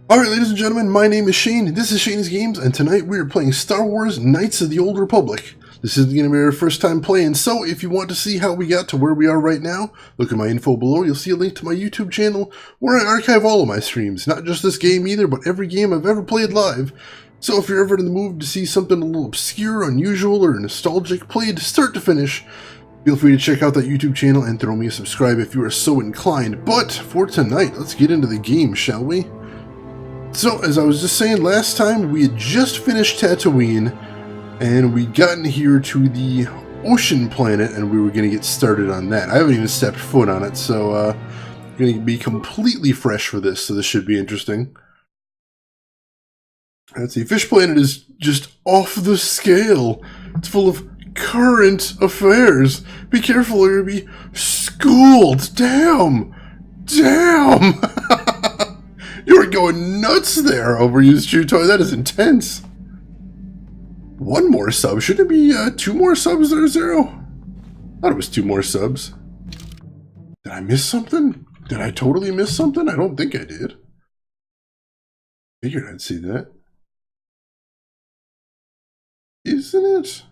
Alright, ladies and gentlemen, my name is Shane, this is Shane's Games, and tonight we are playing Star Wars Knights of the Old Republic. This isn't going to be our first time playing, so if you want to see how we got to where we are right now, look at my info below. You'll see a link to my YouTube channel where I archive all of my streams. Not just this game either, but every game I've ever played live. So if you're ever in the mood to see something a little obscure, unusual, or nostalgic played start to finish, feel free to check out that YouTube channel and throw me a subscribe if you are so inclined. But for tonight, let's get into the game, shall we? So, as I was just saying last time, we had just finished Tatooine, and we'd gotten here to the ocean planet, and we were going to get started on that. I haven't even stepped foot on it, so I'm going to be completely fresh for this, so this should be interesting. Let's see, Fish Planet is just off the scale. It's full of current affairs. Be careful or you'll be schooled. Damn! Damn! You were going nuts there, Overused Chew Toy. That is intense. One more sub. Should it be 2 more subs there, Zero? I thought it was 2 more subs. Did I miss something? Did I totally miss something? I don't think I did. Figured I'd see that. Isn't it?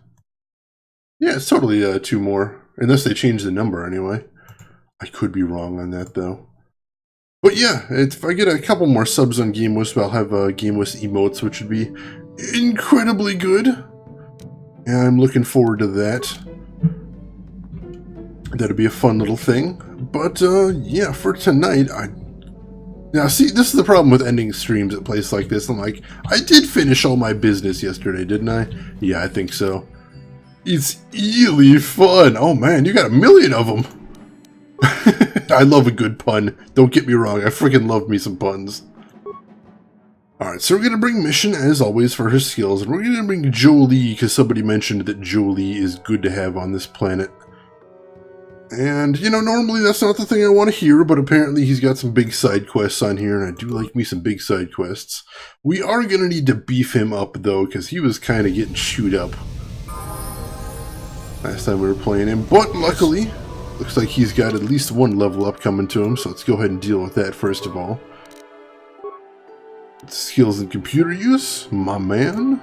Yeah, it's totally 2 more. Unless they change the number anyway. I could be wrong on that, though. But yeah, if I get a couple more subs on Game Wisp, I'll have Game Wisp emotes, which would be incredibly good. And I'm looking forward to that. That'll be a fun little thing. But yeah, for tonight, now see, this is the problem with ending streams at a place like this. I'm like, I did finish all my business yesterday, didn't I? Yeah, I think so. It's really fun. Oh man, you got 1 million of them. I love a good pun. Don't get me wrong, I freaking love me some puns. Alright, so we're going to bring Mission, as always, for her skills. And we're going to bring Jolie, because somebody mentioned that Jolie is good to have on this planet. And, you know, normally that's not the thing I want to hear, but apparently he's got some big side quests on here, and I do like me some big side quests. We are going to need to beef him up, though, because he was kind of getting chewed up last time we were playing him. But, luckily, looks like he's got at least 1 level up coming to him, so let's go ahead and deal with that first of all. Skills and computer use, my man.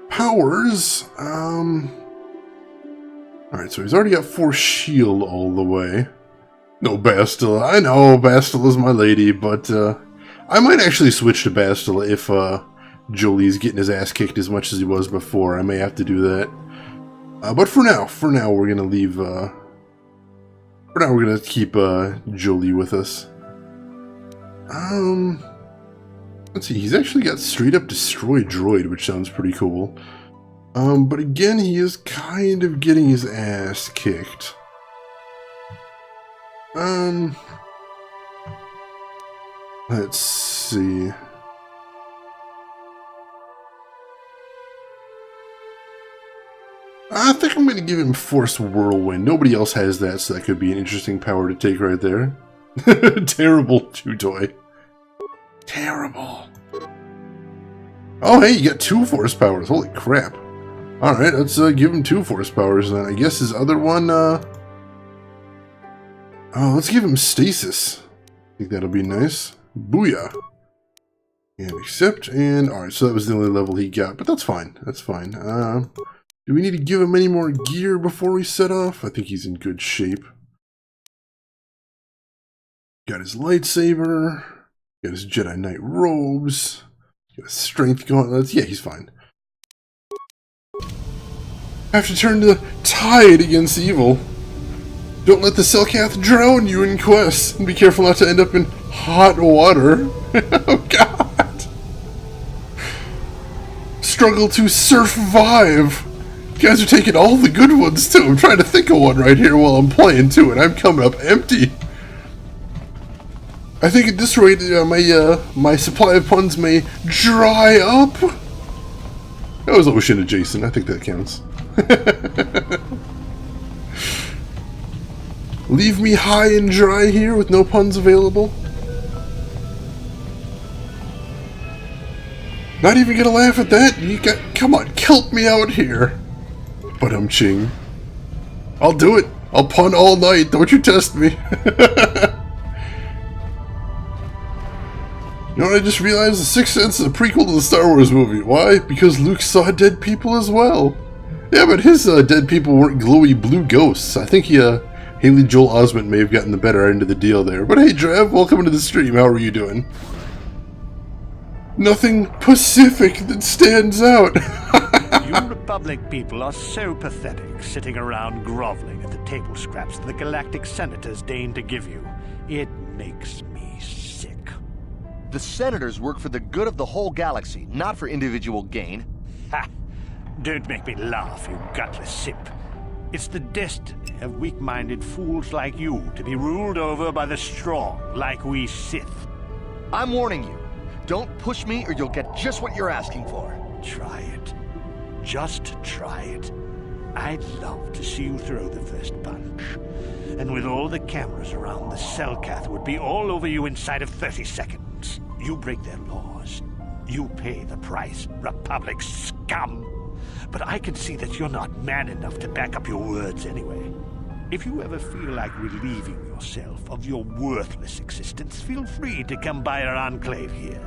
Powers, alright, so he's already got 4 shield all the way. No Bastila. I know, Bastila's my lady, but I might actually switch to Bastila if Jolie's getting his ass kicked as much as he was before. I may have to do that. But for now we're gonna leave, for now we're gonna keep Jolie with us. Let's see, he's actually got straight up Destroy Droid, which sounds pretty cool. But again, he is kind of getting his ass kicked. Let's see. I think I'm going to give him Force Whirlwind. Nobody else has that, so that could be an interesting power to take right there. Terrible Chew Toy. Terrible. Oh, hey, you got 2 Force Powers. Holy crap. Alright, let's give him 2 Force Powers then. I guess his other one, oh, let's give him Stasis. I think that'll be nice. Booyah. And accept, and alright, so that was the only level he got, but that's fine. That's fine. Do we need to give him any more gear before we set off? I think he's in good shape. Got his lightsaber. Got his Jedi Knight robes. Got his strength gauntlets. Yeah, he's fine. Have to turn the tide against evil. Don't let the Selkath drown you in quests. And be careful not to end up in hot water. Oh, God. Struggle to survive. You guys are taking all the good ones, too. I'm trying to think of one right here while I'm playing, too, and I'm coming up empty. I think at this rate, my supply of puns may dry up. That was ocean adjacent. I think that counts. Leave me high and dry here with no puns available. Not even gonna laugh at that. Come on, kelp me out here. But I'm ching. I'll do it. I'll pun all night. Don't you test me. You know what I just realized? The Sixth Sense is a prequel to the Star Wars movie. Why? Because Luke saw dead people as well. Yeah, but his dead people weren't glowy blue ghosts. I think Haley Joel Osment may have gotten the better end of the deal there. But hey, Drav, welcome to the stream. How are you doing? Nothing Pacific that stands out. You Republic people are so pathetic, sitting around groveling at the table scraps that the galactic senators deign to give you. It makes me sick. The senators work for the good of the whole galaxy, not for individual gain. Ha! Don't make me laugh, you gutless simp. It's the destiny of weak-minded fools like you to be ruled over by the strong, like we Sith. I'm warning you. Don't push me or you'll get just what you're asking for. Try it. Just try it. I'd love to see you throw the first punch. And with all the cameras around, the Selkath would be all over you inside of 30 seconds. You break their laws. You pay the price, Republic scum. But I can see that you're not man enough to back up your words anyway. If you ever feel like relieving yourself of your worthless existence, feel free to come by our enclave here.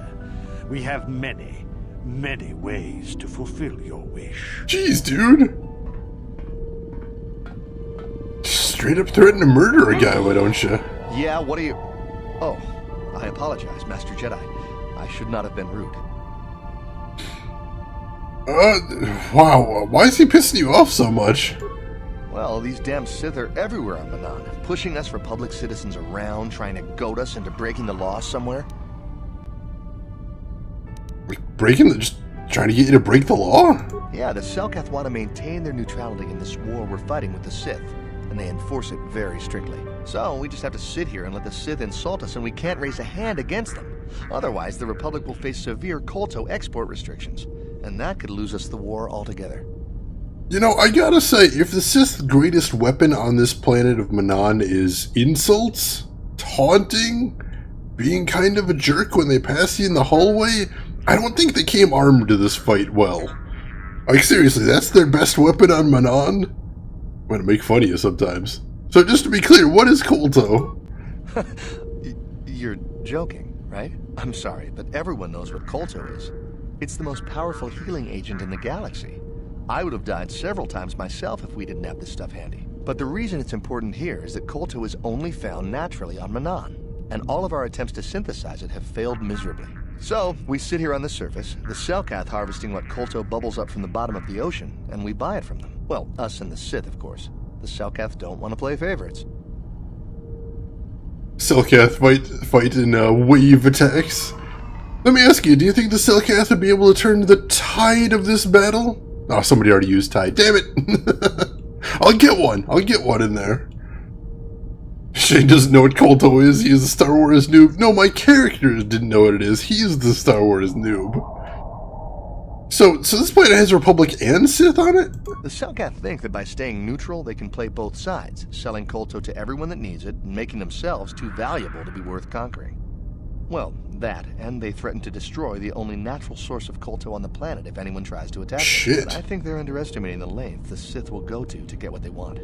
We have many, many ways to fulfill your wish. Jeez, dude. Straight up threaten to murder a guy, why don't you? Yeah, what are you... Oh, I apologize, Master Jedi. I should not have been rude. Wow, why is he pissing you off so much? Well, these damn Sith are everywhere on Manaan, pushing us Republic citizens around, trying to goad us into breaking the law somewhere. Just trying to get you to break the law? Yeah, the Selkath want to maintain their neutrality in this war we're fighting with the Sith, and they enforce it very strictly. So we just have to sit here and let the Sith insult us, and we can't raise a hand against them. Otherwise, the Republic will face severe KOTOR export restrictions, and that could lose us the war altogether. You know, I gotta say, if the Sith's greatest weapon on this planet of Manaan is insults, taunting, being kind of a jerk when they pass you in the hallway, I don't think they came armed to this fight well. Like, seriously, that's their best weapon on Manaan? I'm gonna make fun of you sometimes. So just to be clear, what is KOTOR? You're joking, right? I'm sorry, but everyone knows what KOTOR is. It's the most powerful healing agent in the galaxy. I would have died several times myself if we didn't have this stuff handy. But the reason it's important here is that KOTOR is only found naturally on Manaan, and all of our attempts to synthesize it have failed miserably. So, we sit here on the surface, the Selkath harvesting what KOTOR bubbles up from the bottom of the ocean, and we buy it from them. Well, us and the Sith, of course. The Selkath don't want to play favorites. Selkath fight in wave attacks. Let me ask you, do you think the Selkath would be able to turn the tide of this battle? Oh, somebody already used tide. Damn it! I'll get one in there. Shane doesn't know what KOTOR is. He is a Star Wars noob. No, my characters didn't know what it is. He's the Star Wars noob. So this planet has Republic and Sith on it? The Selkath think that by staying neutral, they can play both sides, selling KOTOR to everyone that needs it, and making themselves too valuable to be worth conquering. Well, that, and they threaten to destroy the only natural source of KOTOR on the planet if anyone tries to attack it. But I think they're underestimating the length the Sith will go to get what they want.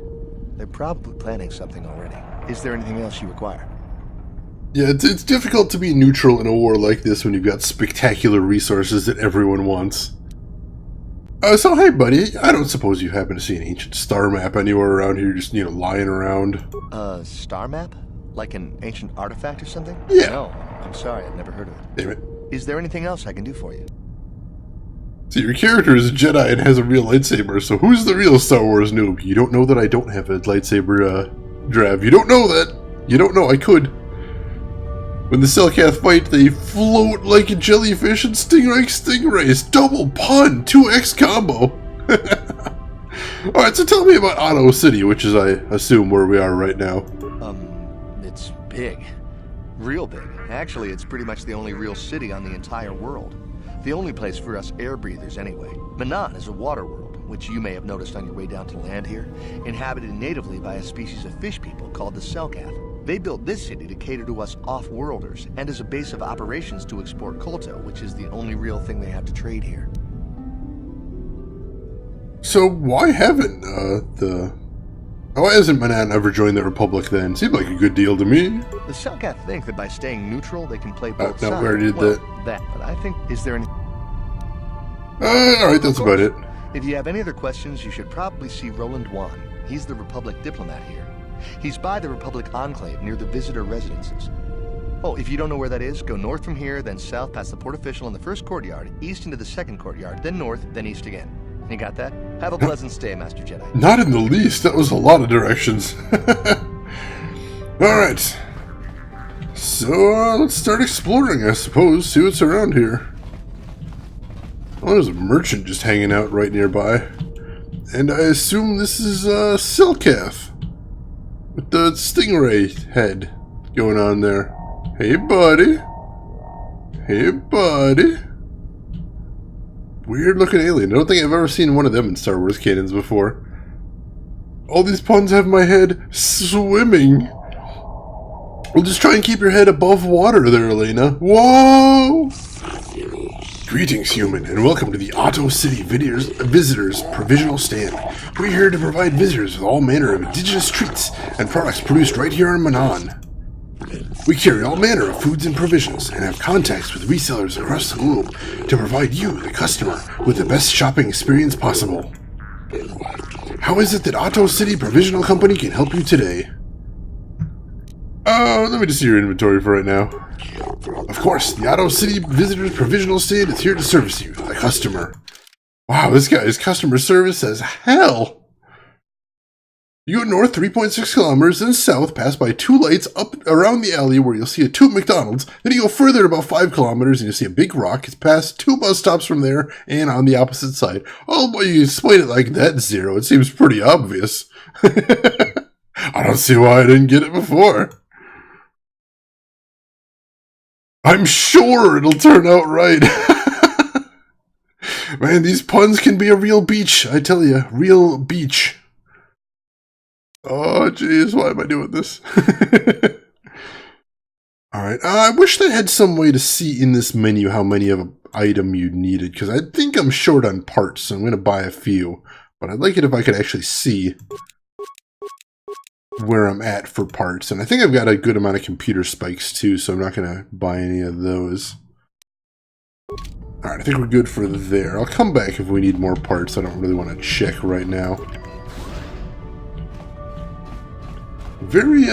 They're probably planning something already. Is there anything else you require? Yeah, it's difficult to be neutral in a war like this when you've got spectacular resources that everyone wants. So hey buddy, I don't suppose you happen to see an ancient star map anywhere around here just, lying around? Star map? Like an ancient artifact or something? Yeah. No, I'm sorry, I've never heard of it. Damn it. Is there anything else I can do for you? See, your character is a Jedi and has a real lightsaber, so who's the real Star Wars noob? You don't know that I don't have a lightsaber, Drav. You don't know that. You don't know I could. When the Selkath fight, they float like a jellyfish and sting like stingrays. Double pun! 2x combo! Alright, so tell me about Otto City, which is, I assume, where we are right now. It's big. Real big. Actually, it's pretty much the only real city on the entire world. The only place for us air breathers, anyway. Manaan is a water world, which you may have noticed on your way down to land here, inhabited natively by a species of fish people called the Selkath. They built this city to cater to us off-worlders, and as a base of operations to export KOTOR, which is the only real thing they have to trade here. So why haven't, Why hasn't Manaan ever joined the Republic then? Seemed like a good deal to me. The Selkath think that by staying neutral, they can play both No, sides. we already did Well, that. But I think, is there any... Alright, that's about it. If you have any other questions, you should probably see Roland Wan. He's the Republic diplomat here. He's by the Republic Enclave near the visitor residences. Oh, if you don't know where that is, go north from here, then south past the port official in the first courtyard, east into the second courtyard, then north, then east again. You got that? Have a pleasant stay, Master Jedi. Not in the least. That was a lot of directions. Alright. So, let's start exploring, I suppose. See what's around here. Oh, there's a merchant just hanging out right nearby. And I assume this is, Selkath. With the stingray head going on there. Hey, buddy. Hey, buddy. Weird looking alien. I don't think I've ever seen one of them in Star Wars canons before. All these puns have my head swimming. Well, just try and keep your head above water there, Elena. Whoa! Greetings, human, and welcome to the Otto City Visitors Provisional Stand. We're here to provide visitors with all manner of indigenous treats and products produced right here in Manaan. We carry all manner of foods and provisions and have contacts with resellers across the globe to provide you, the customer, with the best shopping experience possible. How is it that Otto City Provisional Company can help you today? Let me just see your inventory for right now. Of course, the Otto City Visitors Provisional Stand is here to service you, the customer. Wow, this guy is customer service as hell. You go north 3.6 kilometers, then south, pass by 2 lights up around the alley where you'll see a 2 McDonald's. Then you go further about 5 kilometers and you'll see a big rock. It's past 2 bus stops from there and on the opposite side. Oh, boy, you explain it like that, Zero. It seems pretty obvious. I don't see why I didn't get it before. I'm sure it'll turn out right. Man, these puns can be a real beach, I tell you. Real beach. Oh, jeez, why am I doing this? Alright, I wish they had some way to see in this menu how many of an item you needed, because I think I'm short on parts, so I'm going to buy a few. But I'd like it if I could actually see where I'm at for parts. And I think I've got a good amount of computer spikes too, so I'm not going to buy any of those. Alright, I think we're good for there. I'll come back if we need more parts. I don't really want to check right now. Very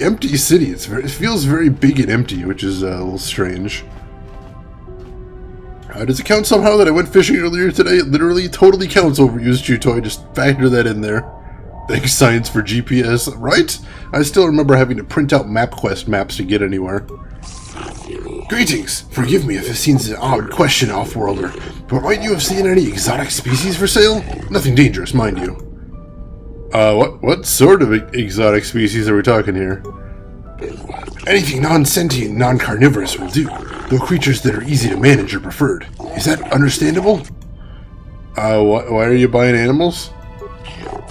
empty city. It feels very big and empty, which is a little strange. Does it count somehow that I went fishing earlier today? It literally totally counts overused Chew-Toy. Just factor that in there. Thanks, science, for GPS, right? I still remember having to print out MapQuest maps to get anywhere. Greetings! Forgive me if this seems an odd question, Off-Worlder, but might you have seen any exotic species for sale? Nothing dangerous, mind you. What sort of exotic species are we talking here? Anything non-sentient, non-carnivorous will do, though creatures that are easy to manage are preferred. Is that understandable? Why are you buying animals?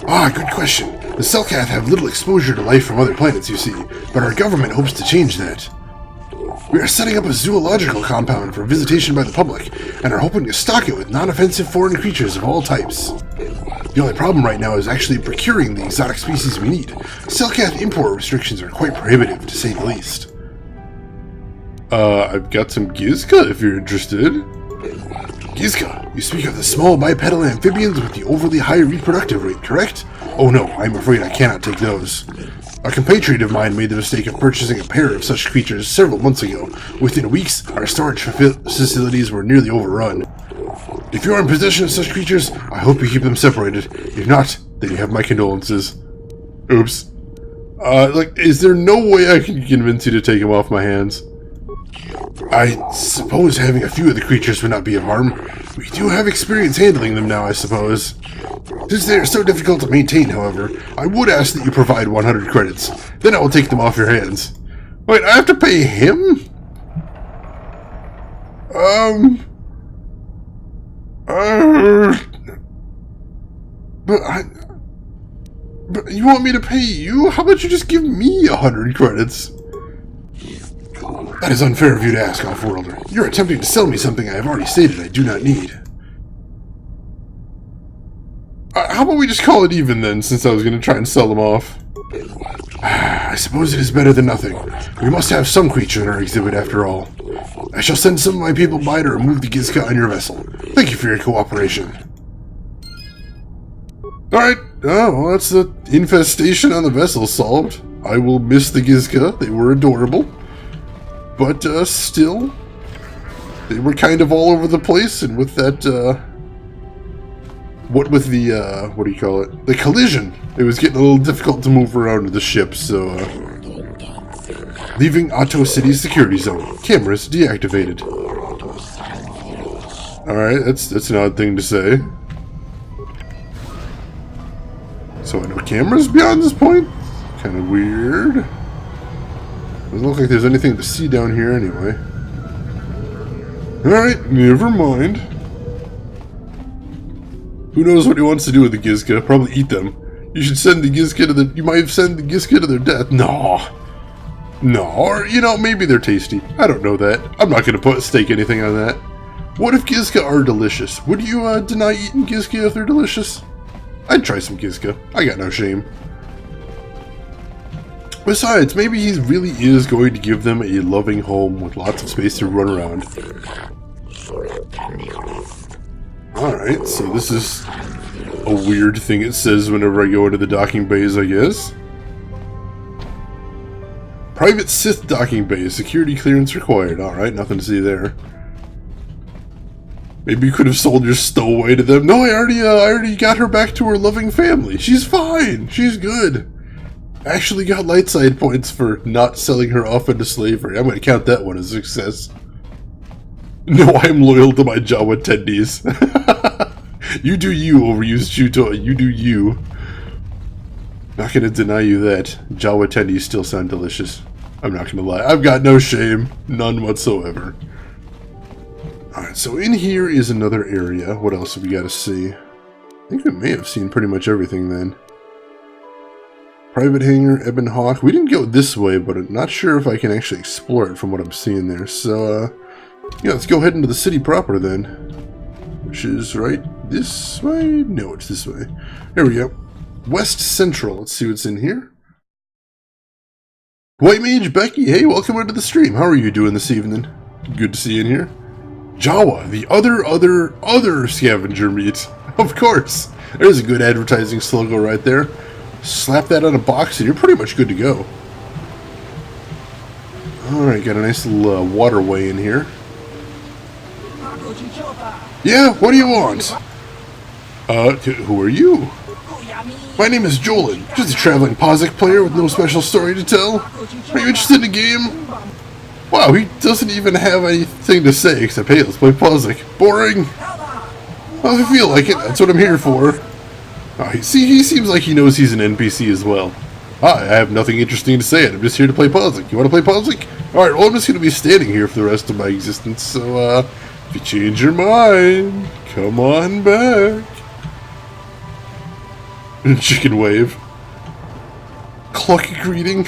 Ah, good question. The Selkath have little exposure to life from other planets, you see, but our government hopes to change that. We are setting up a zoological compound for visitation by the public, and are hoping to stock it with non-offensive foreign creatures of all types. The only problem right now is actually procuring the exotic species we need. Selkath import restrictions are quite prohibitive, to say the least. I've got some Gizka if you're interested. Gizka, you speak of the small bipedal amphibians with the overly high reproductive rate, correct? Oh no, I'm afraid I cannot take those. A compatriot of mine made the mistake of purchasing a pair of such creatures several months ago. Within weeks, our storage facilities were nearly overrun. If you are in possession of such creatures, I hope you keep them separated. If not, then you have my condolences. Oops. Is there no way I can convince you to take them off my hands? I suppose having a few of the creatures would not be of harm. We do have experience handling them now, I suppose. Since they are so difficult to maintain, however, I would ask that you provide 100 credits. Then I will take them off your hands. Wait, I have to pay him? But you want me to pay you? How about you just give me 100 credits? That is unfair of you to ask, Off-Worlder. You're attempting to sell me something I have already stated I do not need. How about we just call it even then, since I was going to try and sell them off? I suppose it is better than nothing. We must have some creature in our exhibit after all. I shall send some of my people by to remove the Gizka on your vessel. Thank you for your cooperation. Alright, well, that's the infestation on the vessel solved. I will miss the Gizka. They were adorable. But, still, they were kind of all over the place, and with that, what with the, what do you call it? The collision, it was getting a little difficult to move around the ship, so, leaving Otto City's security zone. Cameras deactivated. Alright, that's an odd thing to say. So, no cameras beyond this point? Kind of weird. Doesn't look like there's anything to see down here anyway. Alright, never mind. Who knows what he wants to do with the Gizka? Probably eat them. You should send the Gizka to the... You might send the Gizka to their death. No. No, or, you know, maybe they're tasty. I don't know that. I'm not going to stake anything on that. What if Gizka are delicious? Would you deny eating Gizka if they're delicious? I'd try some Gizka. I got no shame. Besides, maybe he really is going to give them a loving home with lots of space to run around. Alright, so this is a weird thing it says whenever I go into the docking bays, I guess. Private Sith docking bays, security clearance required. Alright, nothing to see there. Maybe you could have sold your stowaway to them. No, I already got her back to her loving family. She's fine. She's good. I actually got light side points for not selling her off into slavery. I'm going to count that one as a success. No, I'm loyal to my Jawa attendees. You do you, overused Shuto. You do you. Not going to deny you that. Jawa attendees still sound delicious. I'm not going to lie. I've got no shame. None whatsoever. Alright, so in here is another area. What else have we got to see? I think we may have seen pretty much everything then. Private hangar, Ebon Hawk. We didn't go this way, but I'm not sure if I can actually explore it from what I'm seeing there. So, yeah, let's go ahead into the city proper then. Which is right this way? No, it's this way. There we go. West Central. Let's see what's in here. White Mage Becky, hey, welcome into the stream. How are you doing this evening? Good to see you in here. Jawa, the other scavenger meat. Of course. There's a good advertising slogan right there. Slap that on a box and you're pretty much good to go. Alright, got a nice little waterway in here. Yeah, what do you want? Who are you? My name is Jolin, just a traveling POSIC player with no special story to tell. Are you interested in a game? Wow, he doesn't even have anything to say except, hey, let's play POSIC. Boring. Well, if I feel like it, that's what I'm here for. Oh, see, he seems like he knows he's an NPC as well. Hi, I have nothing interesting to say, and I'm just here to play POSIC. You want to play POSIC? Alright, well, I'm just going to be standing here for the rest of my existence, so, if you change your mind, come on back. Chicken wave. Cluck greeting.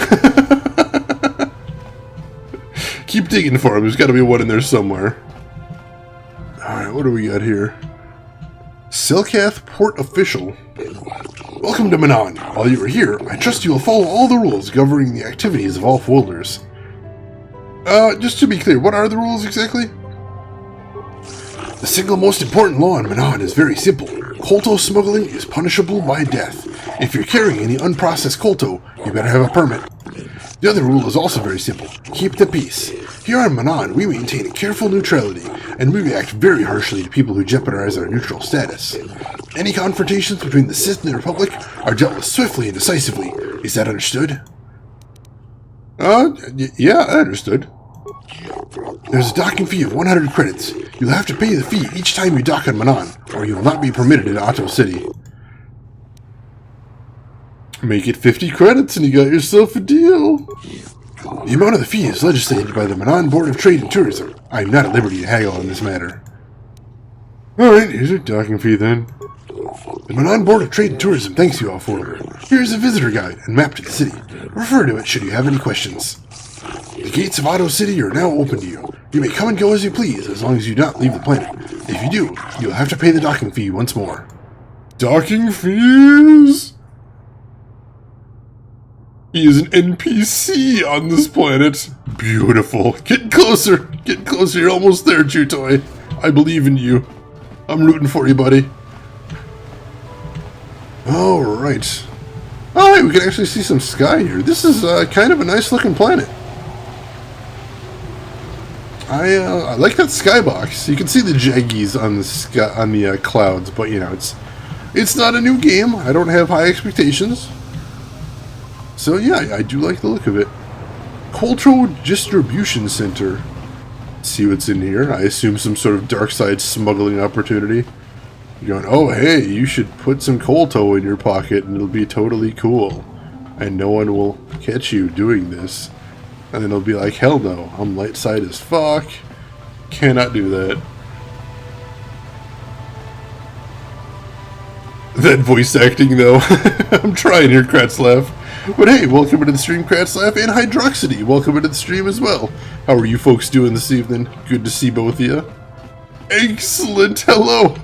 Keep digging for him. There's got to be one in there somewhere. Alright, what do we got here? Selkath Port Official. Welcome to Manaan. While you are here, I trust you will follow all the rules governing the activities of all folders. Just to be clear, what are the rules exactly? The single most important law in Manaan is very simple. Kolto smuggling is punishable by death. If you're carrying any unprocessed Kolto, you better have a permit. The other rule is also very simple. Keep the peace. Here on Manaan, we maintain a careful neutrality, and we react very harshly to people who jeopardize our neutral status. Any confrontations between the Sith and the Republic are dealt with swiftly and decisively. Is that understood? Yeah, I understood. There's a docking fee of 100 credits. You'll have to pay the fee each time you dock on Manaan, or you will not be permitted in Otto City. Make it 50 credits and you got yourself a deal. The amount of the fee is legislated by the Manaan Board of Trade and Tourism. I am not at liberty to haggle on this matter. Alright, here's your docking fee then. The Manaan Board of Trade and Tourism thanks you all for it. Here's a visitor guide and map to the city. Refer to it should you have any questions. The gates of Otto City are now open to you. You may come and go as you please, as long as you do not leave the planet. If you do, you'll have to pay the docking fee once more. Docking fees! He is an NPC on this planet. Beautiful. Get closer. Get closer. You're almost there, Chutoy. I believe in you. I'm rooting for you, buddy. Alright. Alright, we can actually see some sky here. This is kind of a nice looking planet. I like that skybox. You can see the jaggies on the sky, on the clouds, but you know, it's not a new game. I don't have high expectations. So yeah, I do like the look of it. KOTOR Distribution Center. Let's see what's in here. I assume some sort of dark side smuggling opportunity. You're going, oh hey, you should put some KOTOR in your pocket and it'll be totally cool. And no one will catch you doing this. And then it'll be like, hell no, I'm light side as fuck. Cannot do that. That voice acting though. I'm trying here, Kratzlaff. But hey, welcome into the stream, Kratzlaff, and Hydroxity. Welcome into the stream as well. How are you folks doing this evening? Good to see both of you. Excellent, hello.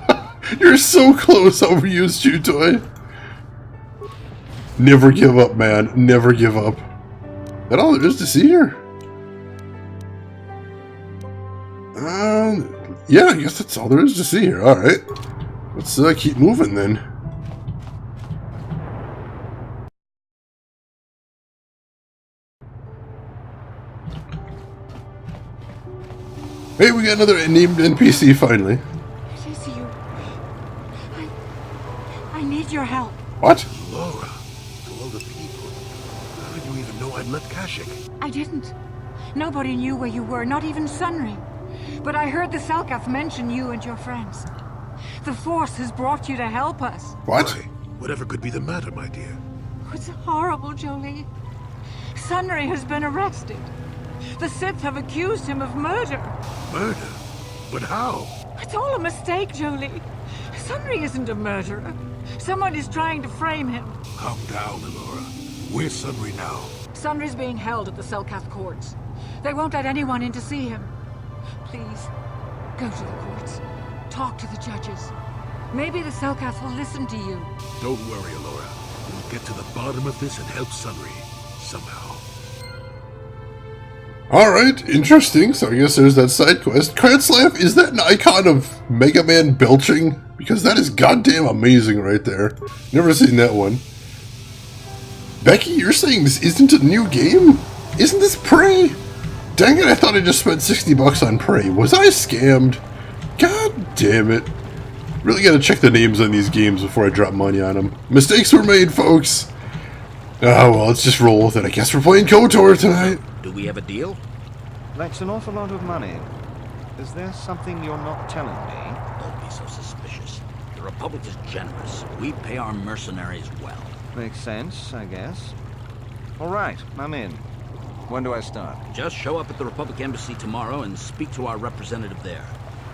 You're so close, overused Chutoy. Never give up, man. Never give up. Is that all there is to see here? Yeah, I guess that's all there is to see here. Alright. Let's keep moving then. Hey, we got another named NPC finally. It is you. I need your help. What? Laura, to all the people. How did you even know I'd left Kashyyyk? I didn't. Nobody knew where you were, not even Sunry. But I heard the Selkath mention you and your friends. The Force has brought you to help us. What? Why? Whatever could be the matter, my dear? It's horrible, Jolie. Sunry has been arrested. The Sith have accused him of murder. Murder? But how? It's all a mistake, Jolie. Sunry isn't a murderer. Someone is trying to frame him. Calm down, Laura. Where's Sunry now? Sunry's being held at the Selkath courts. They won't let anyone in to see him. Please, go to the courts. Talk to the judges. Maybe the Selkath will listen to you. Don't worry, Laura. We'll get to the bottom of this and help Sunry. Somehow. Alright, interesting. So I guess there's that side quest. Kratzlaff, is that an icon of Mega Man belching? Because that is goddamn amazing right there. Never seen that one. Becky, you're saying this isn't a new game? Isn't this Prey? Dang it, I thought I just spent $60 on Prey. Was I scammed? God damn it. Really gotta check the names on these games before I drop money on them. Mistakes were made, folks. Oh, well, let's just roll with it. I guess we're playing KOTOR tonight. Do we have a deal? That's an awful lot of money. Is there something you're not telling me? Don't be so suspicious. The Republic is generous. We pay our mercenaries well. Makes sense, I guess. All right, I'm in. When do I start? Just show up at the Republic Embassy tomorrow and speak to our representative there.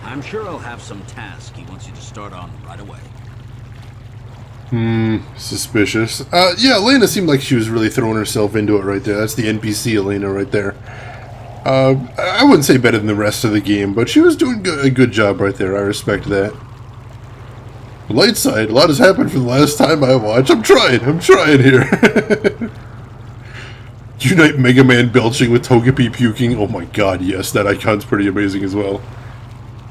I'm sure he'll have some task he wants you to start on right away. Suspicious. Yeah, Elena seemed like she was really throwing herself into it right there. That's the NPC Elena right there. I wouldn't say better than the rest of the game, but she was doing a good job right there. I respect that. Light side, a lot has happened from the last time I watched. I'm trying here. Unite Mega Man belching with Togepi puking. Oh my god, yes, that icon's pretty amazing as well.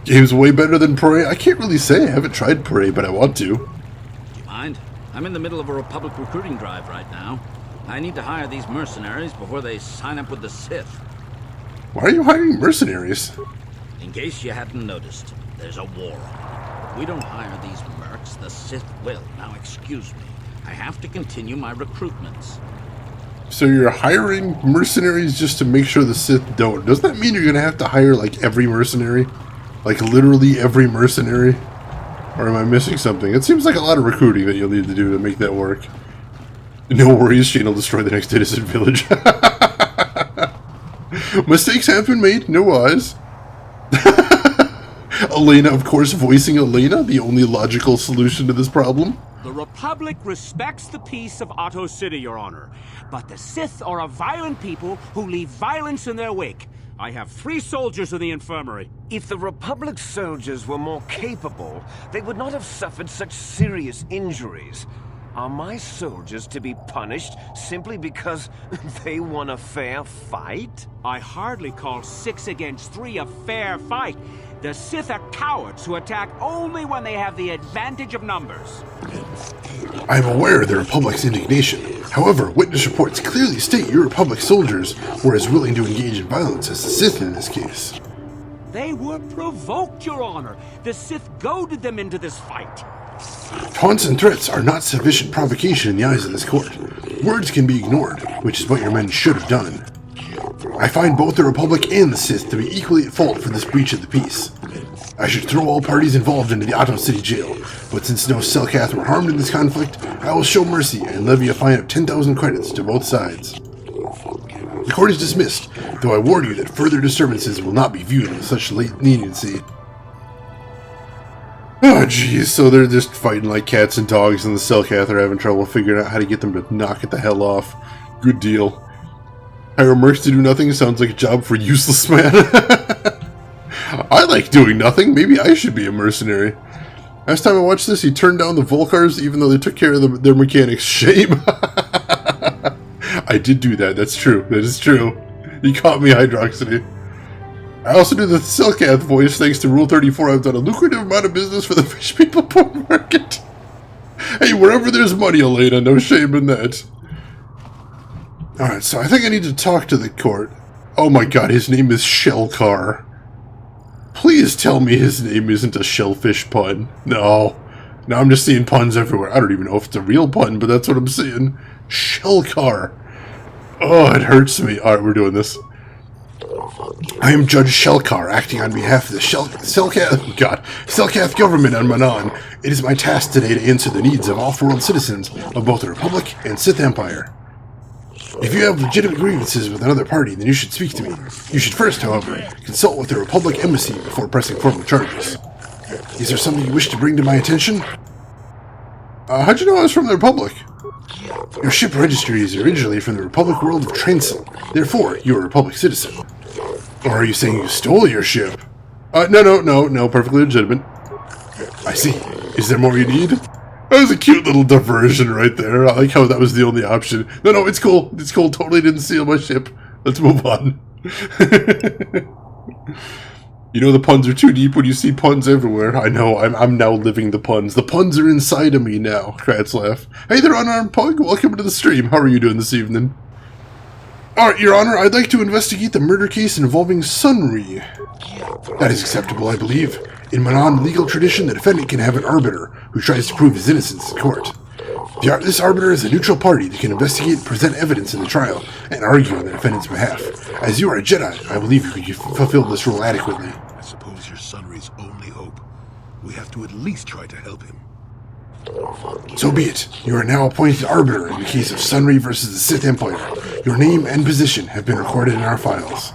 Game's way better than Prey. I can't really say. I haven't tried Prey, but I want to. Do you mind? I'm in the middle of a Republic recruiting drive right now. I need to hire these mercenaries before they sign up with the Sith. Why are you hiring mercenaries? In case you hadn't noticed, there's a war on. If we don't hire these mercs, the Sith will. Now excuse me. I have to continue my recruitments. So you're hiring mercenaries just to make sure the Sith don't. Does that mean you're going to have to hire, like, every mercenary? Like, literally every mercenary? Or am I missing something? It seems like a lot of recruiting that you'll need to do to make that work. No worries, Shane will destroy the next innocent village. Mistakes have been made, no lies. Elena, of course, voicing Elena, the only logical solution to this problem. The Republic respects the peace of Otto City, Your Honor. But the Sith are a violent people who leave violence in their wake. I have 3 soldiers in the infirmary. If the Republic soldiers were more capable, they would not have suffered such serious injuries. Are my soldiers to be punished simply because they won a fair fight? I hardly call 6 against 3 a fair fight. The Sith are cowards who attack only when they have the advantage of numbers. I am aware of the Republic's indignation. However, witness reports clearly state your Republic soldiers were as willing to engage in violence as the Sith in this case. They were provoked, Your Honor. The Sith goaded them into this fight. Taunts and threats are not sufficient provocation in the eyes of this court. Words can be ignored, which is what your men should have done. I find both the Republic and the Sith to be equally at fault for this breach of the peace. I should throw all parties involved into the Otto City jail, but since no Selkath were harmed in this conflict, I will show mercy and levy a fine of 10,000 credits to both sides. The court is dismissed, though I warn you that further disturbances will not be viewed with such leniency. Oh jeez, so they're just fighting like cats and dogs, and the Selkath are having trouble figuring out how to get them to knock it the hell off. Good deal. Hire mercs to do nothing sounds like a job for a useless man. I like doing nothing. Maybe I should be a mercenary. Last time I watched this, he turned down the Volkars even though they took care of their mechanics. Shame. I did do that. That's true. That is true. He caught me, Hydroxity. I also do the Selkath voice. Thanks to Rule 34, I've done a lucrative amount of business for the Fish People Porn Market. Hey, wherever there's money, Elena, no shame in that. Alright, so I think I need to talk to the court. Oh my god, his name is Shellcar. Please tell me his name isn't a shellfish pun. No. Now I'm just seeing puns everywhere. I don't even know if it's a real pun, but that's what I'm seeing. Shellcar. Oh, it hurts me. Alright, we're doing this. I am Judge Shellcar, acting on behalf of the Selkath government on Manaan. It is my task today to answer the needs of off-world citizens of both the Republic and Sith Empire. If you have legitimate grievances with another party, then you should speak to me. You should first, however, consult with the Republic Embassy before pressing formal charges. Is there something you wish to bring to my attention? How'd you know I was from the Republic? Your ship registry is originally from the Republic world of Transil. Therefore, you are a Republic citizen. Or are you saying you stole your ship? No, perfectly legitimate. I see. Is there more you need? That was a cute little diversion right there. I like how that was the only option. No, it's cool. It's cool. Totally didn't steal my ship. Let's move on. You know the puns are too deep when you see puns everywhere. I know. I'm now living the puns. The puns are inside of me now. Kratz laugh. Hey there, unarmed pug. Welcome to the stream. How are you doing this evening? Alright, Your Honor. I'd like to investigate the murder case involving Sunri. That is acceptable, I believe. In Manaan legal tradition, the defendant can have an arbiter who tries to prove his innocence in court. This arbiter is a neutral party that can investigate and present evidence in the trial and argue on the defendant's behalf. As you are a Jedi, I believe you could fulfill this role adequately. I suppose you're Sunri's only hope. We have to at least try to help him. So be it. You are now appointed arbiter in the case of Sunri versus the Sith Empire. Your name and position have been recorded in our files.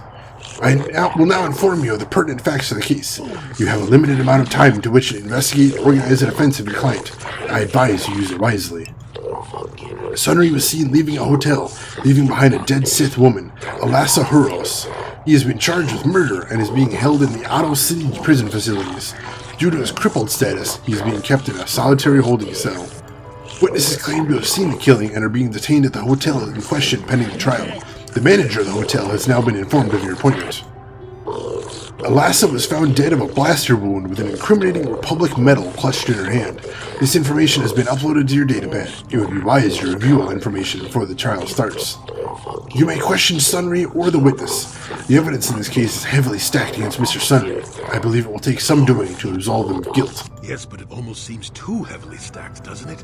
I will now inform you of the pertinent facts of the case. You have a limited amount of time to which to investigate and organize a defense of your client. I advise you use it wisely. Sunri was seen leaving a hotel, leaving behind a dead Sith woman, Alassa Huros. He has been charged with murder and is being held in the Otto City prison facilities. Due to his crippled status, he is being kept in a solitary holding cell. Witnesses claim to have seen the killing and are being detained at the hotel in question pending the trial. The manager of the hotel has now been informed of your appointment. Alassa was found dead of a blaster wound with an incriminating Republic medal clutched in her hand. This information has been uploaded to your database. It would be wise to review all information before the trial starts. You may question Sunri or the witness. The evidence in this case is heavily stacked against Mr. Sunri. I believe it will take some doing to absolve him of guilt. Yes, but it almost seems too heavily stacked, doesn't it?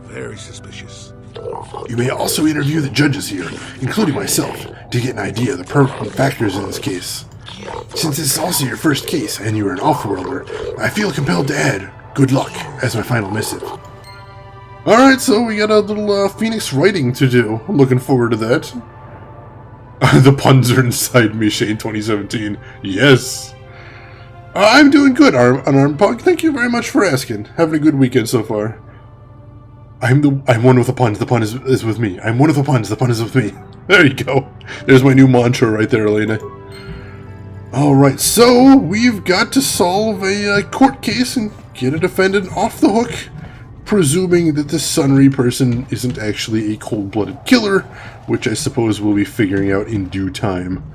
Very suspicious. You may also interview the judges here, including myself, to get an idea of the pertinent factors in this case. Since this is also your first case, and you are an off-worlder, I feel compelled to add, good luck, as my final missive. Alright, so we got a little Phoenix writing to do. I'm looking forward to that. The puns are inside me, Shane 2017. Yes. I'm doing good, Unarmed Pug. Thank you very much for asking. Having a good weekend so far. I'm one with the puns. The pun is with me. I'm one of the puns. The pun is with me. There you go. There's my new mantra right there, Elena. Alright, so we've got to solve a court case and get a defendant off the hook, presuming that this Sunry person isn't actually a cold-blooded killer, which I suppose we'll be figuring out in due time.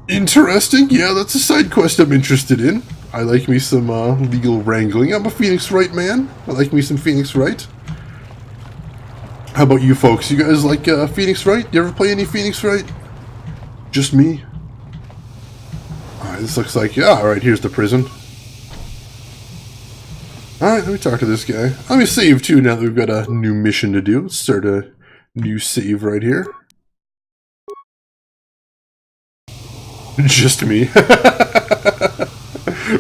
Interesting, yeah, that's a side quest I'm interested in. I like me some legal wrangling. I'm a Phoenix Wright man. I like me some Phoenix Wright. How about you folks? You guys like Phoenix Wright? You ever play any Phoenix Wright? Just me? Alright, this looks like... Yeah, alright, here's the prison. Alright, let me talk to this guy. Let me save too now that we've got a new mission to do. Let's start a new save right here. Just me.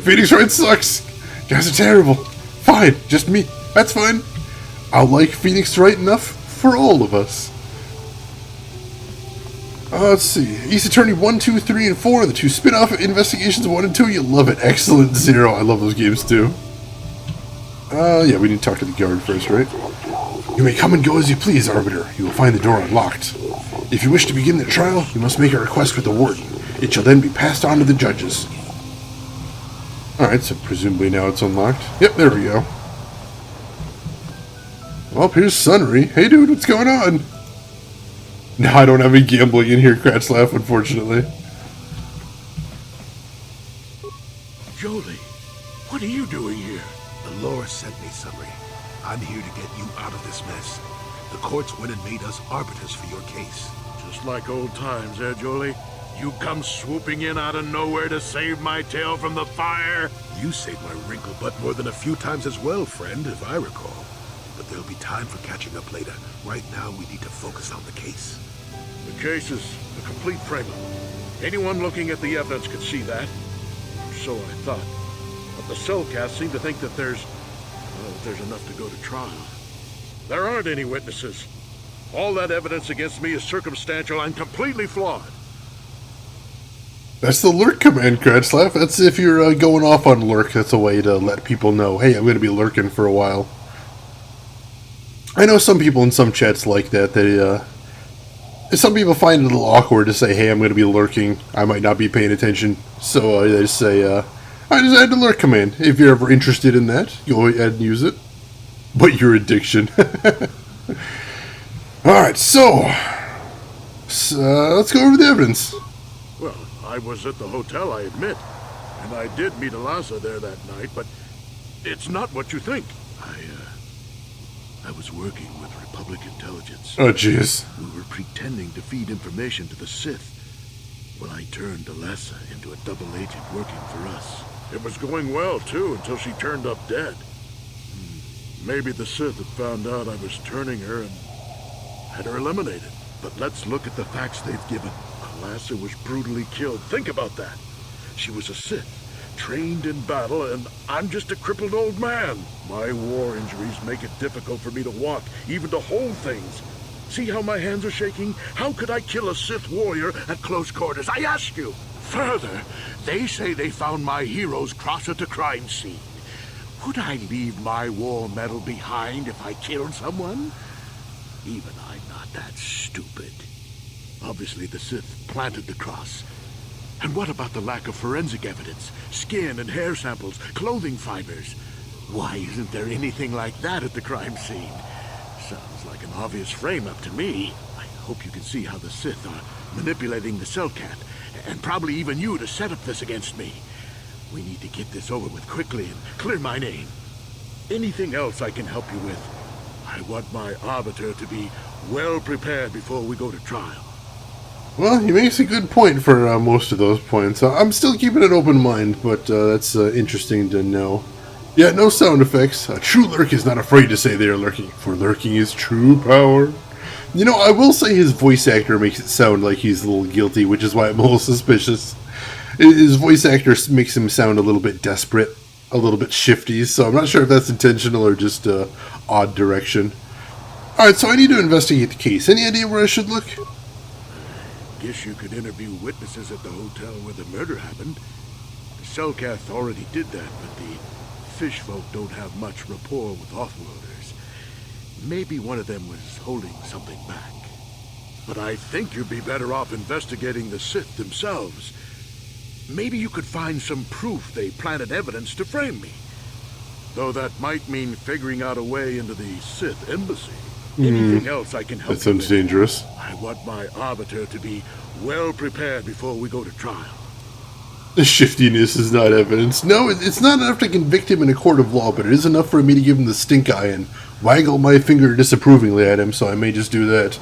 Phoenix Wright sucks. You guys are terrible. Fine, just me. That's fine. I'll like Phoenix Wright enough for all of us. Let's see. East Attorney 1, 2, 3, and 4. The 2 spin-off investigations 1 and 2. You love it. Excellent. 0. I love those games too. Yeah, we need to talk to the guard first, right? You may come and go as you please, Arbiter. You will find the door unlocked. If you wish to begin the trial, you must make a request with the warden. It shall then be passed on to the judges. Alright, so presumably now it's unlocked. Yep, there we go. Well, here's Sunry. Hey dude, what's going on? No, I don't have any gambling in here, Cratslaugh, unfortunately. Jolie, what are you doing here? The Lord sent me, Sunry. I'm here to get you out of this mess. The courts went and made us arbiters for your case. Just like old times, eh, Jolie? You come swooping in out of nowhere to save my tail from the fire? You saved my wrinkle butt more than a few times as well, friend, if I recall. But there'll be time for catching up later. Right now, we need to focus on the case. The case is a complete frame-up. Anyone looking at the evidence could see that. So I thought. But the Cellcast seem to think that there's enough to go to trial. There aren't any witnesses. All that evidence against me is circumstantial and completely flawed. That's the lurk command, Cratslaugh. That's if you're going off on lurk. That's a way to let people know, hey, I'm going to be lurking for a while. I know some people in some chats like that. Some people find it a little awkward to say, hey, I'm going to be lurking. I might not be paying attention. So they just say, I just add the lurk command. If you're ever interested in that, go ahead and use it. But your addiction. Alright, so let's go over the evidence. Well, I was at the hotel, I admit. And I did meet Eliza there that night, but it's not what you think. I was working with Republic Intelligence. Oh, jeez. We were pretending to feed information to the Sith when I turned Eliza into a double agent working for us. It was going well, too, until she turned up dead. Maybe the Sith had found out I was turning her and had her eliminated. But let's look at the facts they've given. Eliza was brutally killed. Think about that. She was a Sith, trained in battle, and I'm just a crippled old man. My war injuries make it difficult for me to walk, even to hold things. See how my hands are shaking? How could I kill a Sith warrior at close quarters? I ask you. Further, they say they found my hero's cross at the crime scene. Would I leave my war medal behind if I killed someone? Even I'm not that stupid. Obviously, the Sith planted the cross. And what about the lack of forensic evidence? Skin and hair samples, clothing fibers. Why isn't there anything like that at the crime scene? Sounds like an obvious frame-up to me. I hope you can see how the Sith are manipulating the Cellcat, and probably even you to set up this against me. We need to get this over with quickly and clear my name. Anything else I can help you with? I want my arbiter to be well prepared before we go to trial. Well, he makes a good point for most of those points. I'm still keeping an open mind, but that's interesting to know. Yeah, no sound effects. A true lurk is not afraid to say they are lurking, for lurking is true power. You know, I will say his voice actor makes it sound like he's a little guilty, which is why I'm a little suspicious. His voice actor makes him sound a little bit desperate, a little bit shifty, so I'm not sure if that's intentional or just odd direction. Alright, so I need to investigate the case. Any idea where I should look? Guess you could interview witnesses at the hotel where the murder happened. The Cellcath already did that, but the fish folk don't have much rapport with offworlders. Maybe one of them was holding something back. But I think you'd be better off investigating the Sith themselves. maybe you could find some proof they planted evidence to frame me. Though that might mean figuring out a way into the Sith Embassy. Anything else I can help That sounds with? dangerous. I want my arbiter to be well prepared before we go to trial. The shiftiness is not evidence. No, it's not enough to convict him in a court of law, but it is enough for me to give him the stink eye and waggle my finger disapprovingly at him, so I may just do that.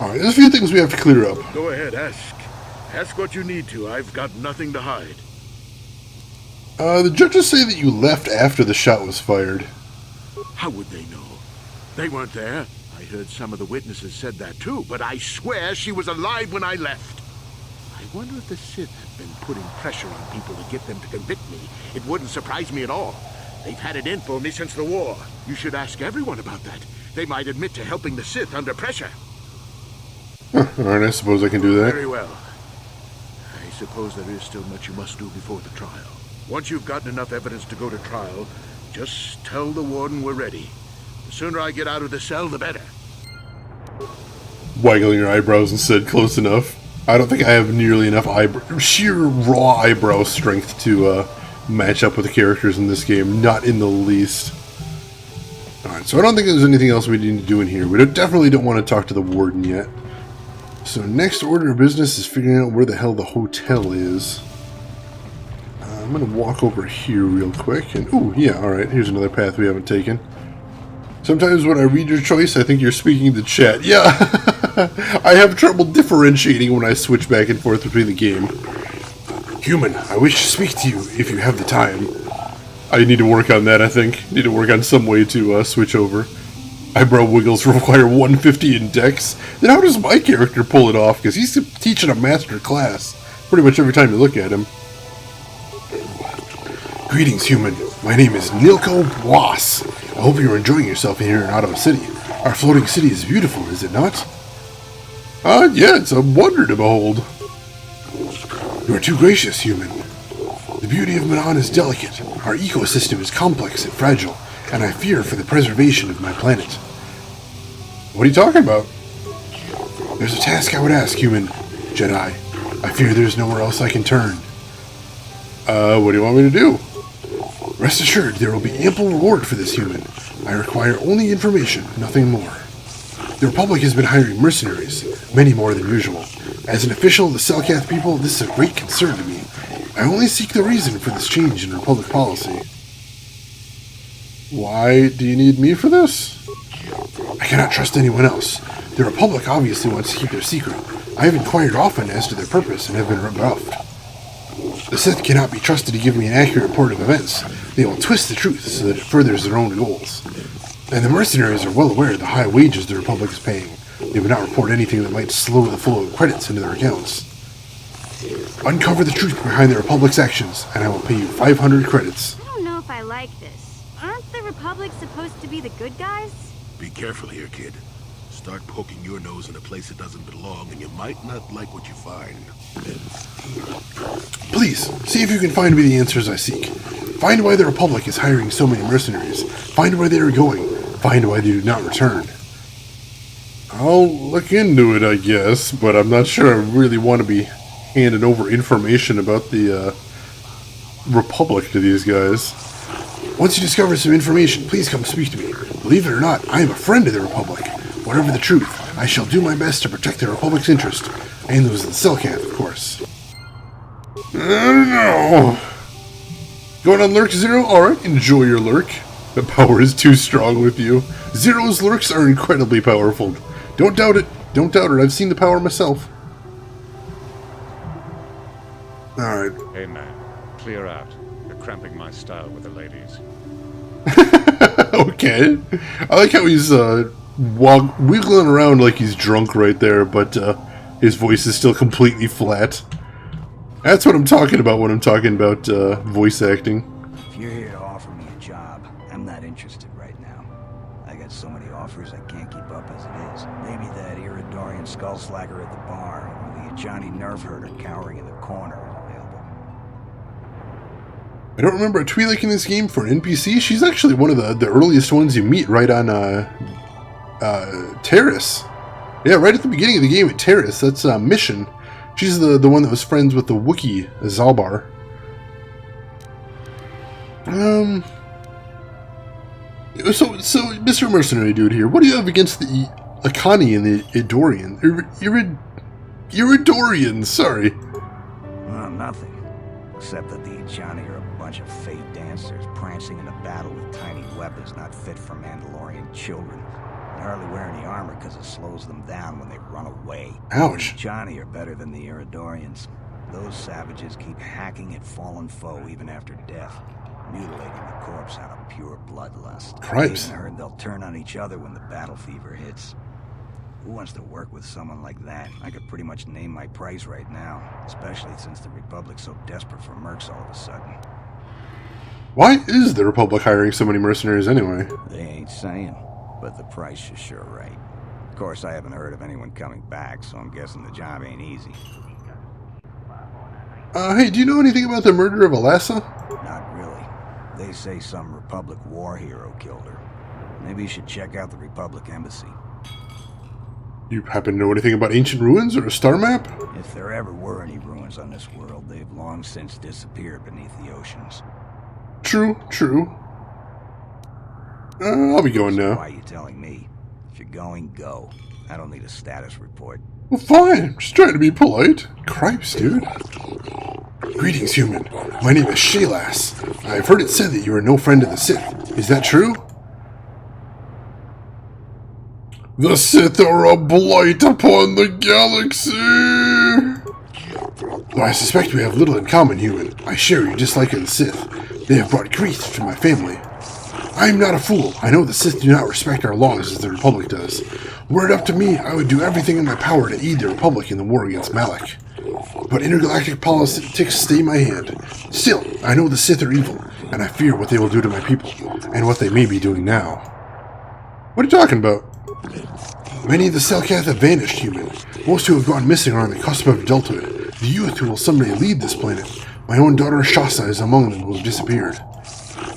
Alright, there's a few things we have to clear up. Go ahead, ask. Ask what you need to. I've got nothing to hide. The judges say that you left after the shot was fired. How would they know? They weren't there. I heard some of the witnesses said that too, but I swear she was alive when I left. I wonder if the Sith have been putting pressure on people to get them to convict me. It wouldn't surprise me at all. They've had it in for me since the war. You should ask everyone about that. They might admit to helping the Sith under pressure. Alright, I suppose I can do that. Very well. I suppose there is still much you must do before the trial. Once you've gotten enough evidence to go to trial, just tell the warden we're ready. The sooner I get out of the cell, the better. Waggling your eyebrows and said, close enough. I don't think I have nearly enough sheer raw eyebrow strength to match up with the characters in this game. Not in the least. Alright, so I don't think there's anything else we need to do in here. We definitely don't want to talk to the warden yet. So next order of business is figuring out where the hell the hotel is. I'm going to walk over here real quick. And ooh, yeah, alright, here's another path we haven't taken. Sometimes when I read your choice, I think you're speaking to chat. Yeah, I have trouble differentiating when I switch back and forth between the game. Human, I wish to speak to you if you have the time. I need to work on that, I think. Need to work on some way to switch over. Eyebrow wiggles require 150 in dex. Then how does my character pull it off? Because he's teaching a master class pretty much every time you look at him. Greetings, human. My name is Nilko Boas. I hope you're enjoying yourself here in Autumn City. Our floating city is beautiful, is it not? Yeah, it's a wonder to behold. You are too gracious, human. The beauty of Manaan is delicate. Our ecosystem is complex and fragile, and I fear for the preservation of my planet. What are you talking about? There's a task I would ask, human. Jedi. I fear there's nowhere else I can turn. What do you want me to do? Rest assured, there will be ample reward for this human. I require only information, nothing more. The Republic has been hiring mercenaries, many more than usual. As an official of the Selkath people, this is a great concern to me. I only seek the reason for this change in Republic policy. Why do you need me for this? I cannot trust anyone else. The Republic obviously wants to keep their secret. I have inquired often as to their purpose and have been rebuffed. The Sith cannot be trusted to give me an accurate report of events. They will twist the truth so that it furthers their own goals. And the mercenaries are well aware of the high wages the Republic is paying. They would not report anything that might slow the flow of credits into their accounts. Uncover the truth behind the Republic's actions, and I will pay you 500 credits. I don't know if I like this. Aren't the Republic supposed to be the good guys? Be careful here, kid. Start poking your nose in a place it doesn't belong, and you might not like what you find. Please, see if you can find me the answers I seek. Find why the Republic is hiring so many mercenaries. Find where they are going. Find why they do not return. I'll look into it, I guess, but I'm not sure I really want to be handing over information about the Republic to these guys. Once you discover some information, please come speak to me. Believe it or not, I am a friend of the Republic. Whatever the truth, I shall do my best to protect the Republic's interest, and those of the Selkath, of course. I don't know. Going on Lurk Zero? Alright, enjoy your lurk. The power is too strong with you. Zero's lurks are incredibly powerful. Don't doubt it. Don't doubt it. I've seen the power myself. Alright. Hey man, clear out. You're cramping my style with the ladies. Okay. I like how he's wiggling around like he's drunk right there, but his voice is still completely flat. That's what I'm talking about when I'm talking about voice acting. If you're here to offer me a job, I'm not interested right now. I got so many offers I can't keep up as it is. Maybe that Iridorian skull slacker at the bar, or the Johnny Nerve herder cowering in the corner is available. I don't remember a Twi'lek in this game for an NPC. She's actually one of the earliest ones you meet right on Terrace. Yeah, right at the beginning of the game at Terrace, that's Mission. She's the one that was friends with the Wookiee, Zalbar. So, Mr. Mercenary Dude here, what do you have against the Akani and the Idorian? Iridorians, sorry. Well, nothing. Except that the Ajani are a bunch of fake dancers prancing in a battle with tiny weapons not fit for Mandalorian children. They hardly wear any armor because it slows them down when they run away. Ouch. The Ajani are better than the Iridorians. Those savages keep hacking at fallen foe even after death, mutilating the corpse out of pure bloodlust. Cripes. I even heard they'll turn on each other when the battle fever hits. Who wants to work with someone like that? I could pretty much name my price right now, especially since the Republic's so desperate for mercs all of a sudden. Why is the Republic hiring so many mercenaries anyway? They ain't saying, but the price is sure right. Of course, I haven't heard of anyone coming back, so I'm guessing the job ain't easy. Hey, do you know anything about the murder of Alassa? Not really. They say some Republic war hero killed her. Maybe you should check out the Republic Embassy. You happen to know anything about ancient ruins or a star map? If there ever were any ruins on this world, they've long since disappeared beneath the oceans. True. I'll be going now. Why are you telling me? If you're going, go. I don't need a status report. Well, fine. I'm just trying to be polite. Cripes, dude. Greetings, human. My name is Shaylas. I've heard it said that you are no friend of the Sith. Is that true? The Sith are a blight upon the galaxy! Though I suspect we have little in common, human. I share your dislike of the Sith. They have brought grief to my family. I am not a fool. I know the Sith do not respect our laws as the Republic does. Were it up to me, I would do everything in my power to aid the Republic in the war against Malak. But intergalactic politics stay my hand. Still, I know the Sith are evil, and I fear what they will do to my people, and what they may be doing now. What are you talking about? Many of the Selkath have vanished, human. Most who have gone missing are on the cusp of adulthood. The youth who will someday lead this planet. My own daughter Shasa is among them who have disappeared.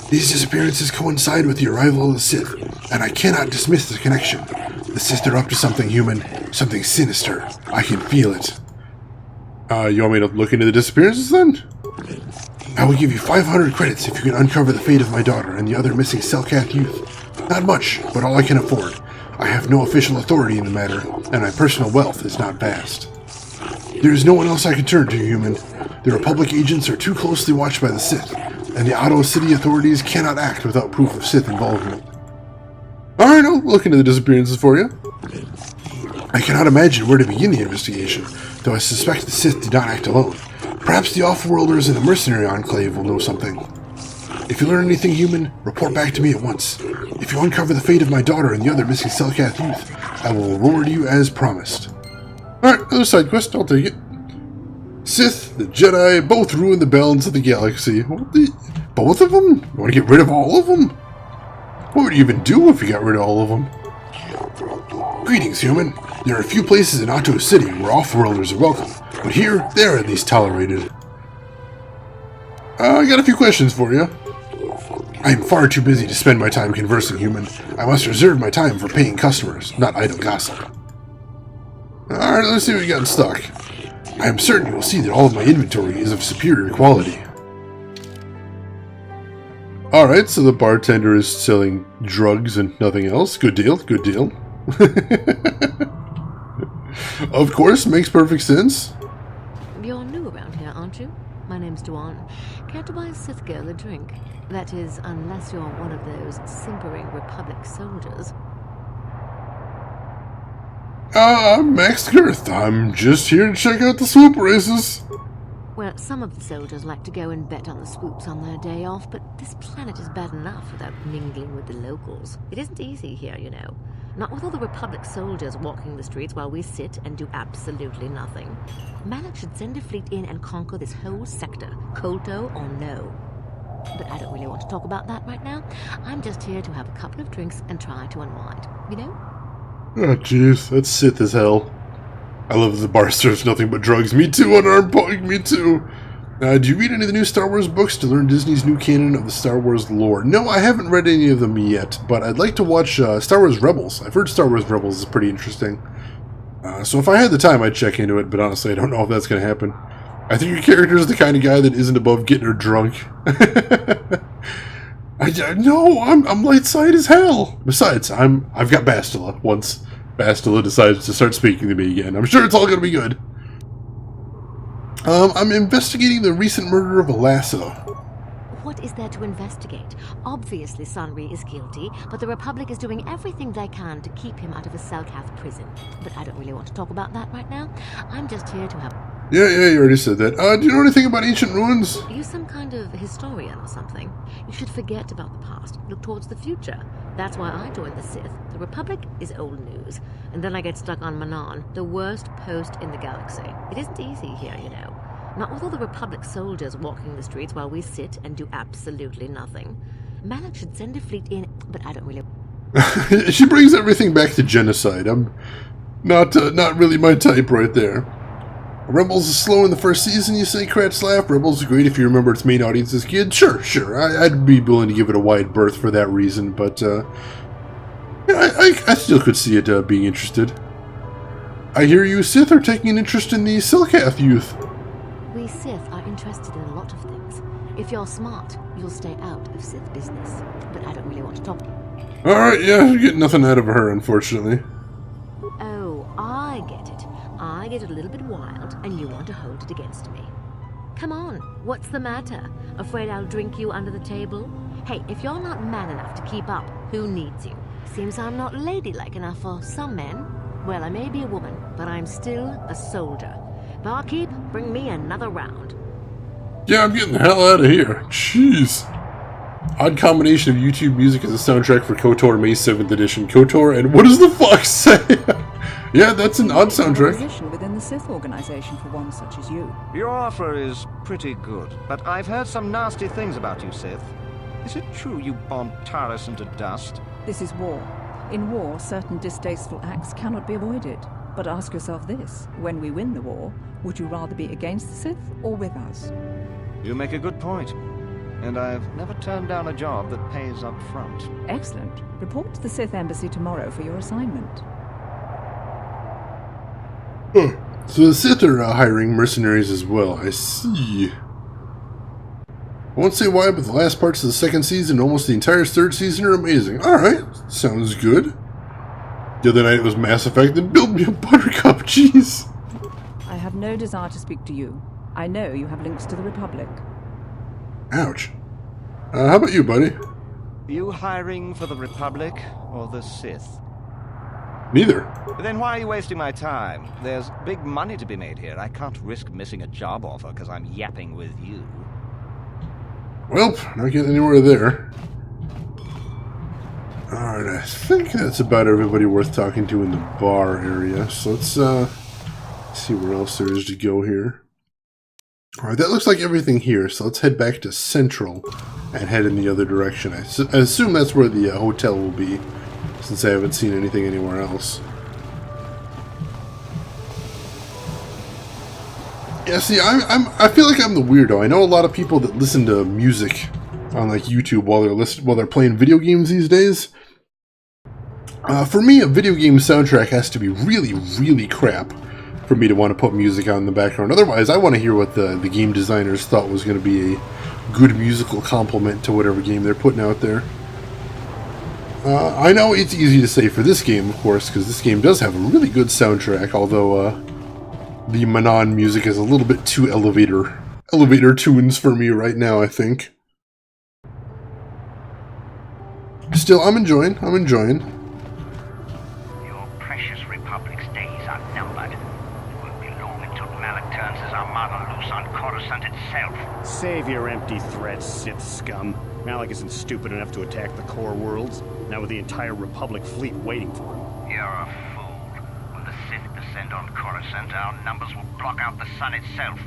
These disappearances coincide with the arrival of the Sith, and I cannot dismiss the connection. The Sith are up to something, human. Something sinister. I can feel it. You want me to look into the disappearances then? I will give you 500 credits if you can uncover the fate of my daughter and the other missing Selkath youth. Not much, but all I can afford. I have no official authority in the matter, and my personal wealth is not vast. There is no one else I can turn to, human. The Republic agents are too closely watched by the Sith, and the Otto City authorities cannot act without proof of Sith involvement. Alright, I'll look into the disappearances for you. I cannot imagine where to begin the investigation, though I suspect the Sith did not act alone. Perhaps the Offworlders and the Mercenary Enclave will know something. If you learn anything human, report back to me at once. If you uncover the fate of my daughter and the other missing Selkath youth, I will reward you as promised. Alright, another side quest, I'll take it. Sith, the Jedi, both ruin the balance of the galaxy. Both of them? You want to get rid of all of them? What would you even do if you got rid of all of them? Greetings, human. There are a few places in Otto City where off-worlders are welcome, but here, they are at least tolerated. I got a few questions for you. I am far too busy to spend my time conversing, human. I must reserve my time for paying customers, not idle gossip. Alright, let's see what we got in stock. I am certain you will see that all of my inventory is of superior quality. Alright, so the bartender is selling drugs and nothing else. Good deal, good deal. Of course, makes perfect sense. You're new around here, aren't you? My name's Duan. Care to buy a Sith girl a drink? That is, unless you're one of those simpering Republic soldiers. I'm Max Girth. I'm just here to check out the swoop races. Well, some of the soldiers like to go and bet on the swoops on their day off, but this planet is bad enough without mingling with the locals. It isn't easy here, you know. Not with all the Republic soldiers walking the streets while we sit and do absolutely nothing. Malak should send a fleet in and conquer this whole sector, KOTOR or no. But I don't really want to talk about that right now. I'm just here to have a couple of drinks and try to unwind, you know? Oh, jeez, that's Sith as hell. I love that the bar serves nothing but drugs. Me too, unarmed punk, me too. Do you read any of the new Star Wars books to learn Disney's new canon of the Star Wars lore? No, I haven't read any of them yet, but I'd like to watch Star Wars Rebels. I've heard Star Wars Rebels is pretty interesting. So if I had the time, I'd check into it, but honestly, I don't know if that's going to happen. I think your character is the kind of guy that isn't above getting her drunk. No, I'm light side as hell. Besides, I've got Bastila. Once Bastila decides to start speaking to me again, I'm sure it's all going to be good. I'm investigating the recent murder of a lasso. What is there to investigate? Obviously, Sunry is guilty, but the Republic is doing everything they can to keep him out of a Selkath prison. But I don't really want to talk about that right now. I'm just here to have... Yeah, you already said that. Do you know anything about ancient ruins? Are you some kind of historian or something? You should forget about the past, look towards the future. That's why I joined the Sith. The Republic is old news. And then I get stuck on Manaan, the worst post in the galaxy. It isn't easy here, you know. Not with all the Republic soldiers walking the streets while we sit and do absolutely nothing. Malak should send a fleet in, but I don't really... She brings everything back to genocide. I'm not really my type right there. Rebels is slow in the first season, you say, Kratz laugh. Rebels is great if you remember its main audience as kids. Sure. I'd be willing to give it a wide berth for that reason, but yeah, I still could see it being interested. I hear you Sith are taking an interest in the Selkath youth. We Sith are interested in a lot of things. If you're smart, you'll stay out of Sith business. But I don't really want to talk. Alright, yeah, you get nothing out of her, unfortunately. Oh, I get it. I get a little bit wild, and you want to hold it against me. Come on, what's the matter? Afraid I'll drink you under the table? Hey, if you're not man enough to keep up, who needs you? Seems I'm not ladylike enough for some men. Well, I may be a woman, but I'm still a soldier. Barkeep, bring me another round. Yeah, I'm getting the hell out of here. Jeez. Odd combination of YouTube music as a soundtrack for KOTOR May 7th edition. KOTOR and what does the fuck say? Yeah, that's an odd soundtrack. Position within the Sith organization for one such as you. Your offer is pretty good, but I've heard some nasty things about you, Sith. Is it true you bombed Taris into dust? This is war. In war, certain distasteful acts cannot be avoided. But ask yourself this, when we win the war, would you rather be against the Sith or with us? You make a good point. And I've never turned down a job that pays up front. Excellent. Report to the Sith Embassy tomorrow for your assignment. So the Sith are hiring mercenaries as well, I see. I won't say why, but the last parts of the second season and almost the entire third season are amazing. Alright, sounds good. The other night it was Mass Effect, then build me a buttercup, jeez. I have no desire to speak to you. I know you have links to the Republic. Ouch. How about you, buddy? You hiring for the Republic or the Sith? Neither. Then why are you wasting my time? There's big money to be made here. I can't risk missing a job offer because I'm yapping with you. Well, not getting anywhere there. Alright, I think that's about everybody worth talking to in the bar area. So let's see where else there is to go here. Alright, that looks like everything here. So let's head back to Central and head in the other direction. I assume that's where the hotel will be, since I haven't seen anything anywhere else. Yeah, see, I feel like I'm the weirdo. I know a lot of people that listen to music on like YouTube while they're playing video games these days. For me, a video game soundtrack has to be really, really crap for me to want to put music on in the background. Otherwise, I want to hear what the game designers thought was going to be a good musical complement to whatever game they're putting out there. I know it's easy to say for this game, of course, because this game does have a really good soundtrack, although the Manaan music is a little bit too elevator tunes for me right now, I think. Still, I'm enjoying. Your precious Republic's days are numbered. It won't be long until Malak turns his armada loose on Coruscant itself. Save your empty threats, Sith scum. Malak isn't stupid enough to attack the core worlds, now with the entire Republic fleet waiting for him. You're a fool. When the Sith descend on Coruscant, our numbers will block out the sun itself.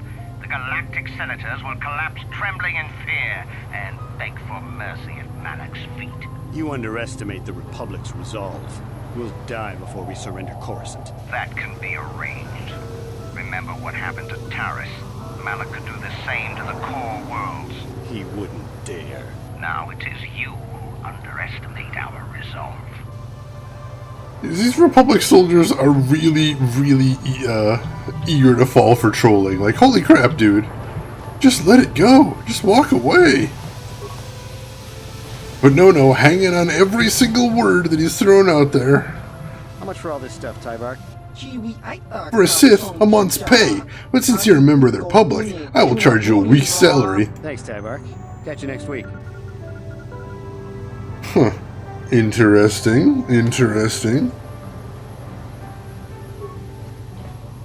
The galactic senators will collapse trembling in fear and beg for mercy at Malak's feet. You underestimate the Republic's resolve. We'll die before we surrender Coruscant. That can be arranged. Remember what happened to Taris. Malak could do the same to the core worlds. He wouldn't dare. Now it is you who underestimate our resolve. These Republic soldiers are really, really eager to fall for trolling. Like, holy crap, dude. Just let it go. Just walk away. But no, hanging on every single word that he's thrown out there. How much for all this stuff, Tybark? For a Sith, a month's pay. But since you're a member of the Republic, I will charge you a week's salary. Thanks, Tybark. Catch you next week. Huh. Interesting.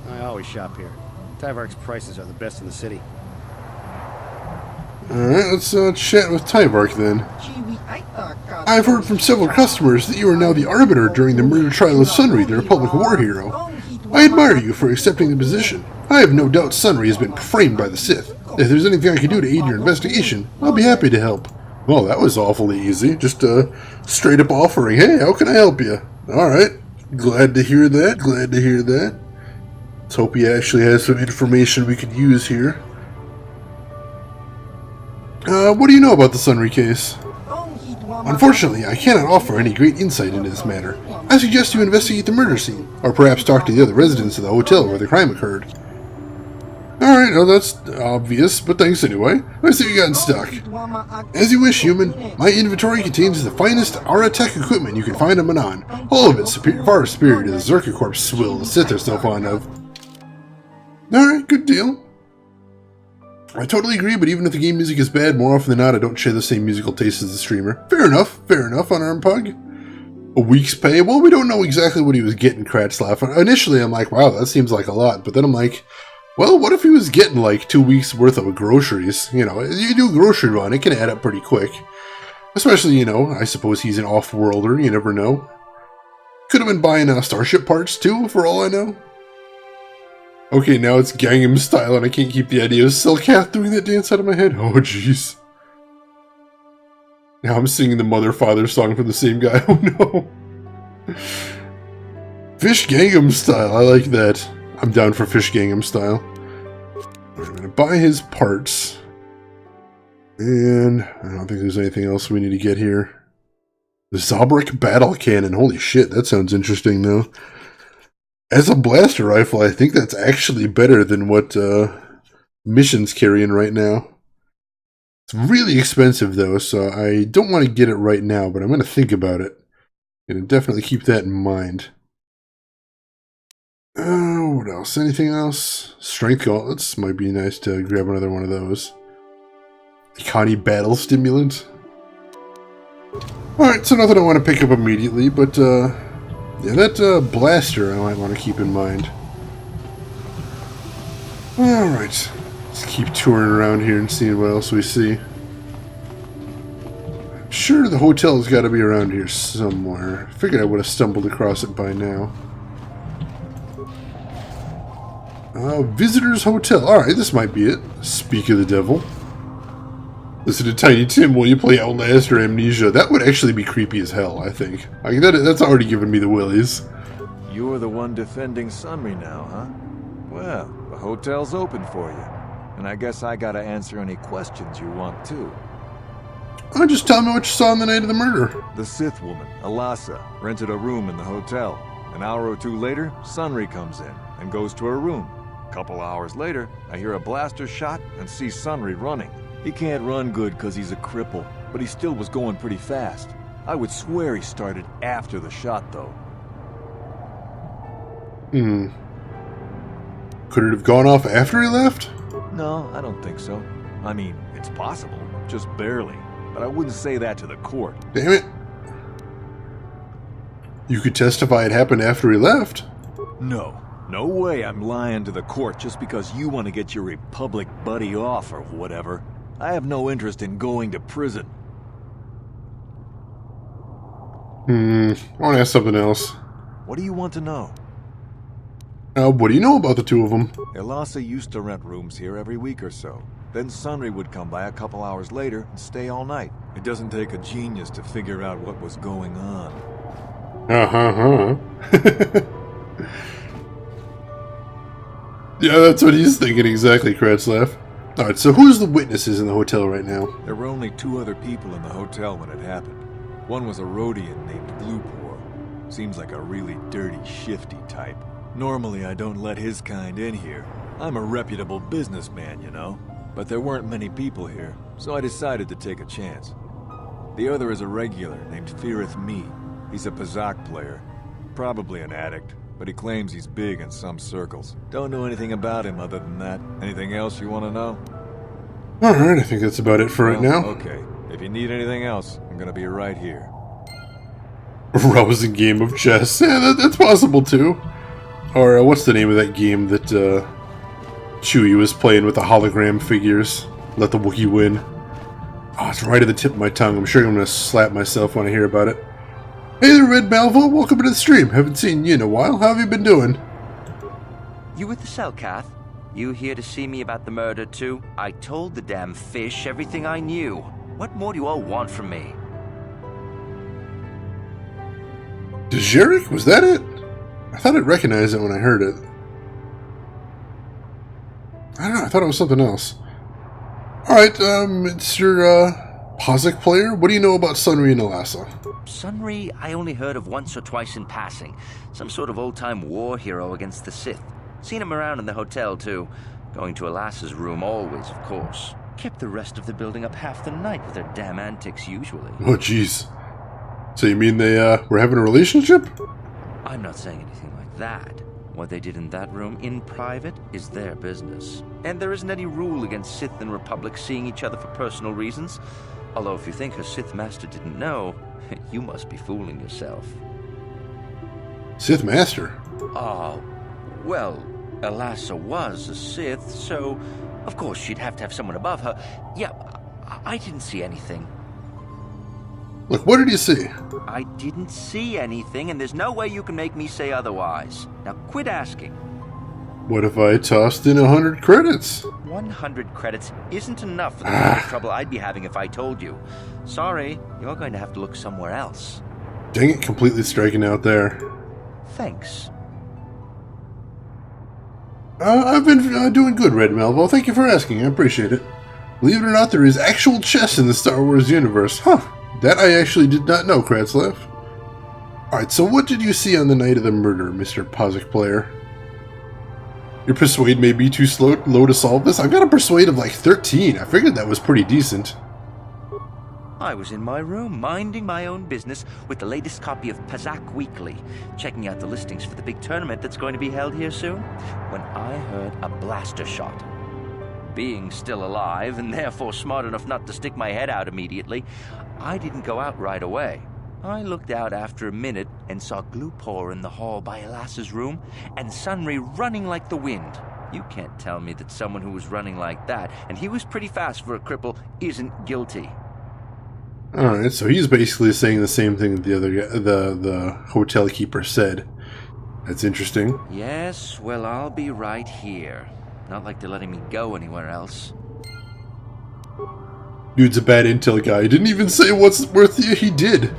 I always shop here. Tybark's prices are the best in the city. Alright, let's chat with Tybark then. I've heard from several customers that you are now the arbiter during the murder trial of Sunry, the Republic war hero. I admire you for accepting the position. I have no doubt Sunry has been framed by the Sith. If there's anything I can do to aid your investigation, I'll be happy to help. Well, that was awfully easy. Just a straight up offering. Hey, how can I help you? Alright, glad to hear that. Let's hope he actually has some information we could use here. What do you know about the Sunry case? Unfortunately, I cannot offer any great insight into this matter. I suggest you investigate the murder scene, or perhaps talk to the other residents of the hotel where the crime occurred. Alright, well that's obvious, but thanks anyway. Let's see what you got in stock. As you wish, human. My inventory contains the finest Aura-Tech equipment you can find on Manaan. All of it far superior to the Zerka Corps swill the Sith are so fond of. Alright, good deal. I totally agree, but even if the game music is bad, more often than not, I don't share the same musical taste as the streamer. Fair enough, Unarmed Pug. A week's pay? Well, we don't know exactly what he was getting, Kratslav. Initially, I'm like, wow, that seems like a lot. But then I'm like, well, what if he was getting like 2 weeks worth of groceries? You know, you do a grocery run, it can add up pretty quick. Especially, you know, I suppose he's an off-worlder, you never know. Could have been buying Starship parts, too, for all I know. Okay, now it's Gangnam Style, and I can't keep the idea of Selkath doing that dance out of my head. Oh, jeez. Now I'm singing the Mother-Father song from the same guy. Oh, no. Fish Gangnam Style. I like that. I'm down for Fish Gangnam Style. I'm going to buy his parts. And I don't think there's anything else we need to get here. The Zabrak Battle Cannon. Holy shit, that sounds interesting, though. As a blaster rifle, I think that's actually better than what Mission's carrying right now. It's really expensive, though, so I don't want to get it right now, but I'm going to think about it. I'm going to definitely keep that in mind. What else? Anything else? Strength gauntlets. Might be nice to grab another one of those. Ikani Battle Stimulant. Alright, so nothing I want to pick up immediately, but yeah, that blaster I might want to keep in mind. Alright, let's keep touring around here and seeing what else we see. I'm sure the hotel's got to be around here somewhere. I figured I would have stumbled across it by now. Visitor's Hotel. Alright, this might be it. Speak of the devil. Listen to Tiny Tim while you play Outlast or Amnesia. That would actually be creepy as hell, I think. Like, that's already given me the willies. You're the one defending Sunry now, huh? Well, the hotel's open for you. And I guess I gotta answer any questions you want, too. Just tell me what you saw on the night of the murder. The Sith woman, Alasa, rented a room in the hotel. An hour or two later, Sunry comes in and goes to her room. A couple hours later, I hear a blaster shot and see Sunry running. He can't run good because he's a cripple, but he still was going pretty fast. I would swear he started after the shot, though. Could it have gone off after he left? No, I don't think so. I mean, it's possible, just barely. But I wouldn't say that to the court. Damn it. You could testify it happened after he left. No. No way I'm lying to the court just because you want to get your Republic buddy off or whatever. I have no interest in going to prison. I want to ask something else. What do you want to know? What do you know about the two of them? Alasa used to rent rooms here every week or so. Then Sunry would come by a couple hours later and stay all night. It doesn't take a genius to figure out what was going on. Yeah, that's what he's thinking exactly, Kratslav. Alright, so who's the witnesses in the hotel right now? There were only 2 other people in the hotel when it happened. One was a Rhodian named Bluepore. Seems like a really dirty, shifty type. Normally I don't let his kind in here. I'm a reputable businessman, you know. But there weren't many people here, so I decided to take a chance. The other is a regular named Feareth Me. He's a Pazak player. Probably an addict, but he claims he's big in some circles. Don't know anything about him other than that. Anything else you want to know? Alright, I think that's about it for right now. Okay. If you need anything else, I'm gonna be right here. A rousing game of chess. Yeah, that's possible too. Or what's the name of that game that Chewie was playing with the hologram figures? Let the Wookiee win. Oh, it's right at the tip of my tongue. I'm sure I'm going to slap myself when I hear about it. Hey there, Red Malvo. Welcome to the stream. Haven't seen you in a while. How have you been doing? You with the Selkath? You here to see me about the murder too? I told the damn fish everything I knew. What more do you all want from me? Dejarik? Was that it? I thought I'd recognize it when I heard it. I don't know. I thought it was something else. Alright, Mr. Pazak player, what do you know about Sunry and Alassa? Sunry, I only heard of once or twice in passing. Some sort of old-time war hero against the Sith. Seen him around in the hotel, too. Going to Alassa's room always, of course. Kept the rest of the building up half the night with their damn antics usually. Oh, jeez. So you mean they, were having a relationship? I'm not saying anything like that. What they did in that room in private is their business. And there isn't any rule against Sith and Republic seeing each other for personal reasons. Although if you think her Sith Master didn't know, you must be fooling yourself. Sith Master? Oh, well, Alassa was a Sith, so of course she'd have to have someone above her. Yeah, I didn't see anything. Look, what did you see? I didn't see anything, and there's no way you can make me say otherwise. Now quit asking. What if I tossed in 100 credits? 100 credits isn't enough for the kind of trouble I'd be having if I told you. Sorry, you're going to have to look somewhere else. Dang it, completely striking out there. Thanks. I've been doing good, Red Malvo. Thank you for asking. I appreciate it. Believe it or not, there is actual chess in the Star Wars universe. Huh. That I actually did not know, Kratzlaff. Alright, so what did you see on the night of the murder, Mr. Pazak player? Your persuade may be too low to solve this? I've got a persuade of like 13. I figured that was pretty decent. I was in my room, minding my own business with the latest copy of Pazak Weekly, checking out the listings for the big tournament that's going to be held here soon, when I heard a blaster shot. Being still alive, and therefore smart enough not to stick my head out immediately, I didn't go out right away. I looked out after a minute and saw Glupor in the hall by Alassa's room, and Sunry running like the wind. You can't tell me that someone who was running like that, and he was pretty fast for a cripple, isn't guilty. Alright, so he's basically saying the same thing that the other guy, the hotel keeper said. That's interesting. Yes, well, I'll be right here. Not like they're letting me go anywhere else. Dude's a bad intel guy. He didn't even say what's worth he did.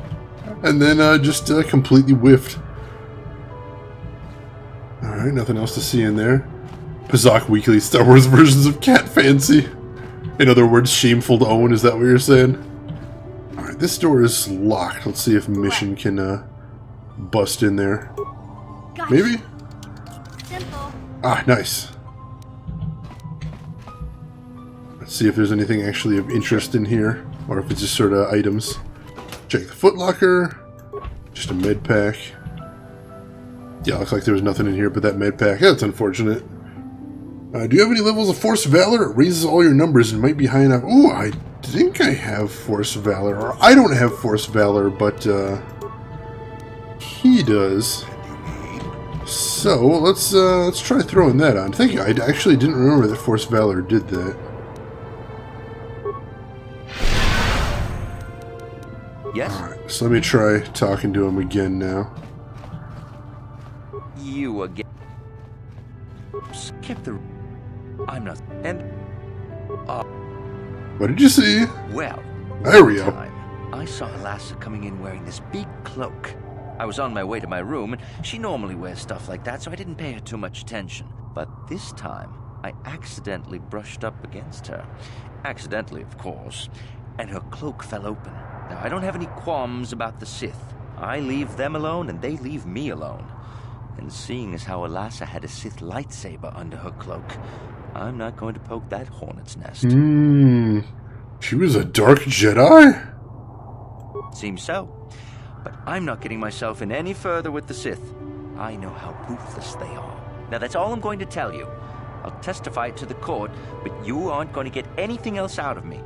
And then just completely whiffed. Alright, nothing else to see in there. Pazak Weekly, Star Wars versions of Cat Fancy. In other words, shameful to own, is that what you're saying? Alright, this door is locked. Let's see if Mission can bust in there. Gotcha. Maybe? Simple. Ah, nice. Let's see if there's anything actually of interest in here, or if it's just sort of items. Check the footlocker. Just a med pack. Yeah, looks like there was nothing in here but that med pack. That's unfortunate. Do you have any levels of Force Valor? It raises all your numbers and might be high enough. Ooh, I think I have Force Valor. Or I don't have Force Valor, but he does. So let's try throwing that on. I actually didn't remember that Force Valor did that. Yes? Alright, so let me try talking to him again now. You again. Skip the... I'm not... And... What did you see? Well... There we go. I saw Alassa coming in wearing this big cloak. I was on my way to my room, and she normally wears stuff like that, so I didn't pay her too much attention. But this time, I accidentally brushed up against her. Accidentally, of course. And her cloak fell open. Now, I don't have any qualms about the Sith. I leave them alone and they leave me alone. And seeing as how Alasa had a Sith lightsaber under her cloak, I'm not going to poke that hornet's nest. She was a dark Jedi? Seems so. But I'm not getting myself in any further with the Sith. I know how ruthless they are. Now that's all I'm going to tell you. I'll testify it to the court, but you aren't going to get anything else out of me.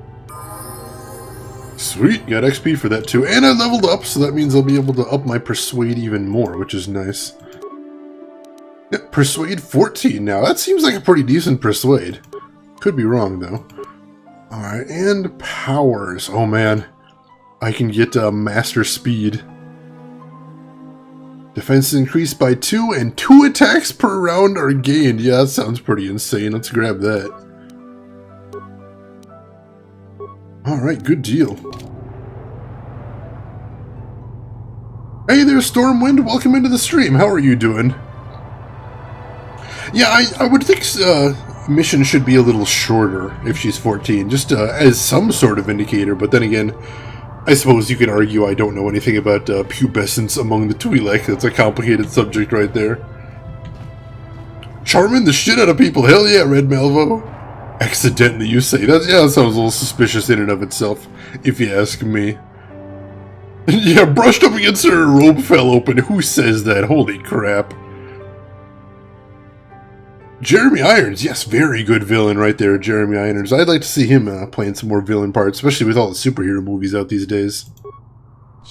Sweet, got XP for that too. And I leveled up, so that means I'll be able to up my Persuade even more, which is nice. Yep, Persuade 14 now. That seems like a pretty decent Persuade. Could be wrong, though. Alright, and powers. Oh man. I can get Master Speed. Defense is increased by 2, and 2 attacks per round are gained. Yeah, that sounds pretty insane. Let's grab that. Alright, good deal. Hey there, Stormwind. Welcome into the stream. How are you doing? Yeah, I would think mission should be a little shorter if she's 14, just as some sort of indicator, but then again, I suppose you could argue I don't know anything about pubescence among the Twi'lek. That's a complicated subject right there. Charming the shit out of people, hell yeah, Red Malvo. Accidentally, you say. That sounds a little suspicious in and of itself, if you ask me. Yeah, brushed up against her, robe fell open. Who says that? Holy crap. Jeremy Irons, yes, very good villain right there, Jeremy Irons. I'd like to see him playing some more villain parts, especially with all the superhero movies out these days.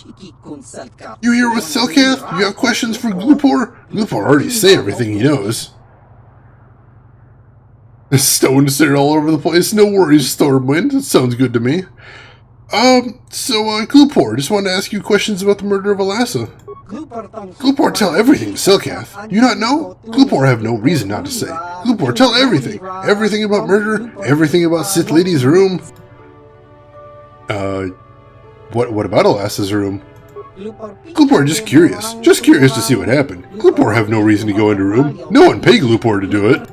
You here with Selkath? You have questions for Glupor? Glupor already say everything he knows. Stones are all over the place. No worries, Stormwind. That sounds good to me. Glupor, just wanted to ask you questions about the murder of Alasa. Glupor, tell everything to Selkath. You not know? Glupor have no reason not to say. Glupor, tell everything. Everything about murder, everything about Sith Lady's room. What about Alasa's room? Glupor, just curious. Just curious to see what happened. Glupor have no reason to go into room. No one paid Glupor to do it.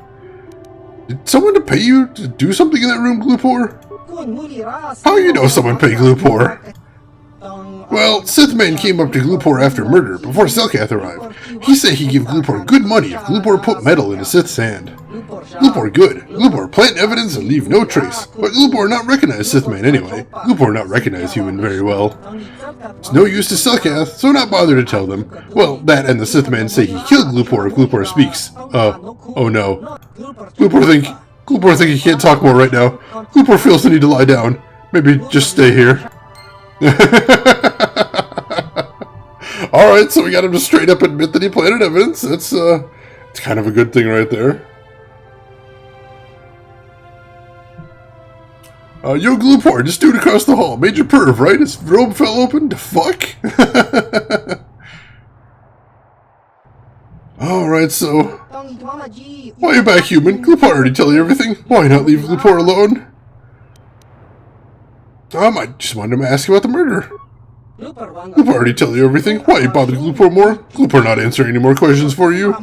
Did someone to pay you to do something in that room, Glupor? How you know someone paid Glupor? Well, Sithman came up to Glupor after murder, before Selkath arrived. He said he'd give Glupor good money if Glupor put metal in a Sith's hand. Glupor good. Glupor plant evidence and leave no trace. But Glupor not recognize Sithman anyway. Glupor not recognize human very well. It's no use to Selkath, so not bother to tell them. Well, that and the Sithman say he killed Glupor if Glupor speaks. Oh no. Glupor think he can't talk more right now. Glupor feels the need to lie down. Maybe just stay here. Alright, so we got him to straight up admit that he planted evidence. It's kind of a good thing right there. Yo, Glupor, just dude across the hall. Major perv, right? His robe fell open? The fuck? Alright, so... Why you back, human? Glupor already tell you everything. Why not leave Glupor alone? I just wanted to ask about the murder. Glupor already tell you everything. Why you bother Glupor more? Glupor not answering any more questions for you.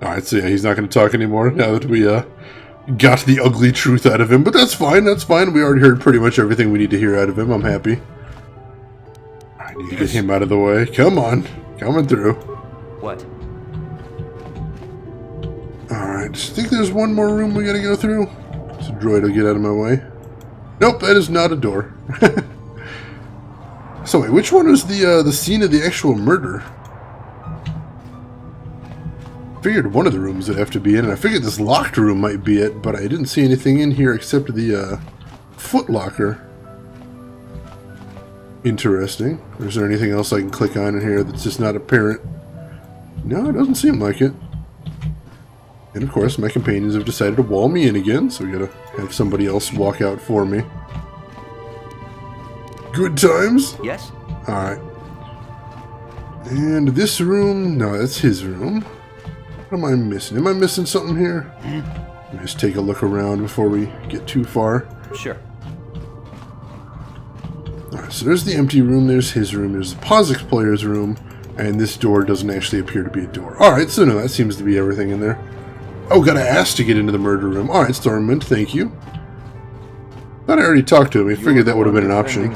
Alright, so yeah, he's not going to talk anymore now that we got the ugly truth out of him. But that's fine, that's fine. We already heard pretty much everything we need to hear out of him. I'm happy. I need to get him out of the way. Come on. Coming through. What? Alright, I think there's one more room we gotta go through. So droid will get out of my way. Nope, that is not a door. So wait, which one was the scene of the actual murder? Figured one of the rooms would have to be in, and I figured this locked room might be it, but I didn't see anything in here except the foot locker. Interesting. Or is there anything else I can click on in here that's just not apparent? No, it doesn't seem like it. And of course, my companions have decided to wall me in again, so we gotta have somebody else walk out for me. Good times? Yes. Alright. And this room... No, that's his room. What am I missing? Am I missing something here? Let me just take a look around before we get too far. Sure. Alright, so there's the empty room, there's his room, there's the POSIX player's room, and this door doesn't actually appear to be a door. Alright, so no, that seems to be everything in there. Oh, gotta ask to get into the murder room. Alright, Stormwind, thank you. Thought I already talked to him. I figured that would have been an option.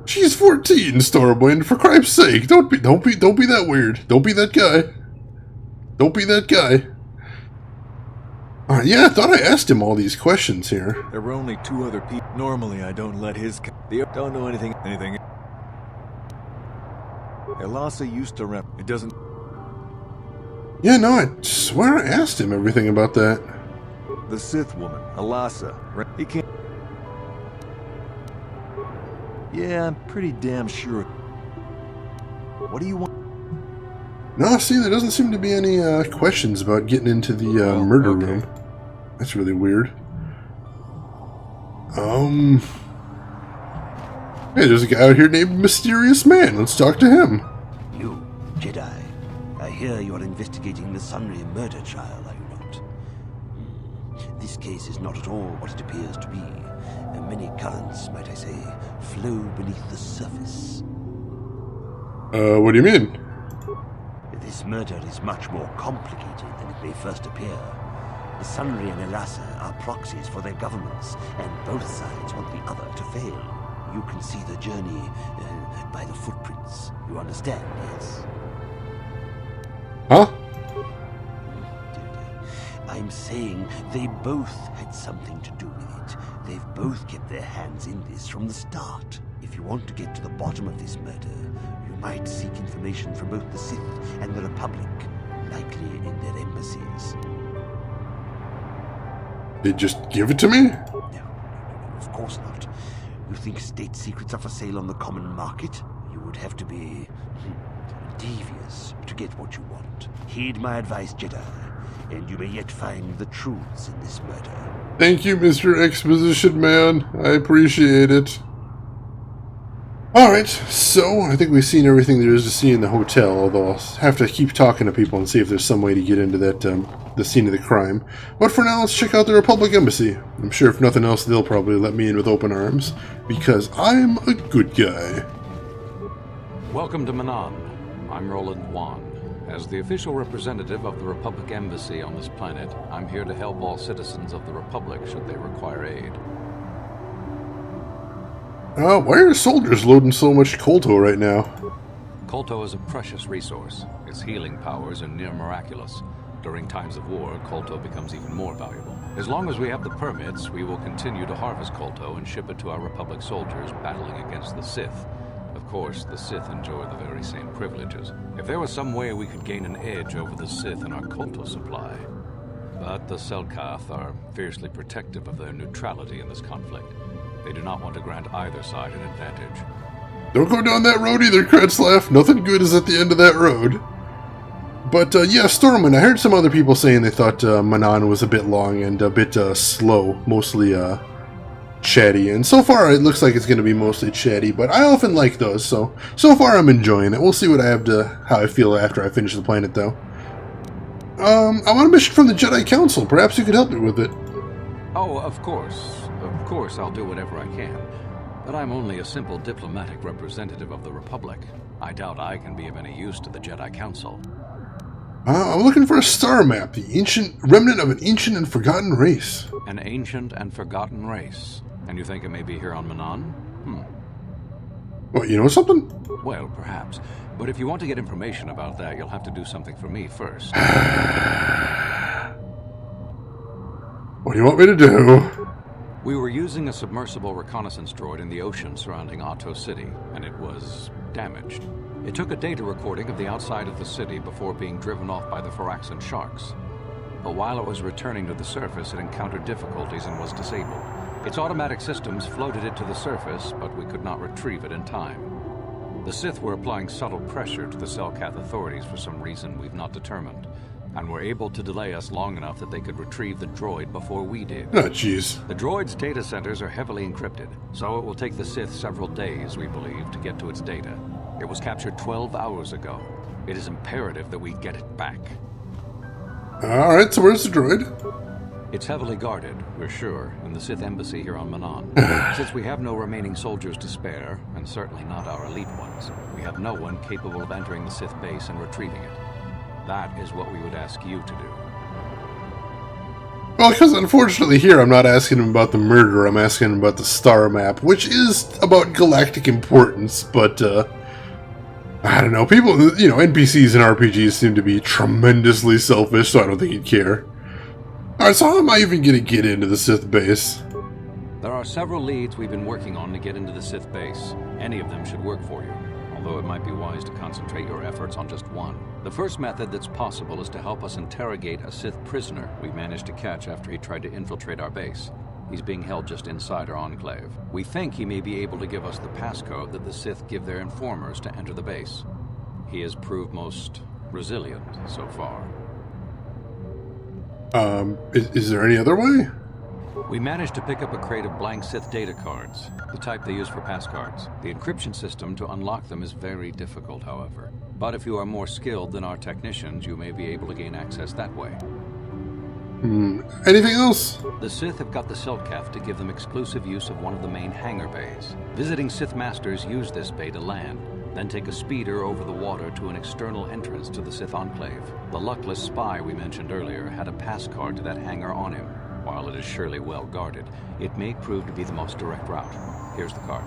She's 14, Stormwind. For Christ's sake, don't be that weird. Don't be that guy. Don't be that guy. Yeah, I thought I asked him all these questions here. There were only 2 other people. Normally, I don't let his... They don't know anything. Elasa used to rep. It doesn't... Yeah, no, I swear I asked him everything about that. The Sith woman, Elasa. He can't... Yeah, I'm pretty damn sure. What do you want? No, see, there doesn't seem to be any questions about getting into the murder room. That's really weird. Hey, there's a guy out here named Mysterious Man. Let's talk to him. You, Jedi. I hear you're investigating the Sunry murder trial, are you not? This case is not at all what it appears to be. Many currents, might I say, flow beneath the surface. What do you mean? This murder is much more complicated than it may first appear. The Sunry and Elasa are proxies for their governments, and both sides want the other to fail. You can see the journey by the footprints. You understand, yes? Huh? I'm saying they both had something to do with it. They've both kept their hands in this from the start. If you want to get to the bottom of this murder, you might seek information from both the Sith and the Republic, likely in their embassies. They just give it to me? No, of course not. You think state secrets are for sale on the common market? You would have to be devious to get what you want. Heed my advice, Jedi, and you may yet find the truths in this murder. Thank you, Mr. Exposition Man. I appreciate it. Alright, so I think we've seen everything there is to see in the hotel, although I'll have to keep talking to people and see if there's some way to get into that, the scene of the crime. But for now, let's check out the Republic Embassy. I'm sure if nothing else, they'll probably let me in with open arms, because I'm a good guy. Welcome to Manaan. I'm Roland Wan. As the official representative of the Republic Embassy on this planet, I'm here to help all citizens of the Republic should they require aid. Why are soldiers loading so much KOTOR right now? KOTOR is a precious resource. Its healing powers are near miraculous. During times of war, KOTOR becomes even more valuable. As long as we have the permits, we will continue to harvest KOTOR and ship it to our Republic soldiers battling against the Sith. Of course, the Sith enjoy the very same privileges. If there was some way we could gain an edge over the Sith in our KOTOR supply. But the Selkath are fiercely protective of their neutrality in this conflict. They do not want to grant either side an advantage. Don't go down that road either, Kretzlaff. Nothing good is at the end of that road. But, yeah, Stormwind, I heard some other people saying they thought Manaan was a bit long and a bit slow, mostly chatty. And so far, it looks like it's going to be mostly chatty, but I often like those, so far I'm enjoying it. We'll see what I have how I feel after I finish the planet, though. I want a mission from the Jedi Council. Perhaps you could help me with it. Oh, of course. Of course, I'll do whatever I can. But I'm only a simple diplomatic representative of the Republic. I doubt I can be of any use to the Jedi Council. I'm looking for a star map, the ancient remnant of an ancient and forgotten race. An ancient and forgotten race. And you think it may be here on Manaan? What, you know something? Well, perhaps. But if you want to get information about that, you'll have to do something for me first. What do you want me to do? We were using a submersible reconnaissance droid in the ocean surrounding Ahto City, and it was damaged. It took a data recording of the outside of the city before being driven off by the Faraxan sharks. But while it was returning to the surface, it encountered difficulties and was disabled. Its automatic systems floated it to the surface, but we could not retrieve it in time. The Sith were applying subtle pressure to the Selkath authorities for some reason we've not determined, and were able to delay us long enough that they could retrieve the droid before we did. Oh, jeez. The droid's data centers are heavily encrypted, so it will take the Sith several days, we believe, to get to its data. It was captured 12 hours ago. It is imperative that we get it back. Alright, so where's the droid? It's heavily guarded, we're sure, in the Sith Embassy here on Manaan. Since we have no remaining soldiers to spare, and certainly not our elite ones, we have no one capable of entering the Sith base and retrieving it. That is what we would ask you to do. Well, because unfortunately here I'm not asking him about the murder, I'm asking him about the star map, which is about galactic importance, but, I don't know, people, you know, NPCs and RPGs seem to be tremendously selfish, so I don't think he'd care. Alright, so how am I even gonna get into the Sith base? There are several leads we've been working on to get into the Sith base. Any of them should work for you, although it might be wise to concentrate your efforts on just one. The first method that's possible is to help us interrogate a Sith prisoner we managed to catch after he tried to infiltrate our base. He's being held just inside our enclave. We think he may be able to give us the passcode that the Sith give their informers to enter the base. He has proved most resilient so far. Is there any other way? We managed to pick up a crate of blank Sith data cards, the type they use for passcards. The encryption system to unlock them is very difficult, however. But if you are more skilled than our technicians, you may be able to gain access that way. Anything else? The Sith have got the Selkath to give them exclusive use of one of the main hangar bays. Visiting Sith Masters use this bay to land, then take a speeder over the water to an external entrance to the Sith Enclave. The luckless spy we mentioned earlier had a passcard to that hangar on him. While it is surely well guarded, it may prove to be the most direct route. Here's the card.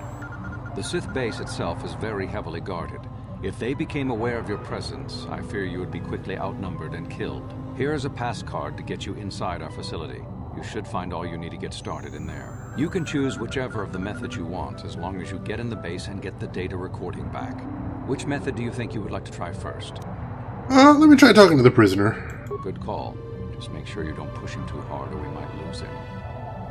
The Sith base itself is very heavily guarded. If they became aware of your presence, I fear you would be quickly outnumbered and killed. Here is a pass card to get you inside our facility. You should find all you need to get started in there. You can choose whichever of the methods you want, as long as you get in the base and get the data recording back. Which method do you think you would like to try first? Let me try talking to the prisoner. Good call. Just make sure you don't push him too hard or we might lose him.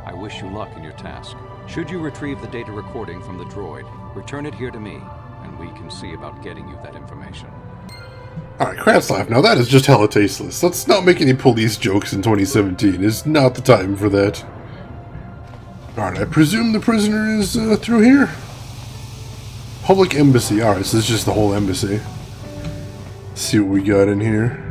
I wish you luck in your task. Should you retrieve the data recording from the droid, return it here to me, and we can see about getting you that information. Alright, Kratslav, now that is just hella tasteless. Let's not make any police jokes in 2017. It's not the time for that. Alright, I presume the prisoner is through here? Public Embassy. Alright, so this is just the whole embassy. Let's see what we got in here.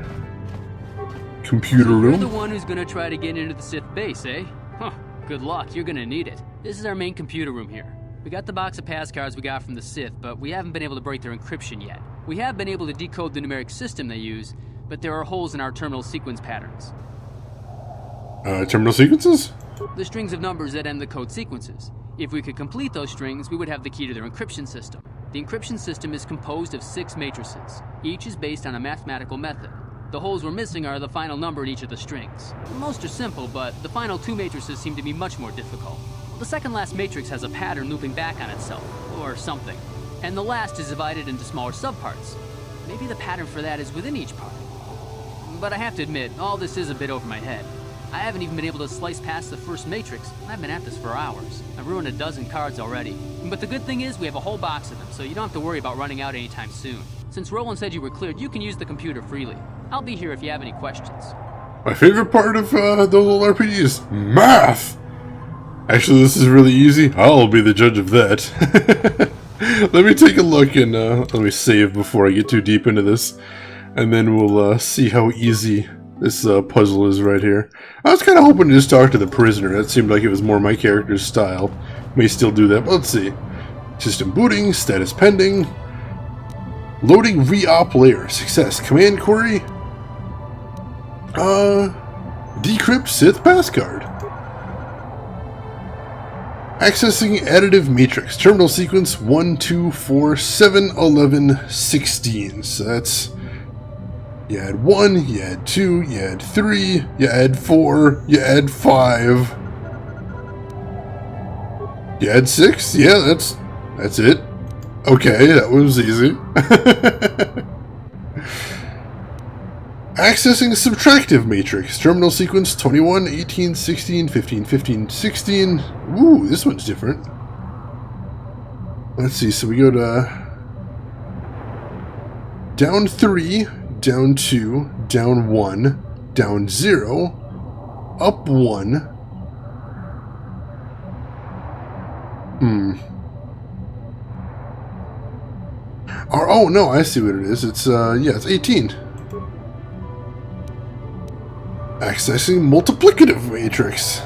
Computer room. You're the one who's gonna try to get into the Sith base, eh? Huh, good luck, you're gonna need it. This is our main computer room here. We got the box of passcards we got from the Sith, but we haven't been able to break their encryption yet. We have been able to decode the numeric system they use, but there are holes in our terminal sequence patterns. Terminal sequences? The strings of numbers that end the code sequences. If we could complete those strings, we would have the key to their encryption system. The encryption system is composed of 6 matrices. Each is based on a mathematical method. The holes we're missing are the final number in each of the strings. Most are simple, but the final 2 matrices seem to be much more difficult. The second last matrix has a pattern looping back on itself, or something. And the last is divided into smaller subparts. Maybe the pattern for that is within each part. But I have to admit, all this is a bit over my head. I haven't even been able to slice past the first matrix, and I've been at this for hours. I've ruined a dozen cards already. But the good thing is we have a whole box of them, so you don't have to worry about running out anytime soon. Since Roland said you were cleared, you can use the computer freely. I'll be here if you have any questions. My favorite part of those old RPGs, math! Actually, this is really easy. I'll be the judge of that. Let me take a look and let me save before I get too deep into this. And then we'll see how easy this puzzle is right here. I was kind of hoping to just talk to the prisoner. That seemed like it was more my character's style. May still do that, but let's see. System booting, status pending. Loading re-op layer. Success. Command query. Decrypt Sith passcard. Accessing additive matrix. Terminal sequence 1, 2, 4, 7, 11, 16. So that's... You add 1, you add 2, you add 3, you add 4, you add 5. You add 6? Yeah, that's it. Okay, that was easy. Accessing subtractive matrix. Terminal sequence 21, 18, 16, 15, 15, 16. Ooh, this one's different. Let's see, so we go to down 3, down 2, down 1, down 0, up 1. Oh no, I see what it is. It's yeah, it's 18. Accessing multiplicative matrix.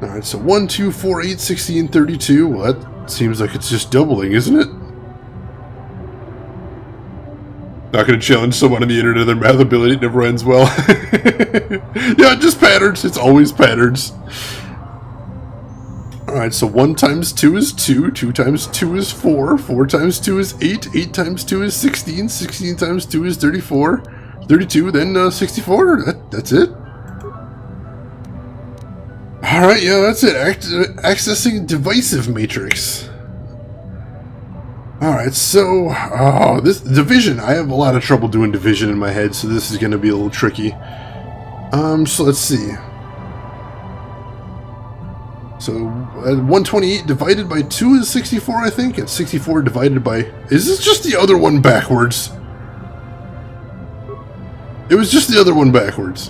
Alright, so 1, 2, 4, 8, 16, 32. Well, that seems like it's just doubling, isn't it? Not gonna challenge someone on the internet, their math ability never ends well. Yeah, just patterns. It's always patterns. Alright, so 1 times 2 is 2, 2 times 2 is 4, 4 times 2 is 8, 8 times 2 is 16, 16 times 2 is 34, 32, then 64, that's it. Alright, yeah, that's it. Accessing divisive matrix. Alright, so, this division, I have a lot of trouble doing division in my head, so this is going to be a little tricky. So let's see. So, 128 divided by 2 is 64, I think, and 64 divided by... Is this just the other one backwards? It was just the other one backwards.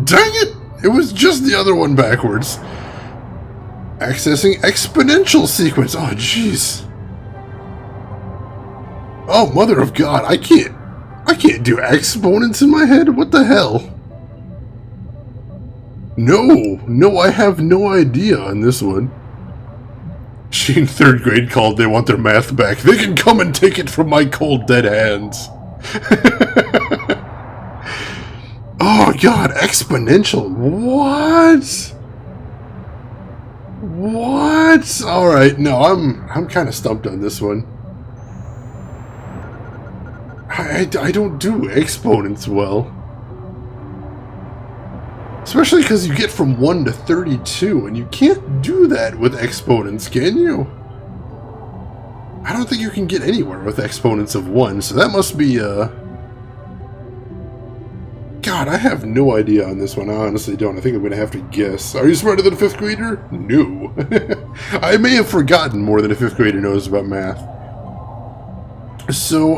Dang it! It was just the other one backwards. Accessing exponential sequence. Oh, jeez. Oh, mother of God! I can't do exponents in my head. What the hell? No, I have no idea on this one. She in 3rd grade called. They want their math back. They can come and take it from my cold dead hands. Oh God, exponential. What? What? All right, no, I'm kind of stumped on this one. I don't do exponents well. Especially because you get from 1 to 32, and you can't do that with exponents, can you? I don't think you can get anywhere with exponents of 1, so that must be, God, I have no idea on this one. I honestly don't. I think I'm going to have to guess. Are you smarter than a 5th grader? No. I may have forgotten more than a 5th grader knows about math. So,